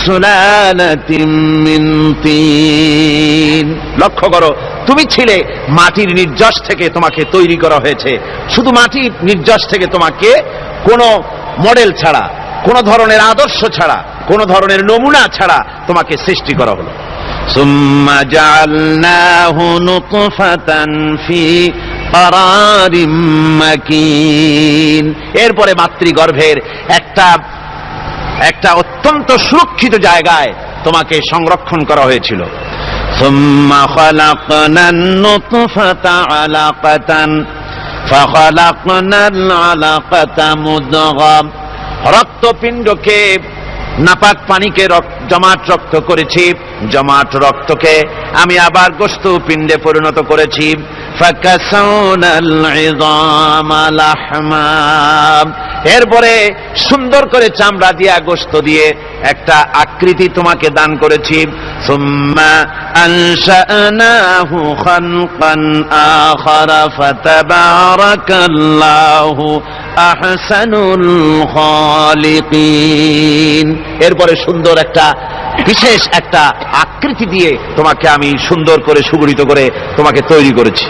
সুলালাতিন মিন তিন, লক্ষ্য করো তুমি ছিলে মাটির নির্যাস থেকে তোমাকে তৈরি করা হয়েছে। শুধু মাটির নির্যাস থেকে তোমাকে কোনো মডেল ছাড়া, কোনো ধরনের আদর্শ ছাড়া, কোনো ধরনের নমুনা ছাড়া তোমাকে সৃষ্টি করা হলো। সুম্মা জাআলনাহু নুতফাতান ফি কারারিম মাকিন, এরপরে মাতৃগর্ভের একটা অত্যন্ত সুরক্ষিত জায়গায় তোমাকে সংরক্ষণ করা হয়েছিল। সুম্মা খালাকনান নুতফাতা আলাকাতান ফাখালাকনাল আলাকাতা মুদগাম, রক্তপিণ্ডকে, নাপাক পানিকে জমাট রক্ত করেছি, জমাট রক্তকে আমি আবার গোশত পিণ্ডে পরিণত করেছি। ফাকাসাউনাল ইযামা লাহমা, এরপরে সুন্দর করে চামড়া দিয়া গোশত দিয়ে একটা আকৃতি তোমাকে দান করেছি। সুম্মা আনশানাহু খালকান আখারা ফাতাবারাকাল্লাহু আহসানুল খালিকিন, এরপরে সুন্দর একটা বিশেষ একটা আকৃতি দিয়ে তোমাকে আমি সুন্দর করে সুগঠিত করে তোমাকে তৈরি করেছি।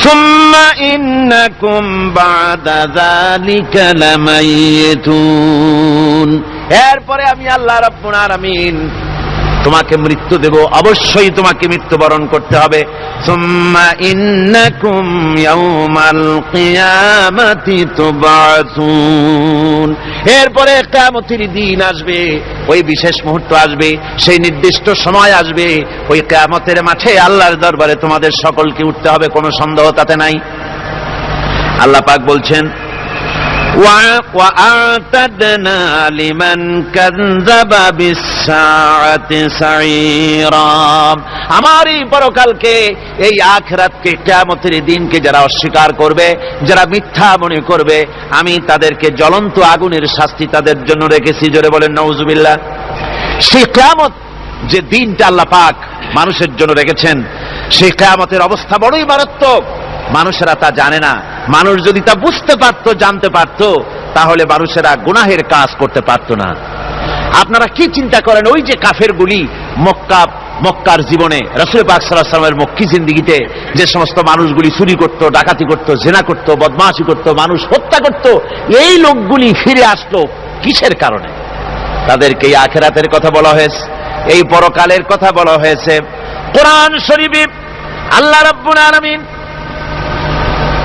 সুম্মা ইন্নাকুম বা'দা যালিকা লামাইয়িতুন, এরপরে আমি আল্লাহ রাব্বুল আলামিন তোমাকে মৃত্যু দেব, অবশ্যই তোমাকে মৃত্যুবরণ করতে হবে। সুম্মা ইন্নাকুম ইয়াউমাল কিয়ামাতি তুবআসুন, এরপরে কিয়ামতের দিন আসবে, ওই বিশেষ মুহূর্ত আসবে, সেই নির্দিষ্ট সময় আসবে, ওই কিয়ামতের মাঠে আল্লাহর দরবারে তোমাদের সকলকে উঠতে হবে, কোনো সন্দেহ তাতে নাই। আল্লাহ পাক বলছেন وَأَعْتَدْنَا لِمَنْ كَذَّبَ بِالسَّاعَةِ سَعِيرًا, আমার এই পরকালকে, এই আখিরাতকে, কিয়ামতের দিনকে যারা অস্বীকার করবে, যারা মিথ্যা মনে করবে, আমি তাদেরকে জ্বলন্ত আগুনের শাস্তি তাদের জন্য রেখেছি। জোরে বলেন নাউজুবিল্লাহ। সেই কিয়ামত যে দিনটা আল্লাহ পাক মানুষের জন্য রেখেছেন, সেই কিয়ামতের অবস্থা বড়ই মারাত্মক। মানুষেরা তা জানে না। মানুষ যদি তা বুঝতে পারত, জানতে পারত, তাহলে মানুষেরা গুনাহের কাজ করতে পারত না। আপনারা কি চিন্তা করেন, ওই যে কাফেরগুলি মক্কার জীবনে, রাসূল পাক সাল্লাল্লাহু আলাইহি ওয়াসাল্লামের মক্কি জিন্দেগিতে যে সমস্ত মানুষগুলি চুরি করত, ডাকাতি করত, জিনা করত, বদমাশি করত, মানুষ হত্যা করত, এই লোকগুলি ফিরে আসলো কিসের কারণে? তাদেরকে এই আখিরাতের কথা বলা হয়েছে, এই পরকালের কথা বলা হয়েছে। কোরআন শরীফে আল্লাহ রাব্বুল আলামিন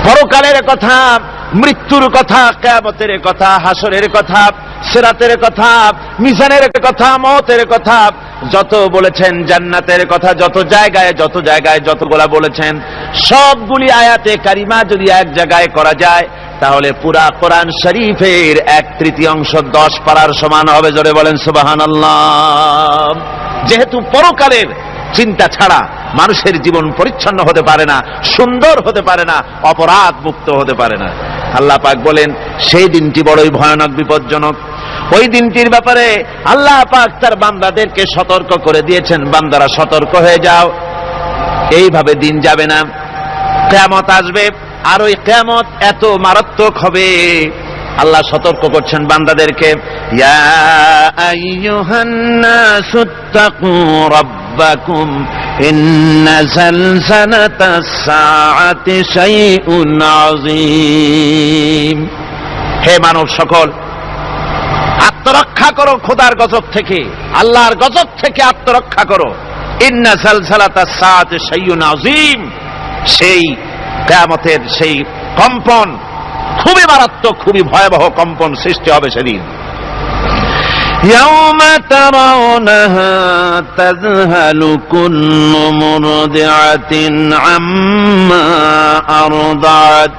পরকালের কথা, মৃত্যুর কথা, কিয়ামতের কথা, হাসরের কথা, সিরাতের কথা, মিজানের কথা, মওতের কথা যত বলেছেন, জান্নাতের কথা যত জায়গায় যতগুলা বলেছেন, সবগুলি আয়াতে কারিমা যদি এক জায়গায় করা যায় তাহলে পুরা কোরআন শরীফের 1/3 10 পারার সমান হবে। জোরে বলেন সুবহানাল্লাহ। যেহেতু পরকালের চিন্তা ছাড়া মানুষের জীবন পরিচ্ছন্ন হতে পারে না, সুন্দর হতে পারে না, অপরাধ মুক্ত হতে পারে না। আল্লাহ পাক বলেন সেই দিনটি বড়ই ভয়ানক বিপজ্জনক। ওই দিনটির ব্যাপারে আল্লাহ পাক তার বান্দাদেরকে সতর্ক করে দিয়েছেন, বান্দারা সতর্ক হয়ে যাও, এইভাবে দিন যাবে না, কিয়ামত আসবে, আর ওই কিয়ামত এত মারাত্মক হবে। আল্লাহ সতর্ক করছেন বান্দাদেরকে, ইয়া আইয়ুহান নাসুত্তাকু রাব্বাকুম ইন্না যালযালাতাস সাআতি শাইউন আযীম। হে মানব সকল, আত্মরক্ষা করো খোদার গজব থেকে, আল্লাহর গজব থেকে আত্মরক্ষা করো। ইন্না যালযালাতাস সাআতি শাইউন আযীম, সেই কিয়ামতের সেই কম্পন খুবই মারাত্মক, খুবই ভয়াবহ কম্পন সৃষ্টি হবে সেদিন। ইয়াউমা তারাউনাহা তাযহালু কুল্লু মুরদিআতিন আম্মা আরদাত।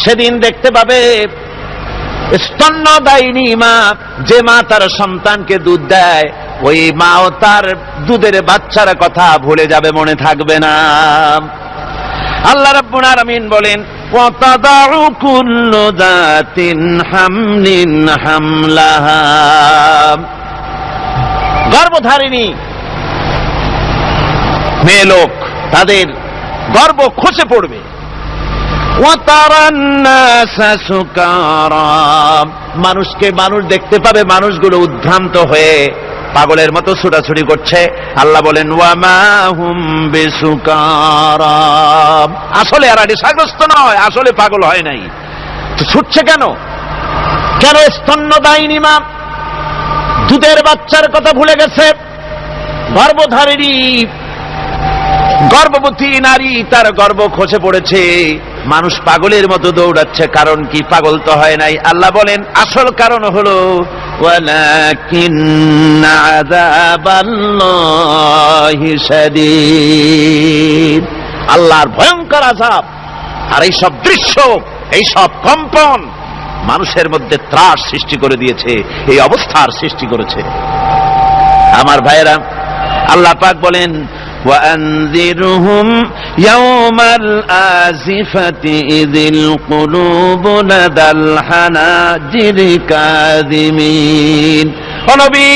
সেদিন দেখতে পাবে স্তন্যদায়িনী মা, যে মা তার সন্তানকে দুধ দেয়, ওই মাও তার দুধের বাচ্চার কথা ভুলে যাবে, মনে থাকবে না। আল্লাহ রাব্বুল আলামিন বলেন, ওয়াতাদাউ কুল্লু যাতিন হামলিন হামলাহা। গর্ভধারিণী মেয়ে লোক, তাদের গর্ভ খসে পড়বে। ওয়াতারান নাসা সুকারা, মানুষকে মানুষ দেখতে পাবে, মানুষগুলো উদ্ভ্রান্ত হয়ে পাগলের মতো ছুটাছুটি করছে। আল্লাহ বলেন, ওয়ামা হুম বিসুকারা, আসলে এরা নেশাগ্রস্ত নয়, আসলে পাগল হয় নাই। তো ছুটছে কেন? কেন? স্তন্যদায়িনী মা দুধের বাচ্চার কথা ভুলে গেছে। গর্ভধারিণী গর্ভবতী নারী, তার গর্ভ খসে পড়েছে, মানুষ পাগলের মতো দৌড়াচ্ছে। কারণ কি? পাগল তো হয় নাই। আল্লাহ বলেন, আসল কারণ হলো ওয়ালাকিন্না আযাবাল্লাহি শাদীদ, আল্লাহর ভয়ঙ্কর আযাব। আর এই সব দৃশ্য, এই সব কম্পন মানুষের মধ্যে ত্রাস সৃষ্টি করে দিয়েছে, এই অবস্থার সৃষ্টি করেছে। আমার ভাইয়েরা, আল্লাহ পাক বলেন, وأنذرهم يوم الآزفة إذ القلوب لدى الحناجر كاظمين। ও নবী,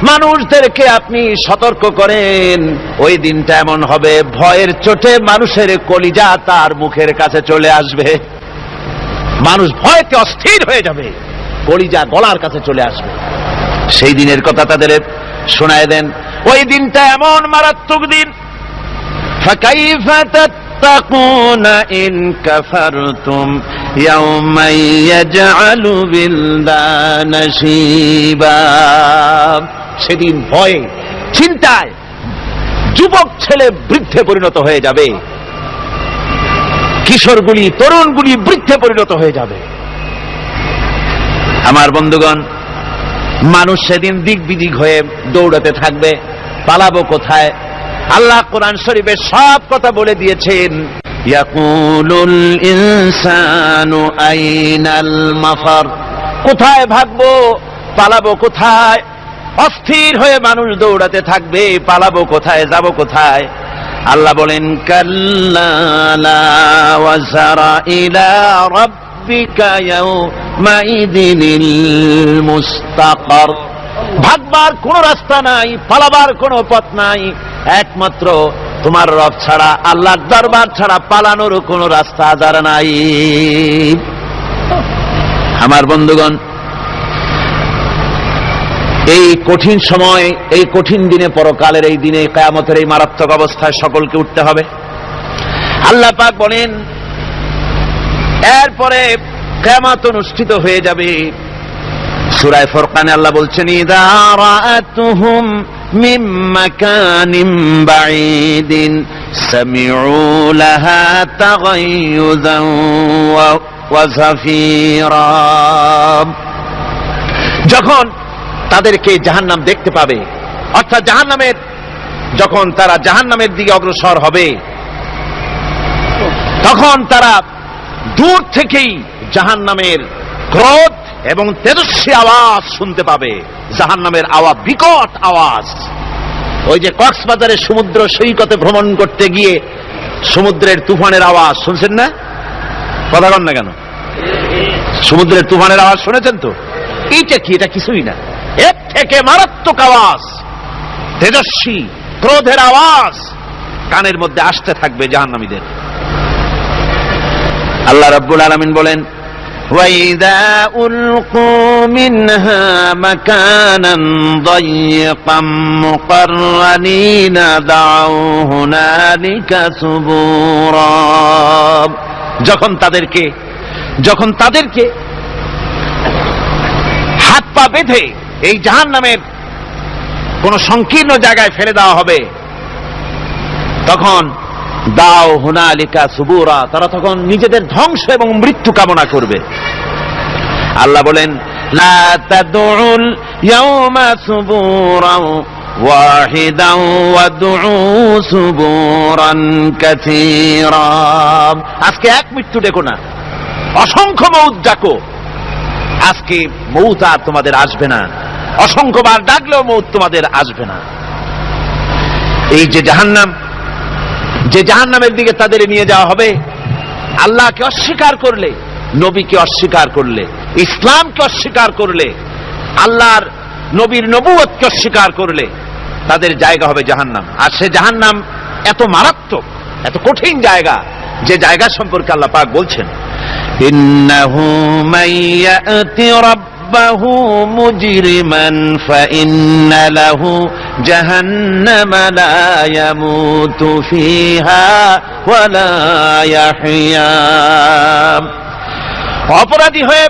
মানুষদেরকে আপনি সতর্ক করেন, ওই দিনটা এমন হবে, ভয়ের চোটে মানুষের কলিজা তার মুখের কাছে চলে আসবে। মানুষ ভয়তে অস্থির হয়ে যাবে, কলিজা গলার কাছে চলে আসবে। সেই দিনের কথা তাদের শোনায় দেন। ওই দিনটা এমন মারাত্মক দিন, ফাকাইফা তাত্তাকুনা ইন কাফারতুম ইয়াওমা ইয়াজআলু বিলদানা শিবা। সেদিন ভয়ে চিন্তায় যুবক ছেলে বৃদ্ধে পরিণত হয়ে যাবে, কিশোরগুলি তরুণগুলি বৃদ্ধে পরিণত হয়ে যাবে। আমার বন্ধুগণ, মানুষ সেদিন দিক বিদিক হয়ে দৌড়াতে থাকবে, পালাবো কোথায়? আল্লাহ কোরআন শরীফে সব কথা বলে দিয়েছেন। ইয়াকুলুল ইনসানু আইনাল মাফার, কোথায় ভাগবো, পালাবো কোথায়? অস্থির হয়ে মানুষ দৌড়াতে থাকবে, পালাবো কোথায়, যাব কোথায়? আল্লাহ বলেন, কাল্লা লা ওয়াজারা ইলা রাব্বিকা ইয়াউমাইদিনিল মুস্তাকার। ভাগবার কোন রাস্তা নাই, পালাবার কোন পথ নাই, একমাত্র তোমার রব ছাড়া, আল্লাহর দরবার ছাড়া পালানোর কোন রাস্তা আর নাই। আমার বন্ধুগণ, এই কঠিন সময়, এই কঠিন দিনে, পরকালের এই দিনে, কিয়ামতের এই মারাত্মক অবস্থায় সকলকে উঠতে হবে। আল্লাহ পাক বলেন, এরপরে কিয়ামত অনুষ্ঠিত হয়ে যাবে। সূরা ফুরকানে আল্লাহ বলছেন, ইযা রাআতুহুম মিন মাকানিন বাঈদিন সামিউ লাহা তাগায়ুযান ওয়া যাফীরা। যখন তাদেরকে জাহান্নাম দেখতে পাবে, অর্থাৎ জাহান্নামের, যখন তারা জাহান্নামের দিকে অগ্রসর হবে, তখন তারা দূর থেকেই জাহান্নামের ক্রোধ এবং তেজস্বী আওয়াজ শুনতে পাবে। জাহান্নামের আওয়াজ, বিকট আওয়াজ। ওই যে কক্সবাজারের সমুদ্র সৈকতে ভ্রমণ করতে গিয়ে সমুদ্রের তুফানের আওয়াজ শুনছেন না? কথা বলেন না কেন? সমুদ্রের তুফানের আওয়াজ শুনেছেন তো? এইটা কি? এটা কিছুই না, এর থেকে মারাত্মক আওয়াজ, তেজস্বী ক্রোধের আওয়াজ কানের মধ্যে আসতে থাকবে জাহান্নামীদের। আল্লাহ রাব্বুল আলামিন বলেন, وَإِذَا أُلْقُوا مِنْهَا مَكَانًا ضَيِّقًا مُقَرَّنِينَ دَعَوْا هُنَالِكَ ثُبُورًا। যখন তাদেরকে হাত পা বেঁধে এই জাহান্নামের কোন সংকীর্ণ জায়গায় ফেলে দেওয়া হবে, তখন দাও হুনালিকা সুবুরা, তারা তখন নিজেদের ধ্বংস এবং মৃত্যু কামনা করবে। আল্লাহ বলেন, লা তাদউল ইয়াওমা সুবুরান ওয়াহিদান ওয়াদউ সুবুরান কাসীরা। আজকে এক মৃত্যু ডেকো না, অসংখ্য মউত ডাকো। আজকে মউত আর তোমাদের আসবে না, অসংখ্যবার ডাকলেও মউত তোমাদের আসবে না। এই যে জাহান্নামের দিকে তাদের নিয়ে যাওয়া হবে, আল্লাহকে অস্বীকার করলে, নবীকে অস্বীকার করলে, ইসলামকে অস্বীকার করলে, আল্লাহর নবীর নবুয়তকে অস্বীকার করলে তাদের জায়গা হবে জাহান্নাম। আর সে জাহান্নাম এত মারাত্মক, এত কঠিন জায়গা, যে জায়গা সম্পর্কে আল্লাহ পাক বলছেন, ইন্নাহু মাইয়াতি ربه مجرما فإن له جهنم لا يموت فيها ولا يحيا। অপরাধী হয়ে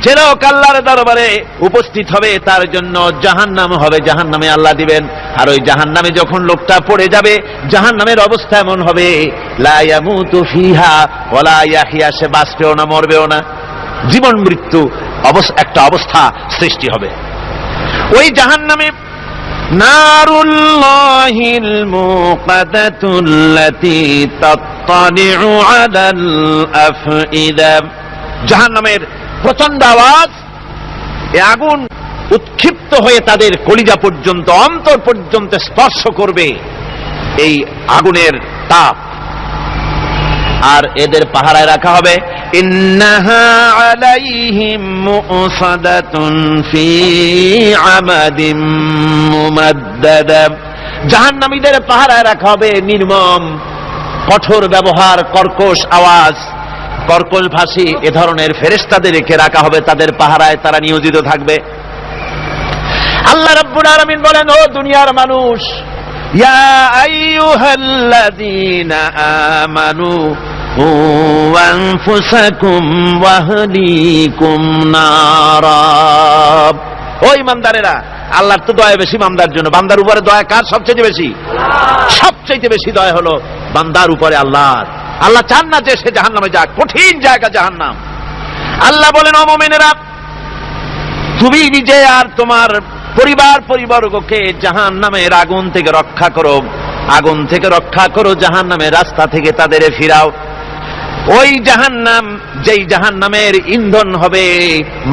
যে লোক আল্লাহর দরবারে উপস্থিত হবে তার জন্য জাহান্নাম হবে, জাহান্নামে আল্লাহ দিবেন। আর ওই জাহান্নামে যখন লোকটা পড়ে যাবে, জাহান্নামের অবস্থা এমন হবে, লা ইয়ামুতু ফিহা ওয়ালা ইয়াহইয়া, সে বাঁচবেও না মরবেও না, জীবন মৃত্যু একটা অবস্থা সৃষ্টি হবে। ওই জাহান্নামে নারুল্লাহিল মুকাদাতুল্লাতী তাত্তালিউ আলাল আফইদা, জাহান্নামের প্রচন্ড আওয়াজ, এই আগুন উৎক্ষিপ্ত হয়ে তাদের কলিজা পর্যন্ত, অন্তর পর্যন্ত স্পর্শ করবে এই আগুনের তাপ। আর এদের পাহারায় রাখা হবে, ইন্নাহা আলাইহিম মুসাদাতুন ফি আমাদিম মুমাদ্দাদা, জাহান্নামীদের পাহারায় রাখা হবে নির্মম, কঠোর ব্যবহার, কর্কশ আওয়াজ, কর্কশ ভাষী এ ধরনের ফেরেশতাদেরকে রাখা হবে তাদের পাহারায়, তারা নিয়োজিত থাকবে। আল্লাহ রাব্বুল আলামিন বলেন, ও দুনিয়ার মানুষ, ইয়া আইয়ুহাল্লাযীনা আমানু কু আনফুসাকুম ওয়া আহলিকুম নারা। ও ঈমানদারেরা, আল্লাহর তো দয়া বেশি বান্দার জন্য। বান্দার উপরে দয়া কার সবচেয়ে বেশি? সবচেয়ে বেশি দয়া হলো বান্দার উপরে আল্লাহর। আল্লাহ চান না যে সে জাহান্নামে যাক, কঠিন জায়গা জাহান্নাম। আল্লাহ বলেন, ও মুমিনেরা, তুমি নিজে আর তোমার পরিবারবর্গকে জাহান্নামের আগুন থেকে রক্ষা করো, আগুন থেকে রক্ষা করো, জাহান্নামের রাস্তা থেকে তাদের ফিরাও। ওই জাহান্নাম, যেই জাহান্নামের ইন্ধন হবে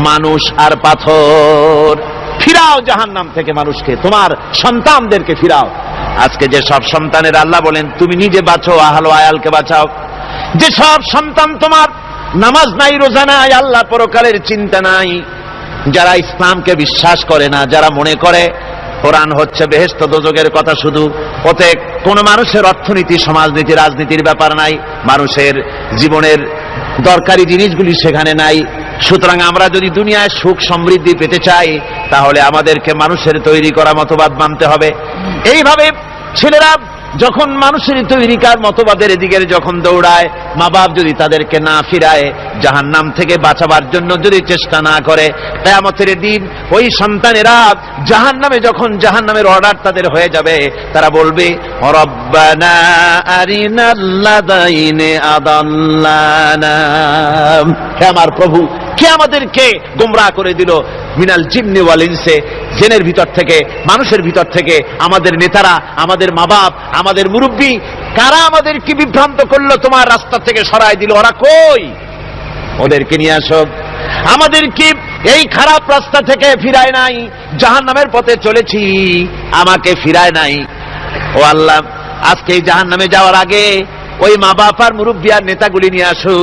মানুষ আর পাথর, ফিরাও জাহান্নাম থেকে মানুষকে, তোমার সন্তানদেরকে ফিরাও। আজকে যে সব সন্তানের আল্লাহ বলেন তুমি নিজে বাঁচো, আহল আয়ালকে বাঁচাও। যে সব সন্তান তোমার নামাজ নাই, রোজা নাই, আল্লাহ পরকালের চিন্তা নাই, যারা ইসলামকে বিশ্বাস করে না, যারা মনে করে কোরআন হচ্ছে বেহেশত দোজখের কথা, শুধু ওতে কোন মানুষের অর্থনীতি, সমাজনীতি, রাজনীতির ব্যাপার নাই, মানুষের জীবনের দরকারি জিনিসগুলি সেখানে নাই। সুতরাং আমরা যদি দুনিয়ায় সুখ সমৃদ্ধি পেতে চাই, তাহলে আমাদেরকে মানুষের তৈরি করা মতবাদ মানতে হবে। এইভাবে ছেলেরা যখন মানুষের তৈরিকার মতবাদের এদিকে যখন দৌড়ায়, মা বাপ যদি তাদেরকে না ফিরায়, জাহান্নাম থেকে বাঁচাবার জন্য যদি চেষ্টা না করে, কিয়ামতের দিন ওই সন্তানেরা জাহান্নামে, যখন জাহান্নামের অর্ডার তাদের হয়ে যাবে, তারা বলবে, রব্বানা আরিনাল্লাযাইনি আদাল্লানা, হে আমার প্রভু, কে আমাদেরকে গোমরাহ করে দিল, মিনাল জিন্নি ওয়াল ইনসে, জিনের ভিতর থেকে, মানুষের ভিতর থেকে, আমাদের নেতারা, আমাদের মা বাপ, আমাদের মুরব্বী, কারা আমাদেরকে বিভ্রান্ত করলো, তোমার রাস্তা থেকে সরায় দিল, ওরা কই? ওদেরকে নিয়ে আসো। আমাদেরকে এই খারাপ রাস্তা থেকে ফিরায় নাই, জাহান্নামের পথে চলেছি, আমাকে ফিরায় নাই। ও আল্লাহ, আজকে এই জাহান্নামে যাওয়ার আগে ওই মা বাবার মুরব্বিয়ার নেতাগুলি নিয়ে আসো,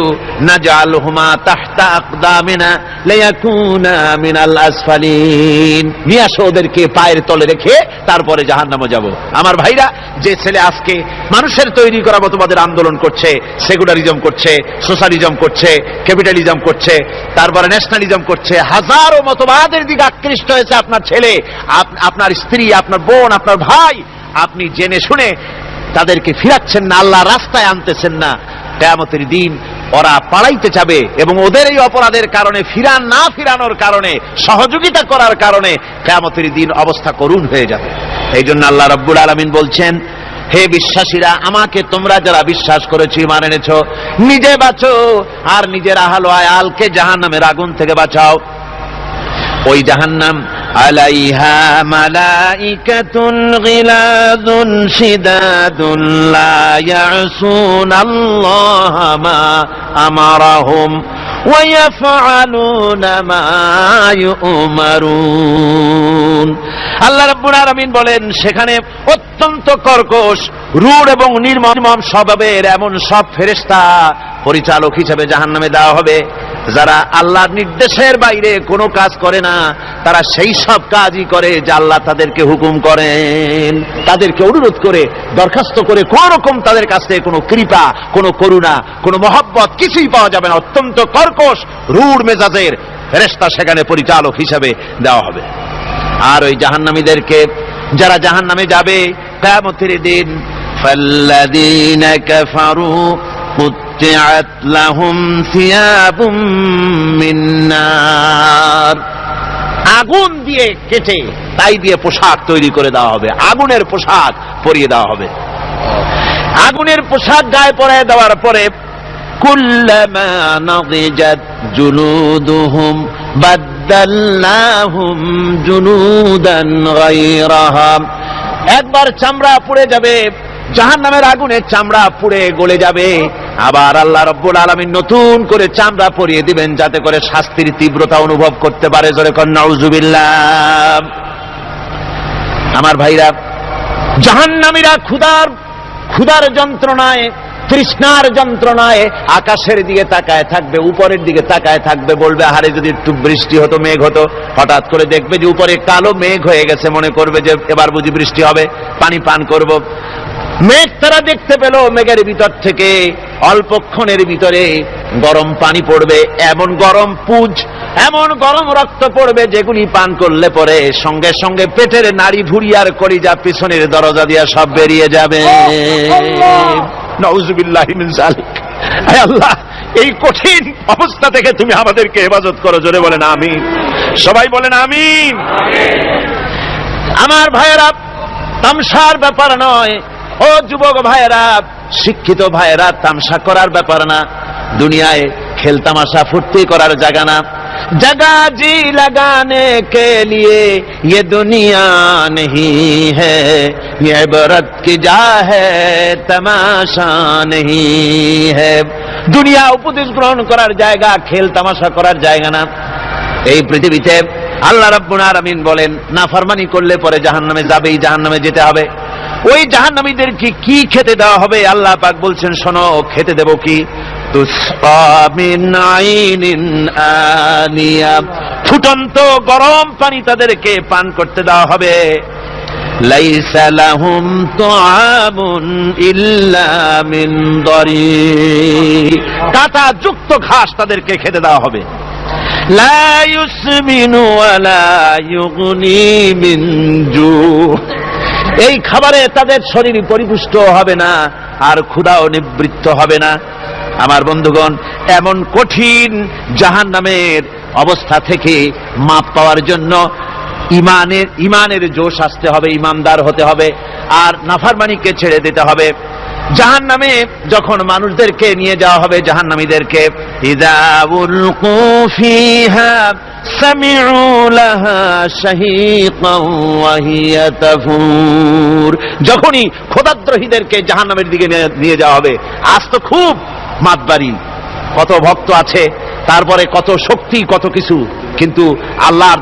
নাজআলহুমা তাহতা আকদামিনা লিয়াকুনা মিনাল আসফালিন, নিয়ে আসো ওদেরকে পায়ের তলে রেখে তারপরে জাহান্নামে যাব। আমার ভাইরা, যে ছেলে আজকে মানুষের তৈরি করা মতবাদের আন্দোলন করছে, সেকুলারিজম করছে, সোশ্যালিজম করছে, ক্যাপিটালিজম করছে, তারপরে ন্যাশনালিজম করছে, হাজারো মতবাদের দিকে আকৃষ্ট হয়েছে আপনার ছেলে, আপনার স্ত্রী, আপনার বোন, আপনার ভাই, আপনি জেনে শুনে তাদেরকে ফিরাচ্ছেন না, আল্লাহ রাস্তায় আনতেছেন না। কিয়ামতের দিন ওরা পালাইতে যাবে এবং ওদের এই অপরাধের কারণে, ফিরানোর কারণে, সহযোগিতা করার কারণে কিয়ামতের দিন অবস্থা করুণ হয়ে যাবে। এই জন্য আল্লাহ রাব্বুল আলামিন বলছেন, হে বিশ্বাসীরা, আমাকে তোমরা যারা বিশ্বাস করেছো, ঈমান এনেছো, নিজে বাঁচো আর নিজের আহল ও আয়ালকে জাহান্নামের আগুন থেকে বাঁচাও। ওই জাহান্নাম আলাইহা মালাইকাতুন গিলাযুন শিদাদুন লা ইয়াসুনাল্লাহা মা আমারাহুম ওয়া ইয়াফআলুনা মা ইউমারুন। আল্লাহ রাব্বুল আলামিন বলেন, সেখানে অত্যন্ত কর্কশ, রূঢ় এবং নির্মম স্বভাবের এমন সব ফেরেশতা পরিচালক হিসেবে জাহান্নামে দেওয়া হবে, যারা আল্লাহর নির্দেশের বাইরে কোনো কাজ করে না, তারা সেই সব কাজই করে যা আল্লাহ তাদেরকে হুকুম করেন। তাদেরকে অনুরোধ করে, দরখাস্ত করে কোন রকম তাদের কাছ থেকে কোনো কৃপা, কোনো করুণা, কোনো মহব্বত কিছুই পাওয়া যাবে না। অত্যন্ত কর্কশ, রূঢ় মেজাজের ফেরেশতা সেখানে পরিচালক হিসেবে দেওয়া হবে। আর ওই জাহান্নামীদেরকে, যারা জাহান্নামে যাবে কিয়ামতের দিন, ফাল্লাযীনা কাফারু কুত্তিআত লাহুম সিয়াবুম মিন নার, আগুন দিয়ে কেটে তাই দিয়ে পোশাক তৈরি করে দেওয়া হবে, আগুনের পোশাক পরিয়ে দেওয়া হবে। আগুনের পোশাক গায়ে পরিয়ে দেওয়ার পরে কুল্লামা নাদিজাত জুলুদুহুম বাদদালনাহুম জুলুদান গায়রাহা, একবার চামড়া পুড়ে যাবে, জাহান্নামের আগুনে চামড়া পুড়ে গলে যাবে, আবার আল্লাহ রাব্বুল আলামিন নতুন করে চামড়া পরিয়ে দিবেন, যাতে করে শাস্তির তীব্রতা অনুভব করতে পারে। জোরে কোন নাউজুবিল্লাহ। আমার ভাইরা, জাহান্নামীরা ক্ষুধার যন্ত্রণায়, তৃষ্ণার যন্ত্রণায় আকাশের দিকে তাকায় থাকবে, উপরের দিকে তাকায় থাকবে, বলবে, আরে যদি একটু বৃষ্টি হতো, মেঘ হতো। হঠাৎ করে দেখবে যে উপরে কালো মেঘ হয়ে গেছে, মনে করবে যে এবার বুঝি বৃষ্টি হবে, পানি পান করব। মেঘ তারা দেখতে পেল, মেঘের ভিতর থেকে অল্পক্ষণের ভিতরে গরম পানি পড়বে, এমন গরম পুঁজ, এমন গরম রক্ত পড়বে, যেগুলি পান করলে পরে সঙ্গে সঙ্গে পেটের নাড়ি ভুঁড়ি আর কলিজা পিছনের দরজা দিয়া সব বেরিয়ে যাবে। নাউজুবিল্লাহি মিন যালিক। হে আল্লাহ, এই কঠিন অবস্থা থেকে তুমি আমাদেরকে হেফাজত করো। জোরে বলেন আমিন। সবাই বলেন আমিন। আমার ভাইয়েরা, তামসার ব্যাপার নয়। ও যুবক ভাইয়েরা, শিক্ষিত ভাইয়েরা, তামসা করার ব্যাপার না। দুনিয়ায় খেল তামাশা ফুর্তি করার জায়গা না। जगह जी लगाने के लिए ये दुनिया नहीं है, ये इबरत की जा है तमाशा नहीं है। দুনিয়া উপদেশ গ্রহণ করার জায়গা, খেল তামাশা করার জায়গা না। এই পৃথিবীতে আল্লাহ রাব্বুল আলামিন বলেন, নাফরমানি করলে পরে জাহান্নামে যাবেই, জাহান্নামে যেতে হবে। ওই জাহান্নামীদেরকে কি খেতে দেওয়া হবে? আল্লাহ পাক বলছেন, শোনো, খেতে দেব কি? তুসকা মিন আইনিন আনিয়া, ফুটন্ত গরম পানি তাদেরকে পান করতে দেওয়া হবে। লাইসা লাহুম তুআমুন ইল্লা মিন দারি, কাঁটা যুক্ত ঘাস তাদেরকে খেতে দেওয়া হবে। লা ইউসমিনু ওয়ালা ইউগনি মিন জু, এই খাবারে তাদের শরীর পরিপুষ্ট হবে না, আর ক্ষুধাও নিবৃত্ত হবে না। আমার বন্ধুগণ, এমন কঠিন জাহান্নামের অবস্থা থেকে মাপ পাওয়ার জন্য ইমানের জোশ আসতে হবে, ইমানদার হতে হবে, আর নাফরমানিকে ছেড়ে দিতে হবে। জাহান্নামে যখন মানুষদেরকে নিয়ে যাওয়া হবে, জাহান্নামীদেরকে, ইযা উলকু ফিহা সামিউ লাহা শাহীকান ওয়া হিয়া তাফুর, যখনই খোদাদ্রোহীদেরকে জাহান্নামের দিকে নিয়ে যাওয়া হবে, আজ তো খুব মাতবাড়ি, কত ভক্ত আছে, তারপরে কত শক্তি, কত কিছু, কিন্তু আল্লাহর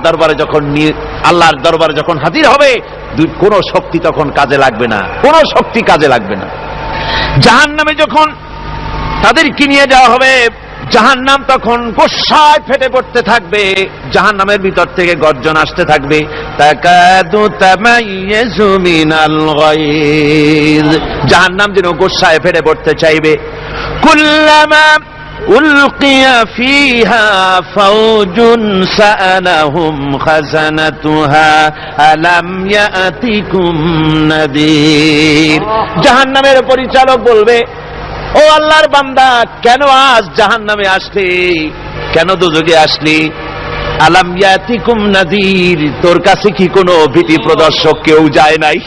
দরবারে যখন হাজির হবে, কোন শক্তি তখন কাজে লাগবে না, কোন শক্তি কাজে লাগবে না। জাহান্নামে যখন তাদেরকে নিয়ে যাওয়া হবে, জাহান্নাম তখন গোসায় ফেটে পড়তে থাকবে, জাহান্নামের ভিতর থেকে গর্জন আসতে থাকবে, তাকাদু তামাইয়াজু মিনাল গায়জ, জাহান্নাম যেন গোসায় ফেটে পড়তে চাইবে। কুল্লামা উলকিয়া ফিহা ফাওজুন সাআলাহুম খাজানাতুহা আলাম ইয়াতিকুম নাদির, জাহান্নামের পরিচালক বলবে, ও আল্লাহর বান্দা, কেন আজ জাহান্নামে আসলি, কেন দোজখে আসলি? আলাম ইয়াতিকুম নাযীর, তোর কাছে কি কোনো ভীতি প্রদর্শক কেউ যায় নাই?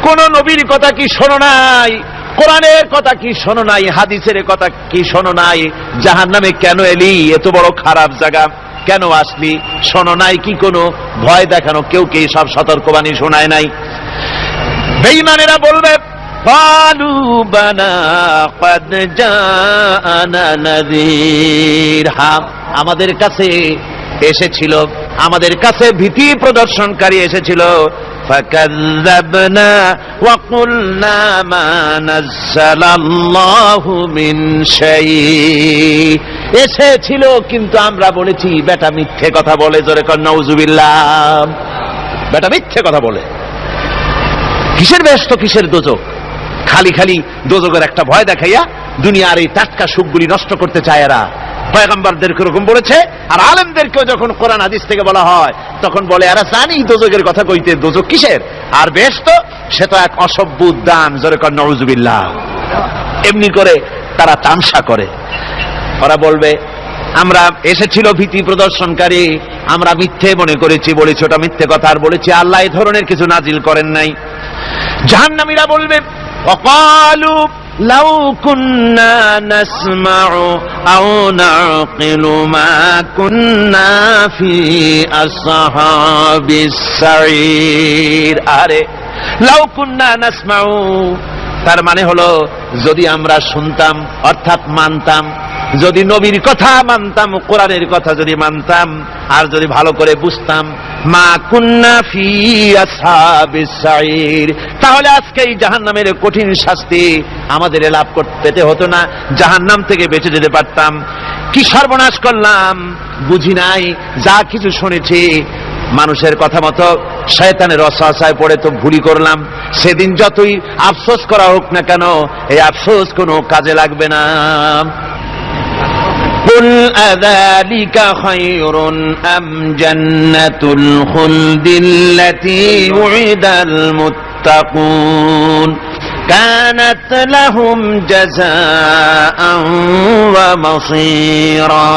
কোন নবীর কথা কি শোনো নাই? কোরআনের কথা কি শোনো নাই? হাদিসের কথা কি শোনো নাই? জাহান্নামে কেন এলি? এত বড় খারাপ জায়গা কেন আসলি? শোনো নাই কি কোনো ভয় দেখানো কেউ কে সব সতর্কবাণী শোনায় নাই? বেঈমানেরা বলবে, قالوا بلى قد جاءنا نذير, আমাদের কাছে এসেছিল, আমাদের কাছে ভীতি প্রদর্শনকারী এসেছিল। فكذبنا وقلنا ما نزل الله من شيء, এসেছিল কিন্তু আমরা বলেছি বেটা মিথ্যে কথা বলে। জোরে কর নাউজুবিল্লাহ। বেটা মিথ্যে কথা বলে। কিসের বেহেশত কিসের দোজখ? খালি খালি দোজখের একটা ভয় দেখাইয়া দুনিয়ার এই টাটকা সুখগুলি নষ্ট করতে চায় এরা। পয়গম্বরদেরকে এরকম বলেছে, আর আলেমদেরকেও যখন কোরআন হাদিস থেকে বলা হয় তখন বলে এরা জানি দোজখের কথা কইতে, দোজখ কিসের আর বেহেশত, সে তো এক অসভ্য উদ্যান। জোরে কর নাউজুবিল্লাহ। এমনি করে তারা তামসা করে। ওরা বলবে আমরা এসেছিল ভীতি প্রদর্শনকারী, আমরা মিথ্যে মনে করেছি, বলেছি ওটা মিথ্যে কথা, আর বলেছি আল্লাহ এই ধরনের কিছু নাজিল করেন নাই। জাহান্নামীরা বলবে, وقالوا لو كنا نسمع أو نعقل ما كنا في أصحاب السعير, আরে لو كنا نسمع, তার মানে হলো যদি আমরা শুনতাম অর্থাৎ মানতাম, যদি নবীর কথা মানতাম, কোরআনের কথা যদি মানতাম, আর যদি ভালো করে বুঝতাম, মা কুন্না ফি আসহাবিস সাইর, তাহলে আজকে এই জাহান্নামের কঠিন শাস্তি আমাদের লাভ পেতে হতো না, জাহান্নাম থেকে বেঁচে যেতে পারতাম। কি সর্বনাশ করলাম, বুঝি নাই, যা কিছু শুনেছি মানুষের কথা মতো শয়তানের ওয়াসওয়াসায় পড়ে তো ভুলই করলাম। সেদিন যতই আফসোস করা হোক না কেন, এই আফসোস কোনো কাজে লাগবে না। قل أذلك خير أم جنة الخلد التي وعد المتقون كانت لهم جزاء ومصيرا,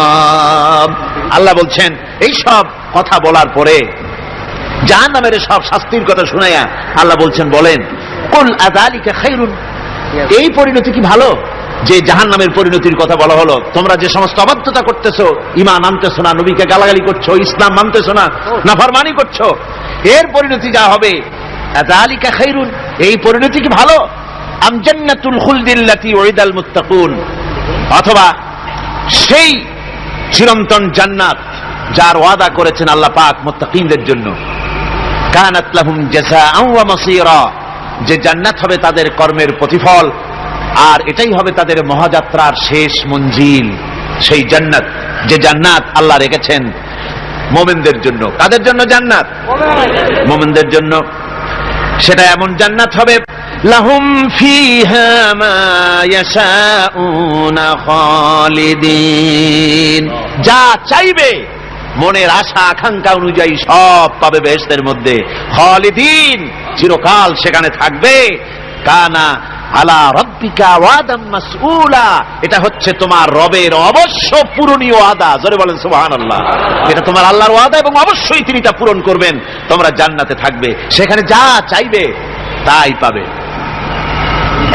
আল্লাহ বলছেন এই সব কথা বলার পরে জাহান্নামের সব শাস্তির কথা শুনাইয়া আল্লাহ বলছেন, বলেন কুল আযালিকা খায়রুন, এই পরিণতি কি ভালো যে জাহান্নামের পরিণতির কথা বলা হলো? তোমরা যে সমস্ত অবাধ্যতা করতেছো, ঈমান আনতেছো না, নবীকে গালাগালি করছো, ইসলাম মানতেছো না, নাফরমানি করছো, এর পরিণতি যা হবে, আযালিকা খায়রুন, এই পরিণতি কি ভালো? আম জান্নাতুল খুলদিল্লাতী উইদাল মুত্তাকুন, অথবা সেই চিরন্তন জান্নাত যার ওয়াদা করেছেন আল্লাহ পাক মুত্তাকিনদের জন্য, কানাত লাহুম জাযাআন ওয়া মাসীরা, যে জান্নাত হবে তাদের কর্মের প্রতিফল, আর এটাই হবে তাদের মহাযাত্রার শেষ মঞ্জিল। সেই জান্নাত, যে জান্নাত আল্লাহ রেখেছেন মুমিনদের জন্য। কাদের জন্য জান্নাত? মুমিনদের জন্য। সেটা এমন জান্নাত হবে, লাহুম ফিহা মা ইয়াশাউনা খালিদিন, যা চাইবে মনের আশা আকাঙ্ক্ষা অনুযায়ী সব পাবে বেহেশতের মধ্যে। খালিদিন, চিরকাল সেখানে থাকবে। কানা আলা রাব্বিকা ওয়াদাম মাসউলা, এটা হচ্ছে তোমার রবের অবশ্য পূরণীয় ওয়াদা। জোরে বলেন সুবহানাল্লাহ। এটা তোমার আল্লাহর ওয়াদা এবং অবশ্যই তিনি তা পূরণ করবেন। তোমরা জান্নাতে থাকবে, সেখানে যা চাইবে তাই পাবে।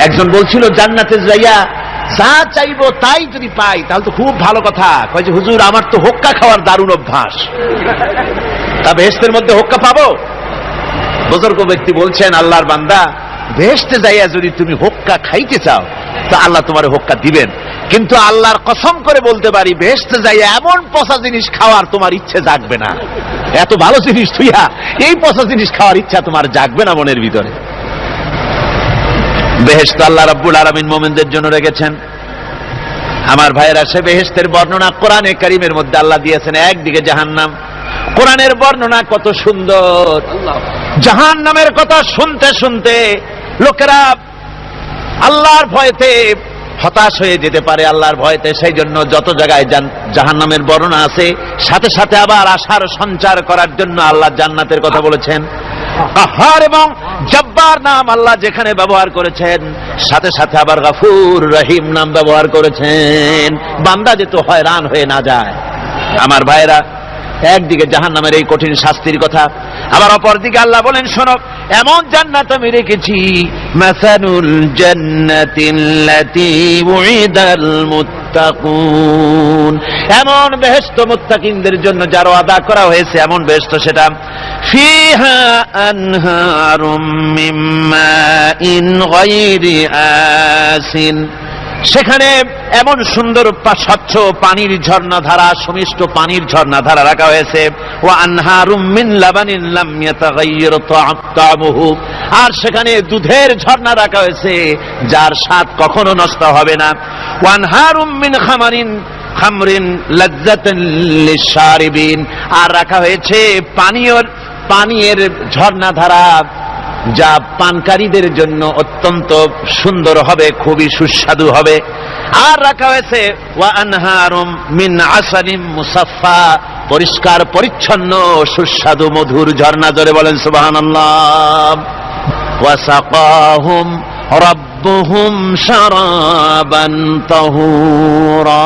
একজন বলছিল জান্নাতে যাইয়া যা চাইবো তাই যদি পাই তাহলে তো খুব ভালো কথা। কয় যে হুজুর আমার তো হোক্কা খাওয়ার দারুণ অভ্যাস, তা বেহেশতের মধ্যে হোক্কা পাবো? বুজুর্গ ব্যক্তি বলছেন, আল্লাহর বান্দা, বেহেশতে যাইয়া যদি তুমি হোক্কা খাইতে চাও তো আল্লাহ তোমার হোক্কা দিবেন, কিন্তু আল্লাহর কসম করে বলতে পারি বেহেশতে যাইয়া এমন পচা জিনিস খাওয়ার তোমার ইচ্ছে জাগবে না। এত ভালো জিনিস তুইয়া এই পচা জিনিস খাওয়ার ইচ্ছা তোমার জাগবে না মনের ভিতরে। বেহেশত আল্লাহ রাব্বুল আলামিন মুমিনদের জন্য রেখেছেন। আমার ভাইয়েরা, সে বেহেশতের বর্ণনা কোরআনে কারীমের মধ্যে আল্লাহ দিয়েছেন। একদিকে জাহান্নাম, কোরআনের বর্ণনা কত সুন্দর। জাহান্নামের কথা শুনতে শুনতে লোকেরা আল্লাহর ভয়তে হতাশ হয়ে যেতে পারে, আল্লাহর ভয়তে। সেই জন্য যত জায়গায় জাহান্নামের বর্ণনা আছে, সাথে সাথে আবার আশার সঞ্চার করার জন্য আল্লাহ জান্নাতের কথা বলেছেন। কাহার এবং জব্বার নাম আল্লাহ যেখানে ব্যবহার করেছেন, সাথে সাথে আবার গফুর রহিম নাম ব্যবহার করেছেন, বান্দা যেন হয়রান হয়ে না যায়। আমার ভাইরা, একদিকে জাহান্নামের এই কঠিন শাস্তির কথা, আবার অপরদিকে আল্লাহ বলেন, শোনো, এমন জান্নাত আমি রেখেছি, মাসানুল জান্নাতিল্লাতী উইদাল মুত্তাকুন, এমন বেহেশত মুত্তাকিনদের জন্য যার ওয়াদা করা হয়েছে, এমন বেহেশত সেটা, ফিহা আনহারুম মিন মাইন গায়রি আসিন, সেখানে এমন সুন্দর স্বচ্ছ পানির ঝর্ণাধারা, সুমিষ্ট পানির ঝর্ণাধারা রাখা হয়েছে। ওয়া আনহারুম মিন লাবানিন লাম ইয়াতাগায়্যার তা'আমুহু, আর সেখানে দুধের ঝর্ণা রাখা হয়েছে যার স্বাদ কখনো নষ্ট হবে না। ওয়া আনহারুম মিন খামরিন লাযযাতান লিশ-শারিবিন, আর রাখা হয়েছে পানীয়ের ঝর্ণাধারা যা পানকারীদের জন্য অত্যন্ত সুন্দর হবে, খুবই সুস্বাদু হবে। আর রাখা হয়েছে ওয়া আনহারুম মিন আসালিম মুসাফফা, পরিষ্কার পরিচ্ছন্ন সুস্বাদু মধুর ঝর্ণা। জোরে বলেন সুবহানাল্লাহ। ওয়া সাকাহুম রাব্বুহুম শারাবান তাহুরা,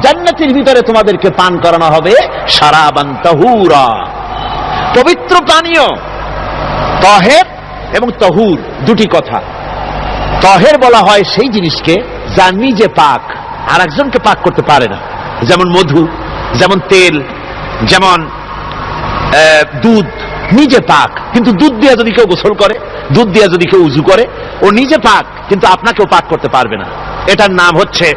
জান্নাতের ভিতরে তোমাদেরকে পান করানো হবে শারাবান তাহুরা, পবিত্র পানীয়। তহের এবং তহুর দুটি কথা। তহের বলা হয় সেই জিনিসকে যা নিজে পাক, আর একজনকে পাক করতে পারে না, যেমন মধু, যেমন তেল, যেমন দুধ নিজে পাক, কিন্তু দুধ দিয়ে যদি কেউ গোসল করে, দুধ দিয়ে যদি কেউ উজু করে, ও নিজে পাক, কিন্তু আপনাকেও পাক করতে পারবে না। এটার নাম হচ্ছে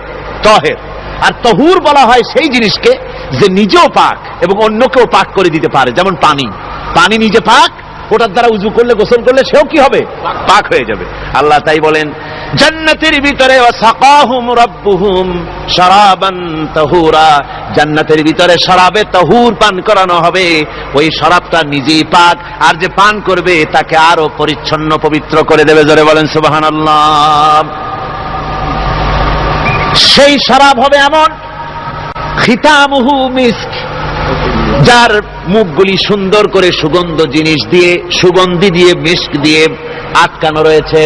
তহের। আর তহুর বলা হয় সেই জিনিসকে যে নিজেও পাক এবং অন্যকেও পাক করে দিতে পারে, যেমন পানি। পানি নিজে পাক, ওটার দ্বারা উজু করলে, গোসল করলে সেও কি হবে? পাক হয়ে যাবে। আল্লাহ তাই বলেন জান্নাতের ভিতরে ওয়াসাকাহুম রাব্বুহুম শারাবান তাহুরা, জান্নাতের ভিতরে শরাবে তাহুর পান করানো হবে। ওই শরাবটা নিজেই পাক, আর যে পান করবে তাকে আরো পরিচ্ছন্ন পবিত্র করে দেবে। জোরে বলেন সুবহানাল্লাহ। সেই শরাব হবে এমন, খিতামুহু মিস্ক, যার মুখগুলি সুন্দর করে সুগন্ধি দিয়ে মিস্ক দিয়ে আটকানো রয়েছে।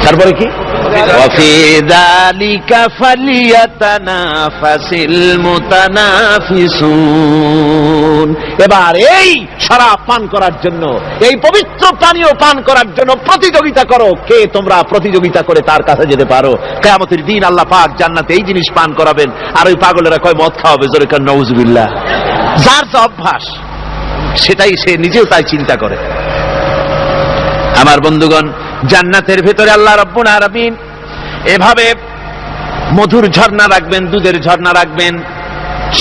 তারপরে কি? ওয়াফি যালিকা ফালিয়াতানাফাসিল মুতানাফিসুন, এবার এই শরাব পান করার জন্য, এই পবিত্র পানীয় পান করার জন্য প্রতিযোগিতা করো, কে তোমরা প্রতিযোগিতা করে তার কাছে যেতে পারো। কিয়ামতের দিন আল্লাহ পাক জান্নাতে এই জিনিস পান করাবেন, আর ওই পাগলেরা কয় মদ খাওয়াবে। জোরে কান নাউযুবিল্লাহ। যার যা অভ্যাস সেটাই সে নিজেও তাই চিন্তা করে। আমার বন্ধুগণ, জান্নাতের ভেতরে আল্লাহ রাব্বুল আলামিন এভাবে মধুর ঝর্ণা রাখবেন, দুধের ঝর্ণা রাখবেন,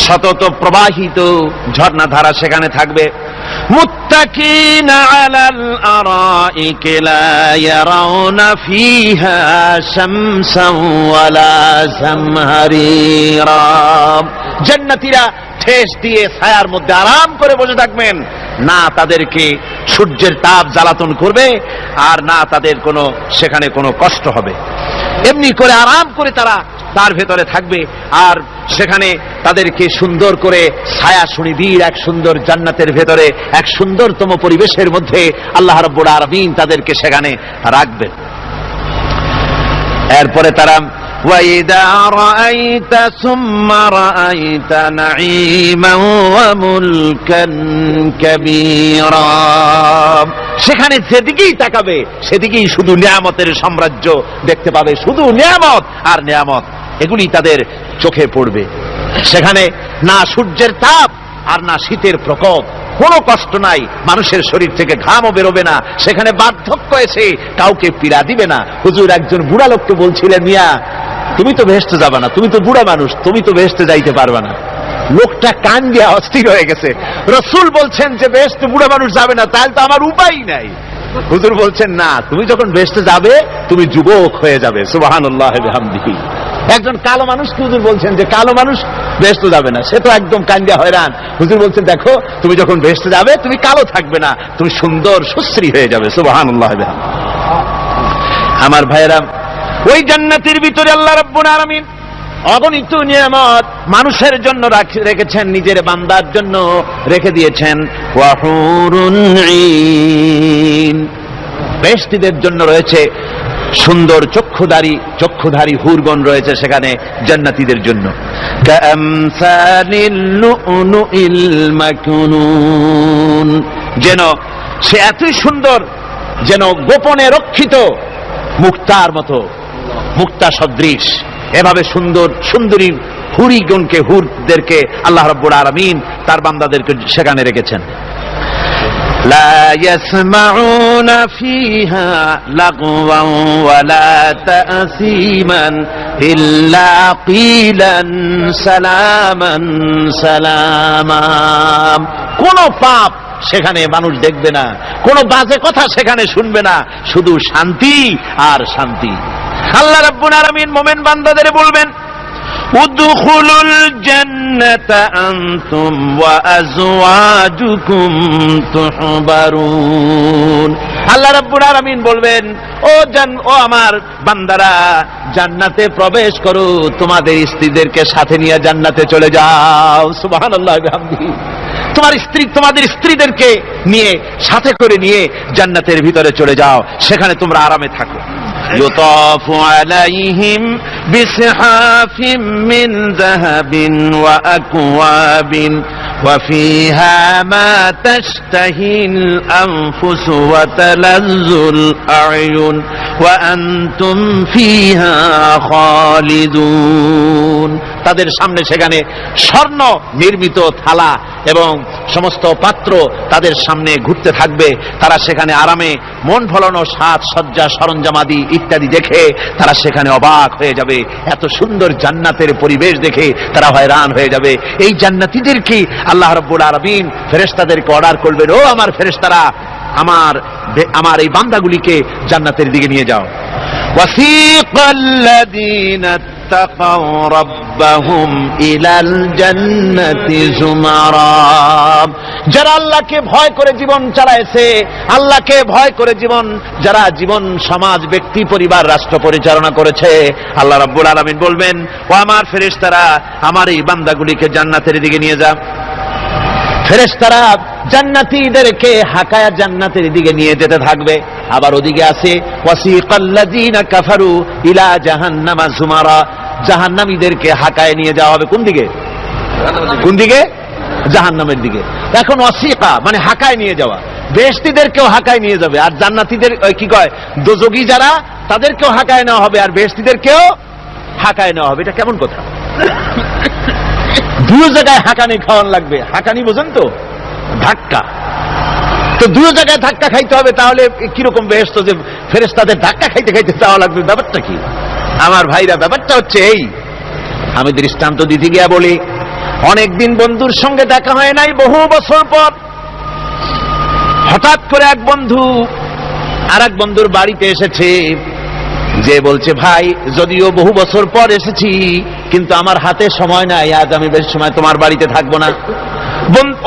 সতত প্রবাহিত ঝর্ণাধারা সেখানে থাকবে। মুত্তাকিনা আলাল আরাইকি লা ইয়ারাউনা ফিহা শামসান ওয়ালা জামহারিরা, জান্নাতীরা ঠেস দিয়ে ছায়ার মধ্যে আরাম করে বসে থাকবেন, না তাদেরকে সূর্যের তাপ জ্বালাতন করবে, আর না তাদের সেখানে কোনো কষ্ট হবে। এমনি করে আরাম করে তারা তার ভেতরে থাকবে, আর সেখানে তাদেরকে সুন্দর করে ছায়া সুনিবিড় এক সুন্দর জান্নাতের ভেতরে এক সুন্দরতম পরিবেশের মধ্যে আল্লাহ রাব্বুল আলামিন তাদেরকে সেখানে রাখবেন। এরপরে তারা وَإِذَا رَأَيْتَ ثُمَّ رَأَيْتَ نَعِيمًا وَمُلْكًا كَبِيرًا, সেখানে যেদিকেই তাকাবে সেদিকেই শুধু নিয়ামতের সাম্রাজ্য দেখতে পাবে, শুধু নিয়ামত আর নিয়ামত, এগুলি তাদের চোখে পড়বে। সেখানে না সূর্যের তাপ আর না শীতের প্রকোপ, কোনো কষ্ট নাই, মানুষের শরীর থেকে ঘামও বেরোবে না, সেখানে বার্ধক্য এসে কাউকে পীড়া দিবে না। হুজুর একজন বুড়া লোককে বলছিলেন, মিয়া তুমি তো বেহেশতে যাবে না, তুমি তো বুড়া মানুষ, তুমি তো বেহেশতে যাইতে পারবে না। লোকটা কান দিয়া অস্থির হয়ে গেছে। রাসূল বলছেন যে বেহেশতে বুড়া মানুষ যাবে না, তাহলে তো আমার উপায় নাই। হুজুর বলছেন না, তুমি যখন বেহেশতে যাবে তুমি যুবক হয়ে যাবে। সুবহানাল্লাহ ওয়া বিহামদিহি। একজন কালো মানুষকে হুজুর বলছেন যে কালো মানুষ বেহেশতে যাবে না, সে তো একদম কান্দা হয়রান। হুজুর বলছেন দেখো তুমি যখন বেহেশতে যাবে তুমি কালো থাকবে না, তুমি সুন্দর সুশ্রী হয়ে যাবে। সুবহানাল্লাহ ওয়া বিহামদিহি। আমার ভাইয়েরা, ওই জান্নাতের ভিতরে আল্লাহ রাব্বুল আলামিন অগণিত নিয়ামত মানুষের জন্য রেখেছেন, নিজের বান্দার জন্য রেখে দিয়েছেন। ওয়া হুরুন ঈন, বেহেশতীদের জন্য রয়েছে সুন্দর চক্ষুধারী হুরগণ রয়েছে সেখানে জান্নাতীদের জন্য। কামসালিল লুলুইল মাকনুন, যেন সে এতই সুন্দর, যেন গোপনে রক্ষিত মুক্তার মতো, মুক্তা সদৃশ। এভাবে সুন্দরী হুরদেরকে আল্লাহ রাব্বুল আলামিন তার বান্দাদেরকে সেখানে রেখেছেন। লা ইয়াসমাউনা ফিহা লাগওয়ান ওয়ালা তাসীমান ইল্লা কিলান সালামান সালামা। কোন পাপ সেখানে মানুষ দেখবে না, কোন বাজে কথা সেখানে শুনবে না, শুধু শান্তি আর শান্তি। আল্লাহ রাব্বুল আলামিন মুমিন বান্দাদের বলবেন, উদখুলুল জান্নাতা আনতুম ওয়া আজওয়াজুকুম তুহবারুন। আল্লাহ রাব্বুল আলামিন বলবেন, ও আমার বান্দারা, জান্নাতে প্রবেশ করো, তোমাদের স্ত্রীদেরকে সাথে নিয়ে জান্নাতে চলে যাও। সুবহানাল্লাহ ওয়া বিহামদিহি। তোমাদের স্ত্রীদেরকে নিয়ে সাথে করে নিয়ে জান্নাতের ভিতরে চলে যাও, সেখানে তোমরা আরামে থাকো। ইউতাফু আলাইহিম বিসহাফিম মিন যাহাবিন ওয়া আকওয়াবিন ওয়া ফিহা মা তাশতাহিল আনফুস ওয়া তালাজ্জুল আ'য়ুন ওয়া আনতুম ফিহা খালিদুন। তাদের সামনে সেখানে স্বর্ণ নির্মিত থালা এবং সমস্ত পাত্র তাদের সামনে ঘুরতে থাকবে। তারা সেখানে আরামে মন ভোলানো সাজ সজ্জা সরঞ্জামাদি ইত্যাদি দেখে তারা সেখানে অবাক হয়ে যাবে। এত সুন্দর জান্নাতের পরিবেশ দেখে তারা হয়রান হয়ে যাবে। এই জান্নাতীদেরকে আল্লাহ রাব্বুল আলামিন ফেরেশতাদেরকে অর্ডার করবেন, ও আমার ফেরেশতারা, আমার এই বান্দাগুলিকে জান্নাতের দিকে নিয়ে যাও। ওয়াসিকাল্লাযীনা ইত্তাকাউ রাব্বাহুম ইলাল জান্নাতি যুমারা। যারা আল্লাহকে ভয় করে জীবন চালায়েছে, আল্লাহকে ভয় করে যারা জীবন সমাজ ব্যক্তি পরিবার রাষ্ট্র পরিচালনা করেছে, আল্লাহ রাব্বুল আলামিন বলবেন, ও আমার ফেরেশতারা, আমার এই বান্দাগুলিকে জান্নাতের দিকে নিয়ে যাও। ফেরেশতারা জান্নাতীদেরকে হাকায়া জান্নাতের দিকে নিয়ে যেতে থাকবে। আবার ওদিকে আছে ওয়াসিকাল্লাযীনা কাফারু ইলা জাহান্নামা যুমারা, জাহান্নামীদেরকে হাকায় নিয়ে যাওয়া হবে কোন দিকে? জাহান্নামের দিকে। এখন ওয়াসিকা মানে হাকায় নিয়ে যাওয়া, বেহেশতীদেরকেও হাকায় নিয়ে যাবে, আর জান্নাতীদের কি কয় দোজখী যারা তাদেরকেও হাকায় নেওয়া হবে, আর বেহেশতীদেরকেও হাকায় নেওয়া হবে। এটা কেমন কথা? দুই জায়গায় হাঁকানি খাওয়ান লাগবে। হাঁকানি বোঝেন তো? ধাক্কা। তো দুই জায়গায় ধাক্কা খাইতে হবে, তাহলে কিরকম বেহেশত যে ফেরেশতাদের ধাক্কা খাইতে খাইতে যাওয়া লাগবে? ব্যাপারটা কি আমার ভাইরা? ব্যাপারটা হচ্ছে এই, আমি দৃষ্টান্ত দিতে গিয়া বলি, অনেকদিন বন্ধুর সঙ্গে দেখা হয় নাই, বহু বছর পর হঠাৎ করে এক বন্ধু আর এক বন্ধুর বাড়িতে এসেছে, যে বলছে, ভাই যদিও বহু বছর পর এসেছি কিন্তু আমার হাতে সময় নাই, আজ আমি বেশি সময় তোমার বাড়িতে থাকবো না।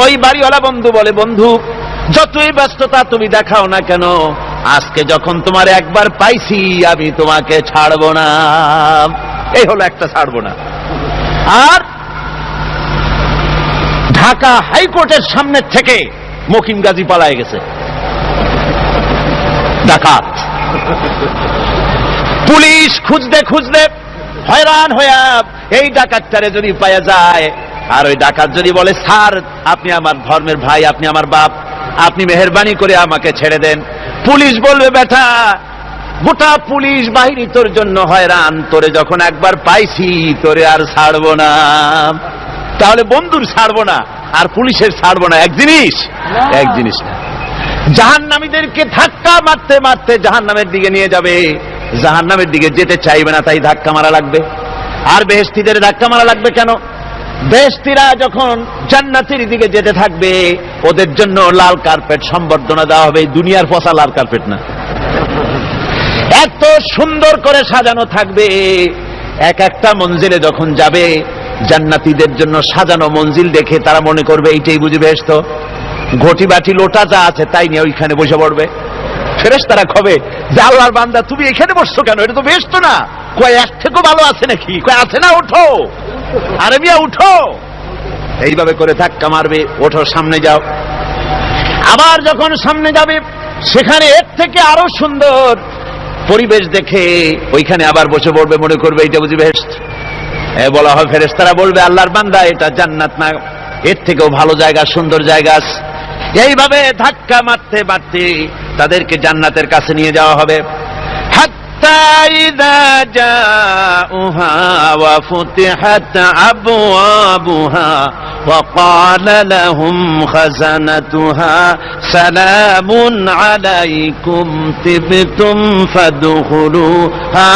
ওই বাড়িওয়ালা বন্ধু বলে, বন্ধু যতই ব্যস্ততা তুমি দেখাও না কেন, আজকে যখন তোমার একবার পাইছি আমি তোমাকে ছাড়বো না। এই হলো একটা ছাড়বো না। আর ঢাকা হাইকোর্টের সামনে থেকে মকিম গাজী পালায় গেছে, ডাকাত। পুলিশ খুঁজতে খুঁজতে হয়রান হইয়া এই ডাকাতটারে যদি পাওয়া যায়, আর ওই ডাকাত যদি বলে, স্যার আপনি আমার ধর্মের ভাই, আপনি আমার বাপ, আপনি মেহেরবানি করে আমাকে ছেড়ে দেন, পুলিশ বলবে, বেটা গোটা পুলিশ বাহিনী তোর জন্য হয়রান, তোরে যখন একবার পাইছি তোরে আর ছাড়বো না। তাহলে বন্ধুর ছাড়বো না আর পুলিশের ছাড়বো না এক জিনিস না। জাহান্নামীদেরকে ধাক্কা মারতে মারতে জাহান্নামের দিকে নিয়ে যাবে, জাহান্নামের দিকে যেতে চাইবে না, তাই ধাক্কা মারা লাগবে। আর বেহেশতীদের ধাক্কা মারা লাগবে কেন? বেহেশতীরা যখন জান্নাতের দিকে যেতে থাকবে, ওদের জন্য লাল কার্পেট সম্বর্ধনা দেওয়া হবে। দুনিয়ার পচা লাল কার্পেট না, এত সুন্দর করে সাজানো থাকবে। এক একটা মঞ্জিলে যখন যাবে, জান্নাতীদের জন্য সাজানো মঞ্জিল দেখে তারা মনে করবে এইটাই বুঝি বেহেশত। ঘটি বাটি লোটা যা আছে তাই নিয়ে ওইখানে বসে পড়বে। ফেরেশতারা কবে যে আল্লাহর বান্দা তুমি এখানে বসছো কেন, এটা তো বেহেশত না। কয় এক থেকেও ভালো আছে নাকি? কয় আছে না, ওঠো আরে মিয়া উঠো। এইভাবে করে ধাক্কা মারবে, ওঠো সামনে যাও। আবার যখন সামনে যাবে, সেখানে এর থেকে আরো সুন্দর পরিবেশ দেখে ওইখানে আবার বসে পড়বে, মনে করবে এটা বুঝি বেহেশত। বলা হয় ফেরেশতারা বলবে আল্লাহর বান্দা এটা জান্নাত না, এর থেকেও ভালো জায়গা, সুন্দর জায়গা আছে। এইভাবে ধাক্কা মারতে মারতে তাদেরকে জান্নাতের কাছে নিয়ে যাওয়া হবে। হাত্তা ইযা জাউহা ওয়া ফুতিহাত আবওয়াবুহা ওয়া ক্বালা লাহুম খাযানাতুহা সালামুন আলাইকুম তিবতুম ফাদখুলুহা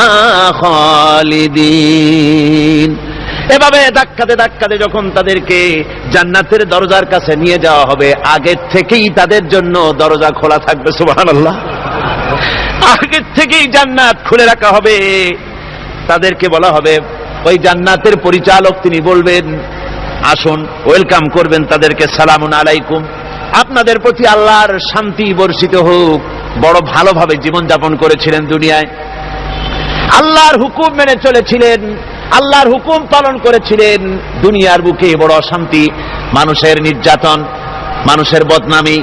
খালিদিন। এভাবে ধাক্কাতে ধাক্কাতে যখন তাদেরকে জান্নাতের দরজার কাছে নিয়ে যাওয়া হবে, আগের থেকেই তাদের জন্য দরজা খোলা থাকবে। সুবহানাল্লাহ, আগের থেকেই জান্নাত খুলে রাখা হবে। তাদেরকে বলা হবে, ওই জান্নাতের পরিচালক তিনি বলবেন আসুন, ওয়েলকাম করবেন তাদেরকে, সালামুন আলাইকুম, আপনাদের প্রতি আল্লাহর শান্তি বর্ষিত হোক। বড় ভালোভাবে জীবনযাপন করেছিলেন দুনিয়ায়, আল্লাহর হুকুম মেনে চলেছিলেন, আল্লাহর হুকুম পালন করেছিলেন। দুনিয়ার বুকে বড় অশান্তি, মানুষের নির্যাতন, মানুষের বদনামি,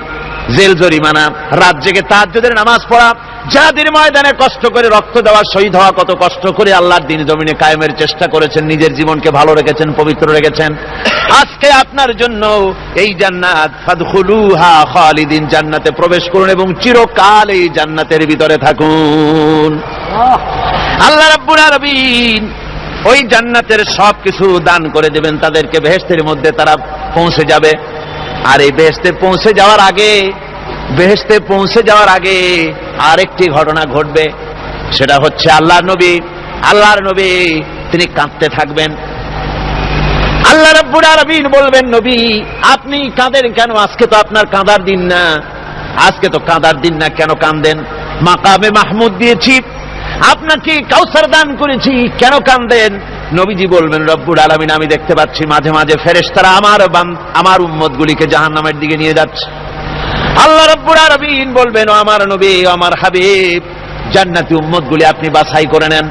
জেল জরিমানা, রাত জেগে তাহাজ্জুদের নামাজ পড়া, জিহাদের ময়দানে কষ্ট করে রক্ত দেওয়া, শহীদ হওয়া, কত কষ্ট করে আল্লাহর দ্বীন জমিনে কায়েমের চেষ্টা করেছেন, নিজের জীবনকে ভালো রেখেছেন, পবিত্র রেখেছেন। আজকে আপনার জন্য এই জান্নাত, ফাদখুলুহা খালিদিন, জান্নাতে প্রবেশ করুন এবং চিরকাল এই জান্নাতের ভিতরে থাকুন। আল্লাহ রাব্বুল আলামিন ওই জান্নাতের সবকিছু দান করে দেবেন তাদেরকে, বেহেশতের মধ্যে তারা পৌঁছে যাবে। আর এই বেহেশতে পৌঁছে যাওয়ার আগে আরেকটি ঘটনা ঘটবে, সেটা হচ্ছে আল্লাহর নবী তিনি কাঁদতে থাকবেন। আল্লাহ রাব্বুল আলামিন বলবেন, নবী আপনি কাঁদেন কেন? আজকে তো আপনার কাঁদার দিন না, আজকে তো কাঁদার দিন না, কেন কাঁদেন? মাকামে মাহমুদ দিয়েছি, আপনাকে কাউসার দান করেছি, কেন কাঁদেন? নবীজি বলবেন, রব্বুল আলামিন আমি দেখতে পাচ্ছি মাঝে মাঝে ফেরেশতারা আমার উম্মতগুলিকে জাহান্নামের দিকে নিয়ে যাচ্ছে। আল্লাহ রাব্বুল আলামিন বলবেন, ও আমার নবী, ও আমার হাবিব, জান্নাতি উম্মতগুলি আপনি বাছাই করে নেন।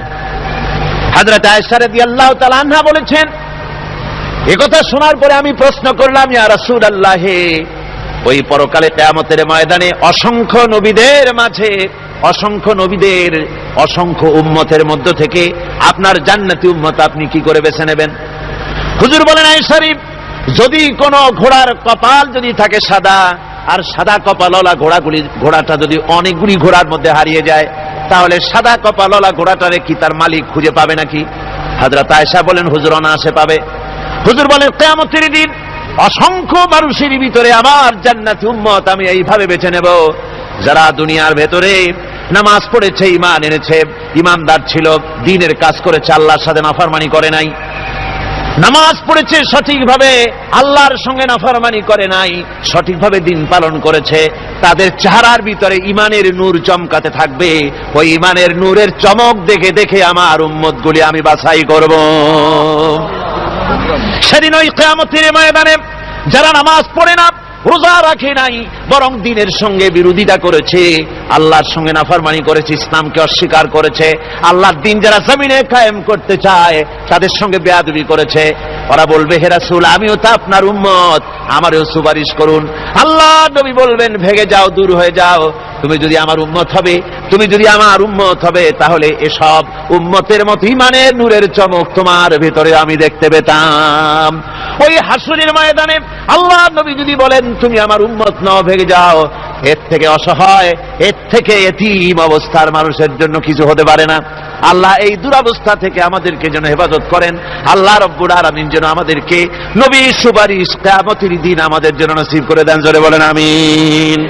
হযরত আয়েশা রাদিয়াল্লাহু তাআলা আনহা বলেছেন, একথা শোনার পরে আমি প্রশ্ন করলাম, ইয়া রাসূলুল্লাহ, ওই পরকালে কিয়ামতের ময়দানে অসংখ্য নবীদের মাঝে, অসংখ্য উম্মতের মধ্য থেকে আপনার জান্নাতি উম্মত আপনি কি করে বেছে নেবেন? হুজুর বলেন, আয়েশা, যদি কোন ঘোড়ার কপাল যদি থাকে সাদা, আর সাদা কপালওয়ালা ঘোড়াটা যদি অনেকগুলি ঘোড়ার মধ্যে হারিয়ে যায়, তাহলে সাদা কপালওয়ালা ঘোড়াটারে কি তার মালিক খুঁজে পাবে নাকি? হযরত আয়েশা বলেন, হুজুর অনায়াসে পাবে। হুজুর বলেন, কিয়ামতের দিন অসংখ্য মানুষের ভিতরে আমার জান্নাতি উম্মত আমি এইভাবে বেছে নেব, যারা দুনিয়ার ভেতরে নামাজ পড়েছে, ঈমান এনেছে, ঈমানদার ছিল, দ্বীনের কাজ করেছে, আল্লাহর সাথে নাফরমানি করে নাই, নামাজ পড়েছে সঠিকভাবে, আল্লাহর সঙ্গে নাফরমানি করে নাই, সঠিকভাবে দ্বীন পালন করেছে, তাদের চেহারার ভিতরে ঈমানের নূর চমকাতে থাকবে। ওই ঈমানের নূরের চমক দেখে দেখে আমার উম্মতগুলি আমি বাছাই করব। সেদিন ওই কিয়ামতের ময়দানে যারা নামাজ পড়ে না, রোজা রাখে নাই, বরং দ্বীনের সঙ্গে বিরোধিতা করেছে, আল্লাহর সঙ্গে নাফরমানি করেছে, ইসলামকে অস্বীকার করেছে, আল্লাহর দ্বীন যারা জমিনে কায়েম করতে চায় তাদের সঙ্গে বেয়াদবি করেছে, ওরা বলবে, হে রাসূল আমিও তো আপনার উম্মত, আমারও সুপারিশ করুন। আল্লাহ নবী বলবেন, ভেগে যাও, দূর হয়ে যাও, তুমি যদি আমার উম্মত হবে তাহলে এসব উম্মতের মতো ঈমানের নূরের চমক তোমার ভিতরে আমি দেখতে পেতাম। ওই হাসরের ময়দানে আল্লাহ নবী যদি বলেন তুমি আমার উম্মত নও, ভেগে যাও, এর থেকে অসহায়, এর থেকে এতিম অবস্থার মানুষের জন্য কিছু হতে পারে না। আল্লাহ এই দুরবস্থা থেকে আমাদেরকে যেন হেফাজত করেন। আল্লাহ রব্বুল আলামিন যেন আমাদেরকে নবীর সুপারিশ কিয়ামতের দিন আমাদের জন্য নসিব করে দেন। জোরে বলেন আমিন।